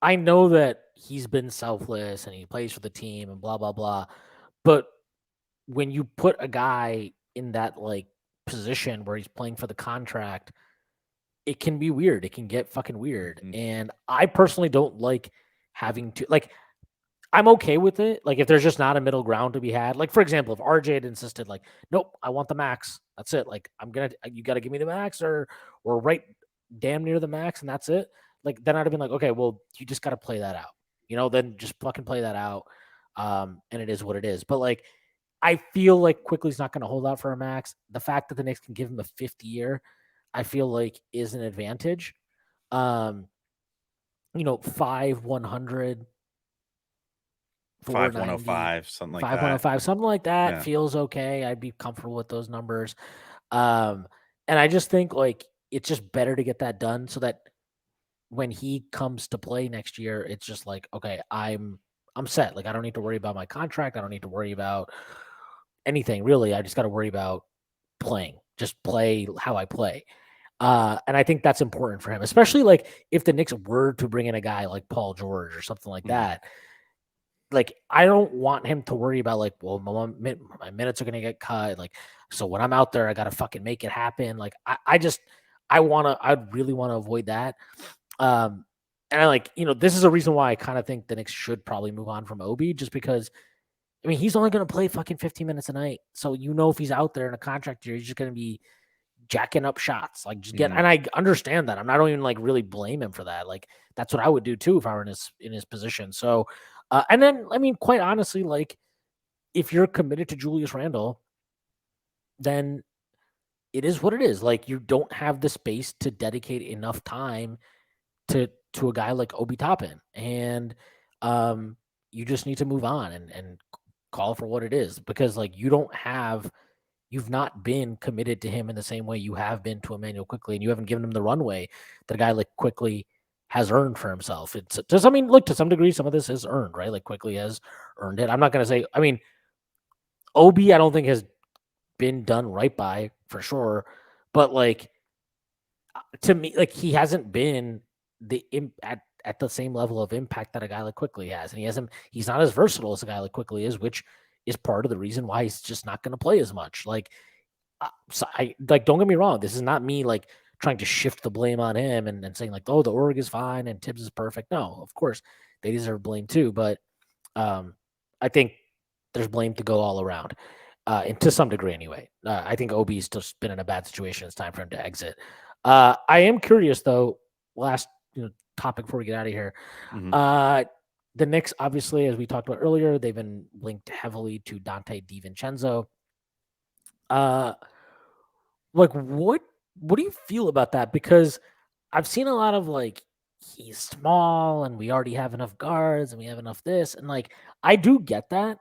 I know that he's been selfless and he plays for the team and blah, blah, blah. But when you put a guy in that like position where he's playing for the contract, it can be weird. It can get fucking weird. Mm-hmm. And I personally don't like having to, like, I'm okay with it. Like, if there's just not a middle ground to be had, like, for example, if RJ had insisted, like, nope, I want the max. That's it. Like, you got to give me the max or right damn near the max. And that's it. Like, then I'd have been like, okay, well, you just got to play that out, then just fucking play that out. And it is what it is. But like, I feel like Quickley's not going to hold out for a max. The fact that the Knicks can give him a 5th year, I feel like is an advantage. 5 100, 5,105, something like 5,105, something like that feels okay. I'd be comfortable with those numbers. And I just think like it's just better to get that done so that when he comes to play next year, it's just like, okay, I'm set. Like, I don't need to worry about my contract. I don't need to worry about anything really. I just got to worry about playing. Just play how I play. And I think that's important for him, especially like if the Knicks were to bring in a guy like Paul George or something like that. Like, I don't want him to worry about like, well, my minutes are going to get cut. Like, so when I'm out there, I got to fucking make it happen. Like, I'd really want to avoid that. And I like, this is a reason why I kind of think the Knicks should probably move on from Obi, just because, I mean, he's only going to play fucking 15 minutes a night. So, if he's out there in a contract year, he's just going to be jacking up shots, like just and I understand that. I don't even like really blame him for that. Like, that's what I would do too if I were in his position. So, and then, I mean, quite honestly, like, if you're committed to Julius Randle, then it is what it is. Like, you don't have the space to dedicate enough time to a guy like Obi Toppin, and you just need to move on and call for what it is, because like you don't have you've not been committed to him in the same way you have been to Immanuel Quickley, and you haven't given him the runway that a guy like Quickley has earned for himself. It's just, I mean, look, to some degree, some of this is earned, right? Like Quickley has earned it. I'm not going to say, I mean, Obi, I don't think has been done right by for sure, but like to me, like he hasn't been at the same level of impact that a guy like Quickley has, and he's not as versatile as a guy like Quickley is, which is part of the reason why he's just not going to play as much. Like, so I like, don't get me wrong, this is not me like trying to shift the blame on him and saying like, oh, the org is fine and Tibbs is perfect. No, of course they deserve blame too, but I think there's blame to go all around. And to some degree anyway. I think Obi's just been in a bad situation. It's time for him to exit. I am curious though, last topic before we get out of here. The Knicks, obviously, as we talked about earlier, they've been linked heavily to Donte DiVincenzo. Like what do you feel about that? Because I've seen a lot of like, he's small and we already have enough guards and we have enough this, and like I do get that.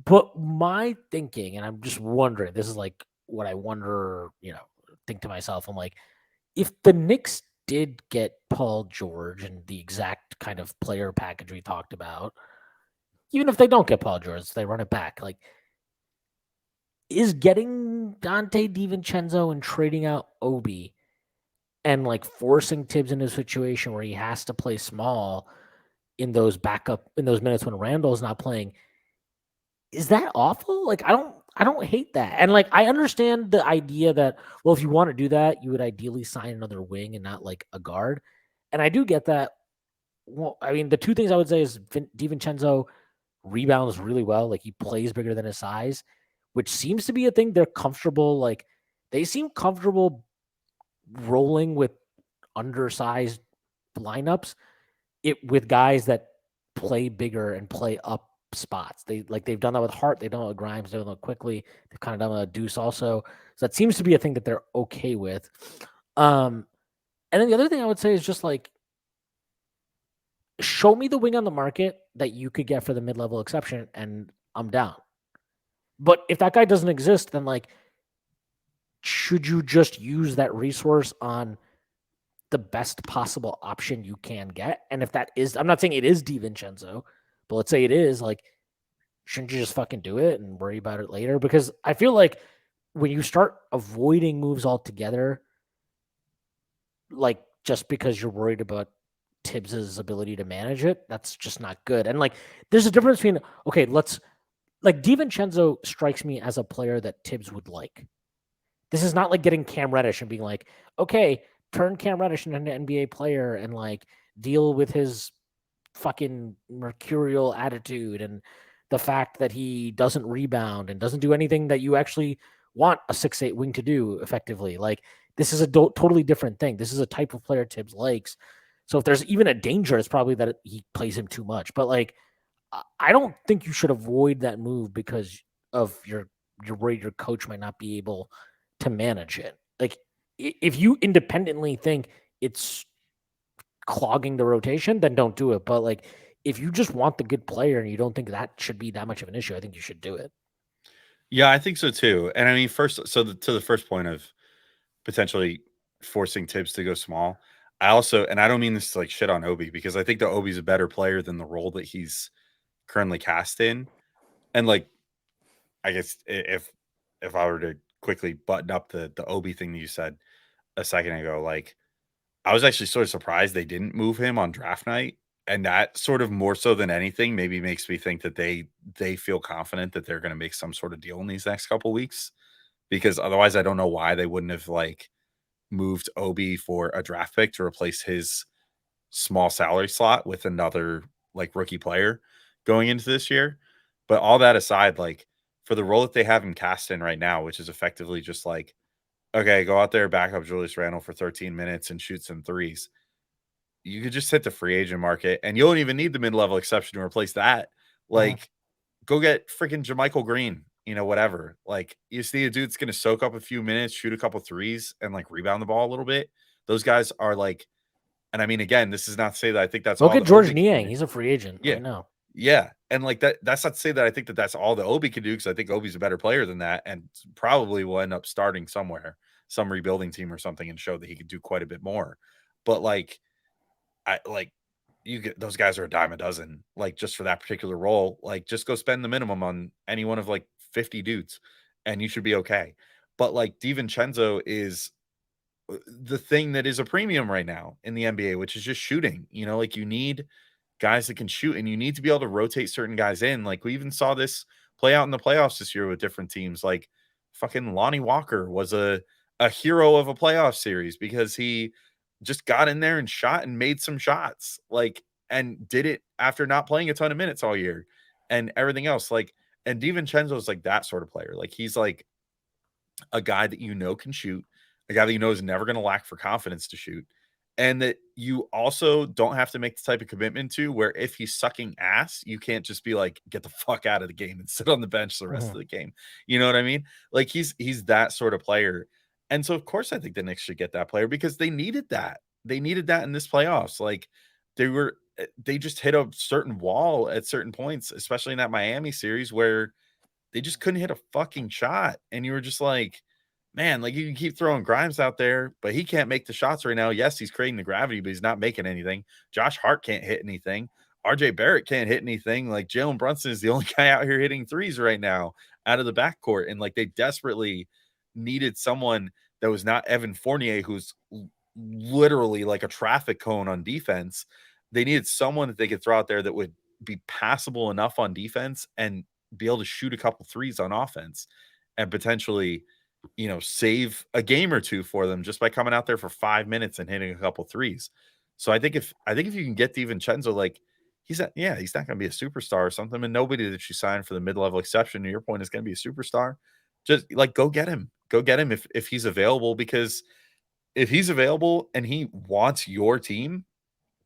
But my thinking, and I'm just wondering, this is like what I wonder, think to myself. I'm like, if the Knicks did get Paul George and the exact kind of player package we talked about, even if they don't get Paul George, they run it back. Like, is getting Donte DiVincenzo and trading out Obi and like forcing Tibbs into a situation where he has to play small in those minutes when Randall's not playing, is that awful? Like, I don't hate that. And like, I understand the idea that, well, if you want to do that, you would ideally sign another wing and not like a guard. And I do get that. Well, I mean, the two things I would say is DiVincenzo rebounds really well. Like, he plays bigger than his size, which seems to be a thing they're comfortable. Like, they seem comfortable rolling with undersized lineups with guys that play bigger and play up spots. They've done that with Hart, they've done it with Grimes, they've done it quickly. They've kind of done it with Deuce also. So that seems to be a thing that they're okay with. And then the other thing I would say is just like, show me the wing on the market that you could get for the mid-level exception, and I'm down. But if that guy doesn't exist, then like, should you just use that resource on the best possible option you can get? And if that is, I'm not saying it is DiVincenzo, but let's say it is, like, shouldn't you just fucking do it and worry about it later? Because I feel like when you start avoiding moves altogether, like just because you're worried about Tibbs's ability to manage it, that's just not good. And like, there's a difference between, okay, like DiVincenzo strikes me as a player that Tibbs would like. This is not like getting Cam Reddish and being like, okay, turn Cam Reddish into an NBA player and like deal with his fucking mercurial attitude and the fact that he doesn't rebound and doesn't do anything that you actually want a 6'8" wing to do effectively. Like, this is a totally different thing. This is a type of player Tibbs likes. So if there's even a danger, it's probably that he plays him too much. But like, I don't think you should avoid that move because of you're worried your coach might not be able to manage it. Like, if you independently think it's clogging the rotation, then don't do it. But like, if you just want the good player and you don't think that should be that much of an issue, I think you should do it. Yeah, I think so too. And I mean, first, so to the first point of potentially forcing Tibbs to go small, I also, and I don't mean this to like shit on Obi, because I think that Obi's a better player than the role that he's currently cast in. And like, I guess if I were to quickly button up the Obi thing that you said a second ago, like, I was actually sort of surprised they didn't move him on draft night. And that sort of, more so than anything, maybe makes me think that they feel confident that they're going to make some sort of deal in these next couple weeks, because otherwise I don't know why they wouldn't have like moved Obi for a draft pick to replace his small salary slot with another like rookie player going into this year. But all that aside, like, for the role that they have him cast in right now, which is effectively just like, okay, go out there, back up Julius Randle for 13 minutes and shoot some threes. You could just hit the free agent market and you don't even need the mid-level exception to replace that. Like, go get freaking JaMychal Green, whatever. Like, you see a dude that's going to soak up a few minutes, shoot a couple threes, and like rebound the ball a little bit. Those guys are like, and I mean, again, this is not to say that I think that's look all at George Niang. He's a free agent. Yeah. I know. Yeah. And like that's not to say that I think that that's all that Obi can do, because I think Obi's a better player than that, and probably will end up starting somewhere, some rebuilding team or something, and show that he could do quite a bit more. But like, I like you get those guys are a dime a dozen, like just for that particular role. Like just go spend the minimum on any one of like 50 dudes, and you should be okay. But like DiVincenzo is the thing that is a premium right now in the NBA, which is just shooting. You know, like you need guys that can shoot, and you need to be able to rotate certain guys in. Like we even saw this play out in the playoffs this year with different teams. Like fucking Lonnie Walker was a hero of a playoff series because he just got in there and shot and made some shots, like, and did it after not playing a ton of minutes all year and everything else. Like, and DiVincenzo is like that sort of player. Like he's like a guy that you know can shoot, a guy that you know is never going to lack for confidence to shoot, and that you also don't have to make the type of commitment to where if he's sucking ass, you can't just be like, get the fuck out of the game and sit on the bench the rest of the game. You know what I mean? Like he's that sort of player. And so of course I think the Knicks should get that player because they needed that. They needed that in this playoffs. Like they just hit a certain wall at certain points, especially in that Miami series where they just couldn't hit a fucking shot. And you were just like, man, like you can keep throwing Grimes out there, but he can't make the shots right now. Yes, he's creating the gravity, but he's not making anything. Josh Hart can't hit anything. RJ Barrett can't hit anything. Like Jalen Brunson is the only guy out here hitting threes right now out of the backcourt. And like they desperately needed someone that was not Evan Fournier, who's literally like a traffic cone on defense. They needed someone that they could throw out there that would be passable enough on defense and be able to shoot a couple threes on offense and potentially, you know, save a game or two for them just by coming out there for 5 minutes and hitting a couple threes. So I think if you can get DiVincenzo, like he's not going to be a superstar or something, and nobody that you sign for the mid-level exception, to your point, is going to be a superstar. Just like go get him if he's available, because if he's available and he wants your team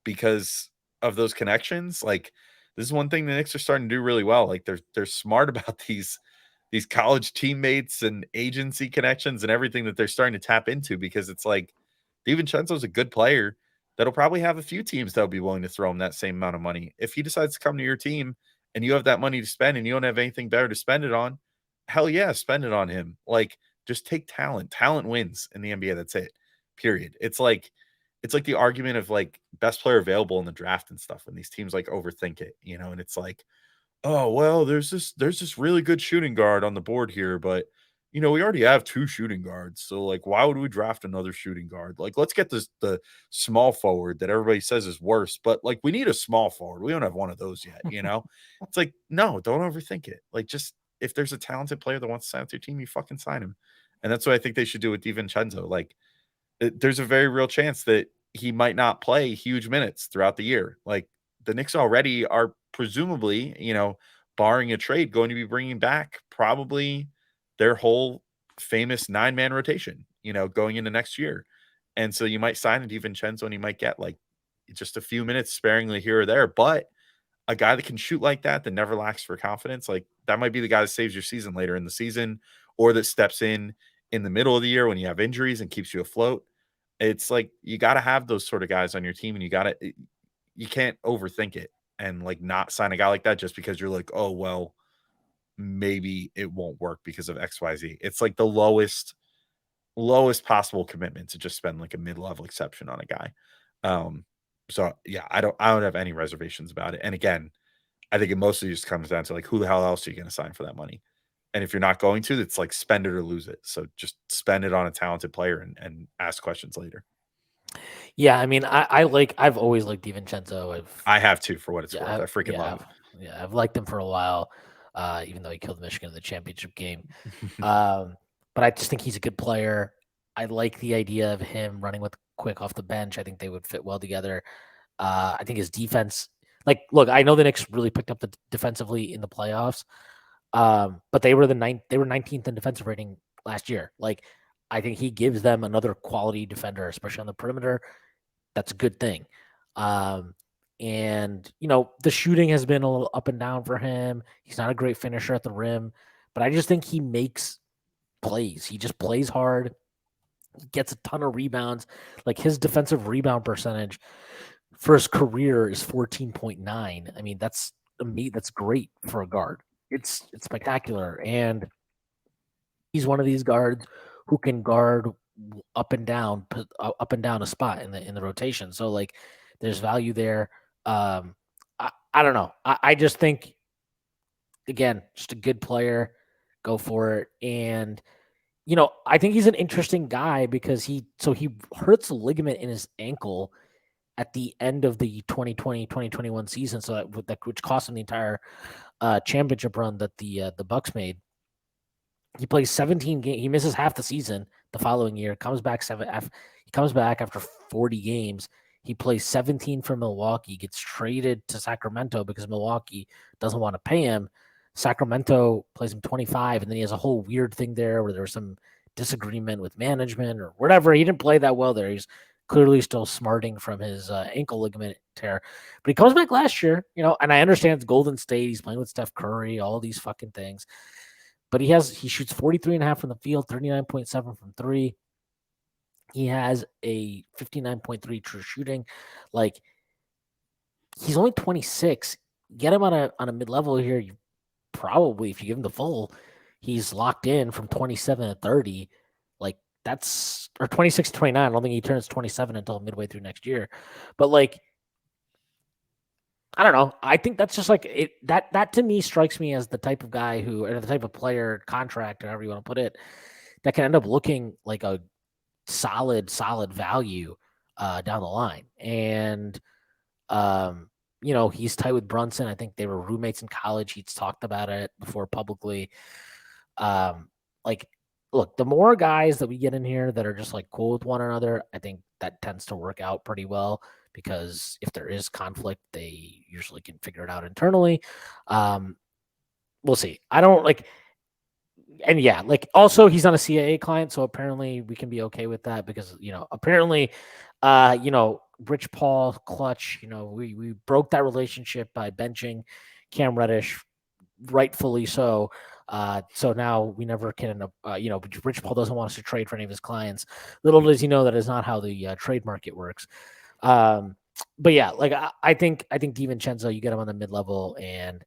because of those connections, like this is one thing the Knicks are starting to do really well. Like they're smart about these college teammates and agency connections and everything that they're starting to tap into, because it's like DiVincenzo's a good player that'll probably have a few teams that'll be willing to throw him that same amount of money. If he decides to come to your team and you have that money to spend and you don't have anything better to spend it on, hell yeah, spend it on him. Like just take talent. Talent wins in the NBA. That's it. Period. It's like the argument of like best player available in the draft and stuff when these teams like overthink it, you know, and it's like, oh, well, there's this really good shooting guard on the board here, but you know, we already have 2 shooting guards. So like, why would we draft another shooting guard? Like, let's get the small forward that everybody says is worse, but like we need a small forward. We don't have one of those yet, you know? It's like, no, don't overthink it. Like just if there's a talented player that wants to sign with your team, you fucking sign him. And that's what I think they should do with DiVincenzo. Like there's a very real chance that he might not play huge minutes throughout the year. Like the Knicks already are presumably, you know, barring a trade, going to be bringing back probably their whole famous 9-man rotation, you know, going into next year. And so you might sign a DiVincenzo and you might get like just a few minutes sparingly here or there, but a guy that can shoot like that never lacks for confidence, like that might be the guy that saves your season later in the season, or that steps in the middle of the year when you have injuries and keeps you afloat. It's like you got to have those sort of guys on your team, and you can't overthink it and like not sign a guy like that just because you're like, oh well, maybe it won't work because of XYZ. It's like the lowest possible commitment to just spend like a mid-level exception on a guy. So yeah, I don't have any reservations about it. And again, I think it mostly just comes down to like, who the hell else are you going to sign for that money? And if you're not going to, it's like spend it or lose it. So just spend it on a talented player and ask questions later. Yeah, I mean, I've always liked DiVincenzo. I have too, for what it's worth. I freaking love him. Yeah, I've liked him for a while, even though he killed Michigan in the championship game. But I just think he's a good player. I like the idea of him running with Quick off the bench. I think they would fit well together. I think his defense, like, look, I know the Knicks really picked up the defensively in the playoffs, but they were 19th in defensive rating last year. Like, I think he gives them another quality defender, especially on the perimeter. That's a good thing. And, you know, the shooting has been a little up and down for him. He's not a great finisher at the rim, but I just think he makes plays. He just plays hard. He gets a ton of rebounds. Like his defensive rebound percentage for his career is 14.9. I mean, that's that's great for a guard. It's spectacular, and he's one of these guards who can guard up and down a spot in the rotation. So like, there's value there. I don't know. I just think, again, just a good player. Go for it. And I think he's an interesting guy because he hurts a ligament in his ankle at the end of the 2020-2021 season, so which cost him the entire championship run that the Bucks made. He plays 17 games. He misses half the season the following year. He comes back after 40 games. He plays 17 for Milwaukee. Gets traded to Sacramento because Milwaukee doesn't want to pay him. Sacramento plays him 25, and then he has a whole weird thing there where there's some disagreement with management or whatever. He didn't play that well there. He's clearly still smarting from his ankle ligament tear. But he comes back last year, and I understand it's Golden State. He's playing with Steph Curry, all these fucking things. But he shoots 43.5 from the field, 39.7 from three. He has a 59.3 true shooting. Like, he's only 26. Get him on a mid-level here. You probably, if you give him the full, he's locked in from 27 to 30. Like, that's, or 26 to 29. I don't think he turns 27 until midway through next year. But like, I don't know. I think that's just like it. That to me strikes me as the type of guy or the type of player, contract, or however you want to put it, that can end up looking like a solid value down the line. And he's tight with Brunson. I think they were roommates in college. He's talked about it before publicly. Like, look, the more guys that we get in here that are just like cool with one another, I think that tends to work out pretty well. Because if there is conflict, they usually can figure it out internally. We'll see. I don't like, and yeah, like also he's not a CAA client, so apparently we can be okay with that because apparently, Rich Paul clutch. We broke that relationship by benching Cam Reddish, rightfully so. So now we never can end up, Rich Paul doesn't want us to trade for any of his clients. Little does he know that is not how the trade market works. But yeah, like I think DiVincenzo, you get him on the mid-level, and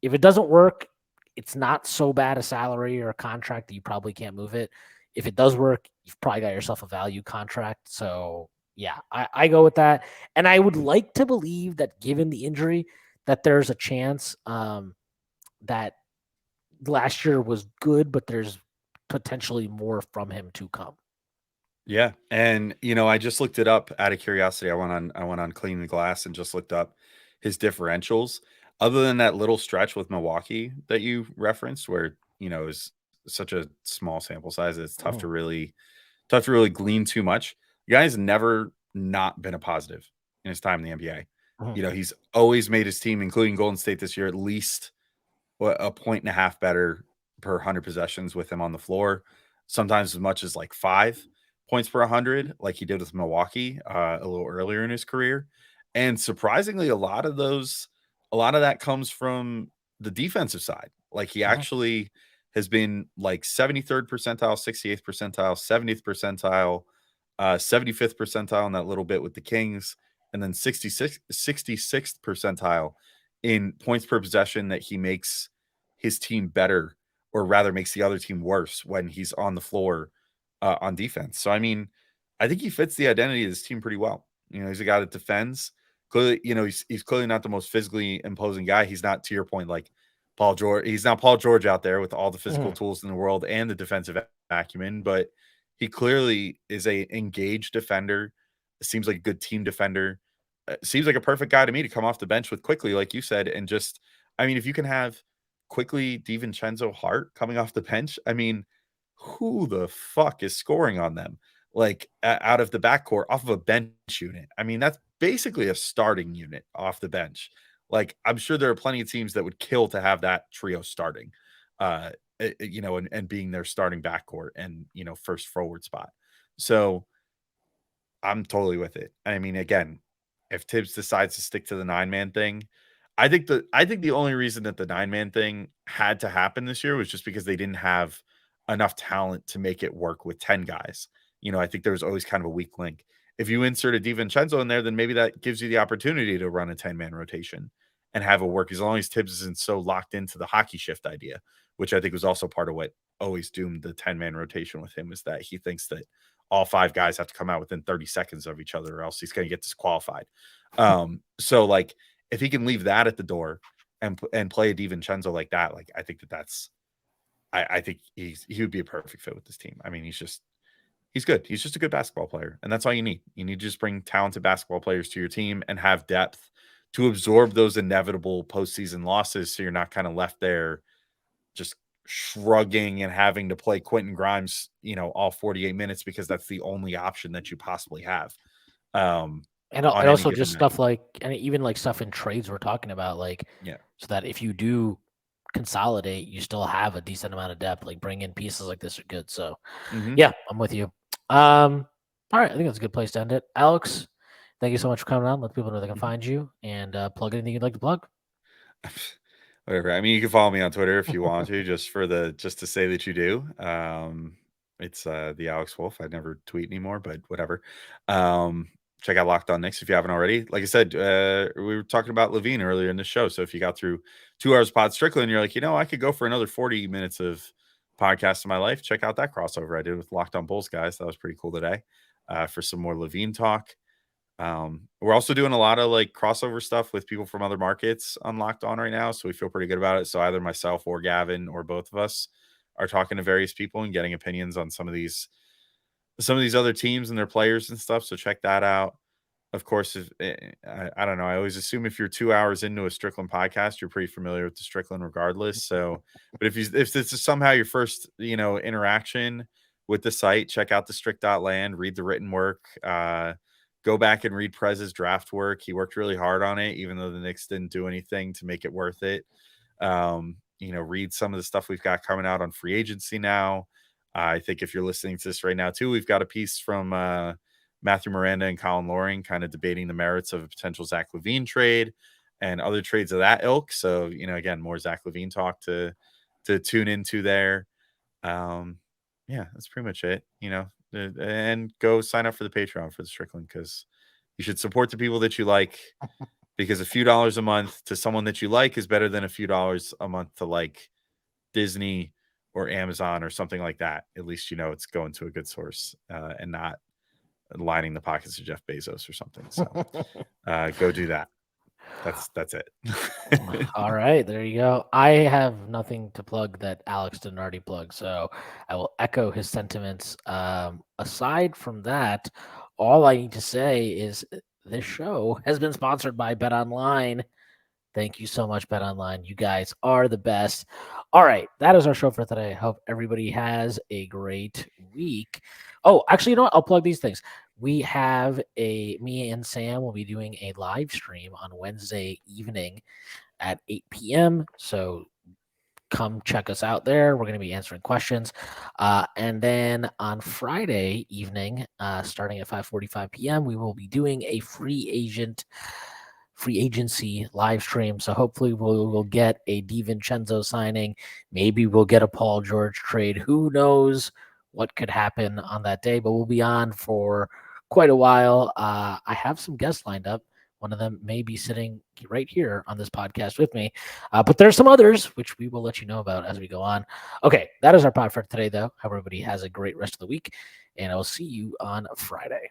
if it doesn't work, it's not so bad a salary or a contract that you probably can't move it. If it does work, you've probably got yourself a value contract. So yeah, I go with that. And I would like to believe that given the injury, that there's a chance that last year was good, but there's potentially more from him to come. Yeah, and I just looked it up out of curiosity. I went on Clean the Glass and just looked up his differentials. Other than that little stretch with Milwaukee that you referenced, where is such a small sample size, it's tough to really glean too much. The guy has never not been a positive in his time in the NBA. He's always made his team, including Golden State this year, at least a point and a half better per 100 possessions with him on the floor. Sometimes as much as like 5 points per 100, like he did with Milwaukee a little earlier in his career. And surprisingly, a lot of that comes from the defensive side. Like, he actually has been like 73rd percentile, 68th percentile, 70th percentile, 75th percentile in that little bit with the Kings, and then 66th percentile in points per possession that he makes his team better, or rather makes the other team worse when he's on the floor on defense. So, I mean, I think he fits the identity of this team pretty well. He's a guy that defends. Clearly, he's clearly not the most physically imposing guy. He's not, to your point, like Paul George. He's not Paul George out there with all the physical tools in the world and the defensive acumen, but he clearly is a engaged defender. Seems like a good team defender. Seems like a perfect guy to me to come off the bench with Quickley, like you said, and just, I mean, if you can have Quickley, DiVincenzo, Hart coming off the bench, I mean, who the fuck is scoring on them? Like, out of the backcourt, off of a bench unit. I mean, that's basically a starting unit off the bench. Like, I'm sure there are plenty of teams that would kill to have that trio starting, and being their starting backcourt and, first forward spot. So I'm totally with it. I mean, again, if Tibbs decides to stick to the 9-man thing, I think the only reason that the 9-man thing had to happen this year was just because they didn't have enough talent to make it work with 10 guys. I think there was always kind of a weak link. If you insert a DiVincenzo in there, then maybe that gives you the opportunity to run a 10-man rotation and have it work as long as Tibbs isn't so locked into the hockey shift idea, which I think was also part of what always doomed the 10-man rotation with him, is that he thinks that all 5 guys have to come out within 30 seconds of each other or else he's going to get disqualified. So like if he can leave that at the door and play a DiVincenzo like that, like I think that's I think he would be a perfect fit with this team. I mean, he's good. He's just a good basketball player, and that's all you need. You need to just bring talented basketball players to your team and have depth to absorb those inevitable postseason losses, so you're not kind of left there just shrugging and having to play Quentin Grimes, all 48 minutes because that's the only option that you possibly have. And also just stuff like, and even like stuff in trades we're talking about, like, so that if you do consolidate, you still have a decent amount of depth. Like bring in pieces like this are good. So yeah, I'm with you. All right, I think that's a good place to end it. Alex, thank you so much for coming on. Let people know they can find you and plug anything you'd like to plug. Whatever. I mean, you can follow me on Twitter if you want to, just to say that you do. It's the Alex Wolfe. I never tweet anymore, but whatever. Check out Locked On Knicks if you haven't already. Like I said, we were talking about Lavine earlier in the show. So if you got through 2 hours of pod Strickland, you're like, I could go for another 40 minutes of podcast in my life. Check out that crossover I did with Locked On Bulls guys. That was pretty cool today for some more Lavine talk. We're also doing a lot of like crossover stuff with people from other markets on Locked On right now. So we feel pretty good about it. So either myself or Gavin or both of us are talking to various people and getting opinions on some of these other teams and their players and stuff. So check that out. Of course, I don't know. I always assume if you're 2 hours into a Strickland podcast, you're pretty familiar with the Strickland regardless. So, but if this is somehow your first, interaction with the site, check out the strict.land, read the written work, go back and read Prez's draft work. He worked really hard on it, even though the Knicks didn't do anything to make it worth it. Read some of the stuff we've got coming out on free agency now. I think if you're listening to this right now too, we've got a piece from Matthew Miranda and Colin Loring kind of debating the merits of a potential Zach Lavine trade and other trades of that ilk. So, again, more Zach Lavine talk to tune into there. Yeah, that's pretty much it, and go sign up for the Patreon for the Strickland, because you should support the people that you like, because a few dollars a month to someone that you like is better than a few dollars a month to like Disney or Amazon or something like that. At least, it's going to a good source and not lining the pockets of Jeff Bezos or something. So go do that. That's it. All right, there you go. I have nothing to plug that Alex didn't already plug, so I will echo his sentiments. Aside from that, all I need to say is this show has been sponsored by BetOnline. Thank you so much, BetOnline. You guys are the best. All right, that is our show for today. I hope everybody has a great week. Oh, actually, you know what? I'll plug these things. We have me and Sam will be doing a live stream on Wednesday evening at 8 p.m. So come check us out there. We're going to be answering questions. And then on Friday evening, starting at 5:45 p.m., we will be doing a free agency live stream. So hopefully we'll get a DiVincenzo signing. Maybe we'll get a Paul George trade. Who knows what could happen on that day, but we'll be on for quite a while. I have some guests lined up. One of them may be sitting right here on this podcast with me, but there's some others, which we will let you know about as we go on. Okay, that is our pod for today, though. Hope everybody has a great rest of the week, and I'll see you on Friday.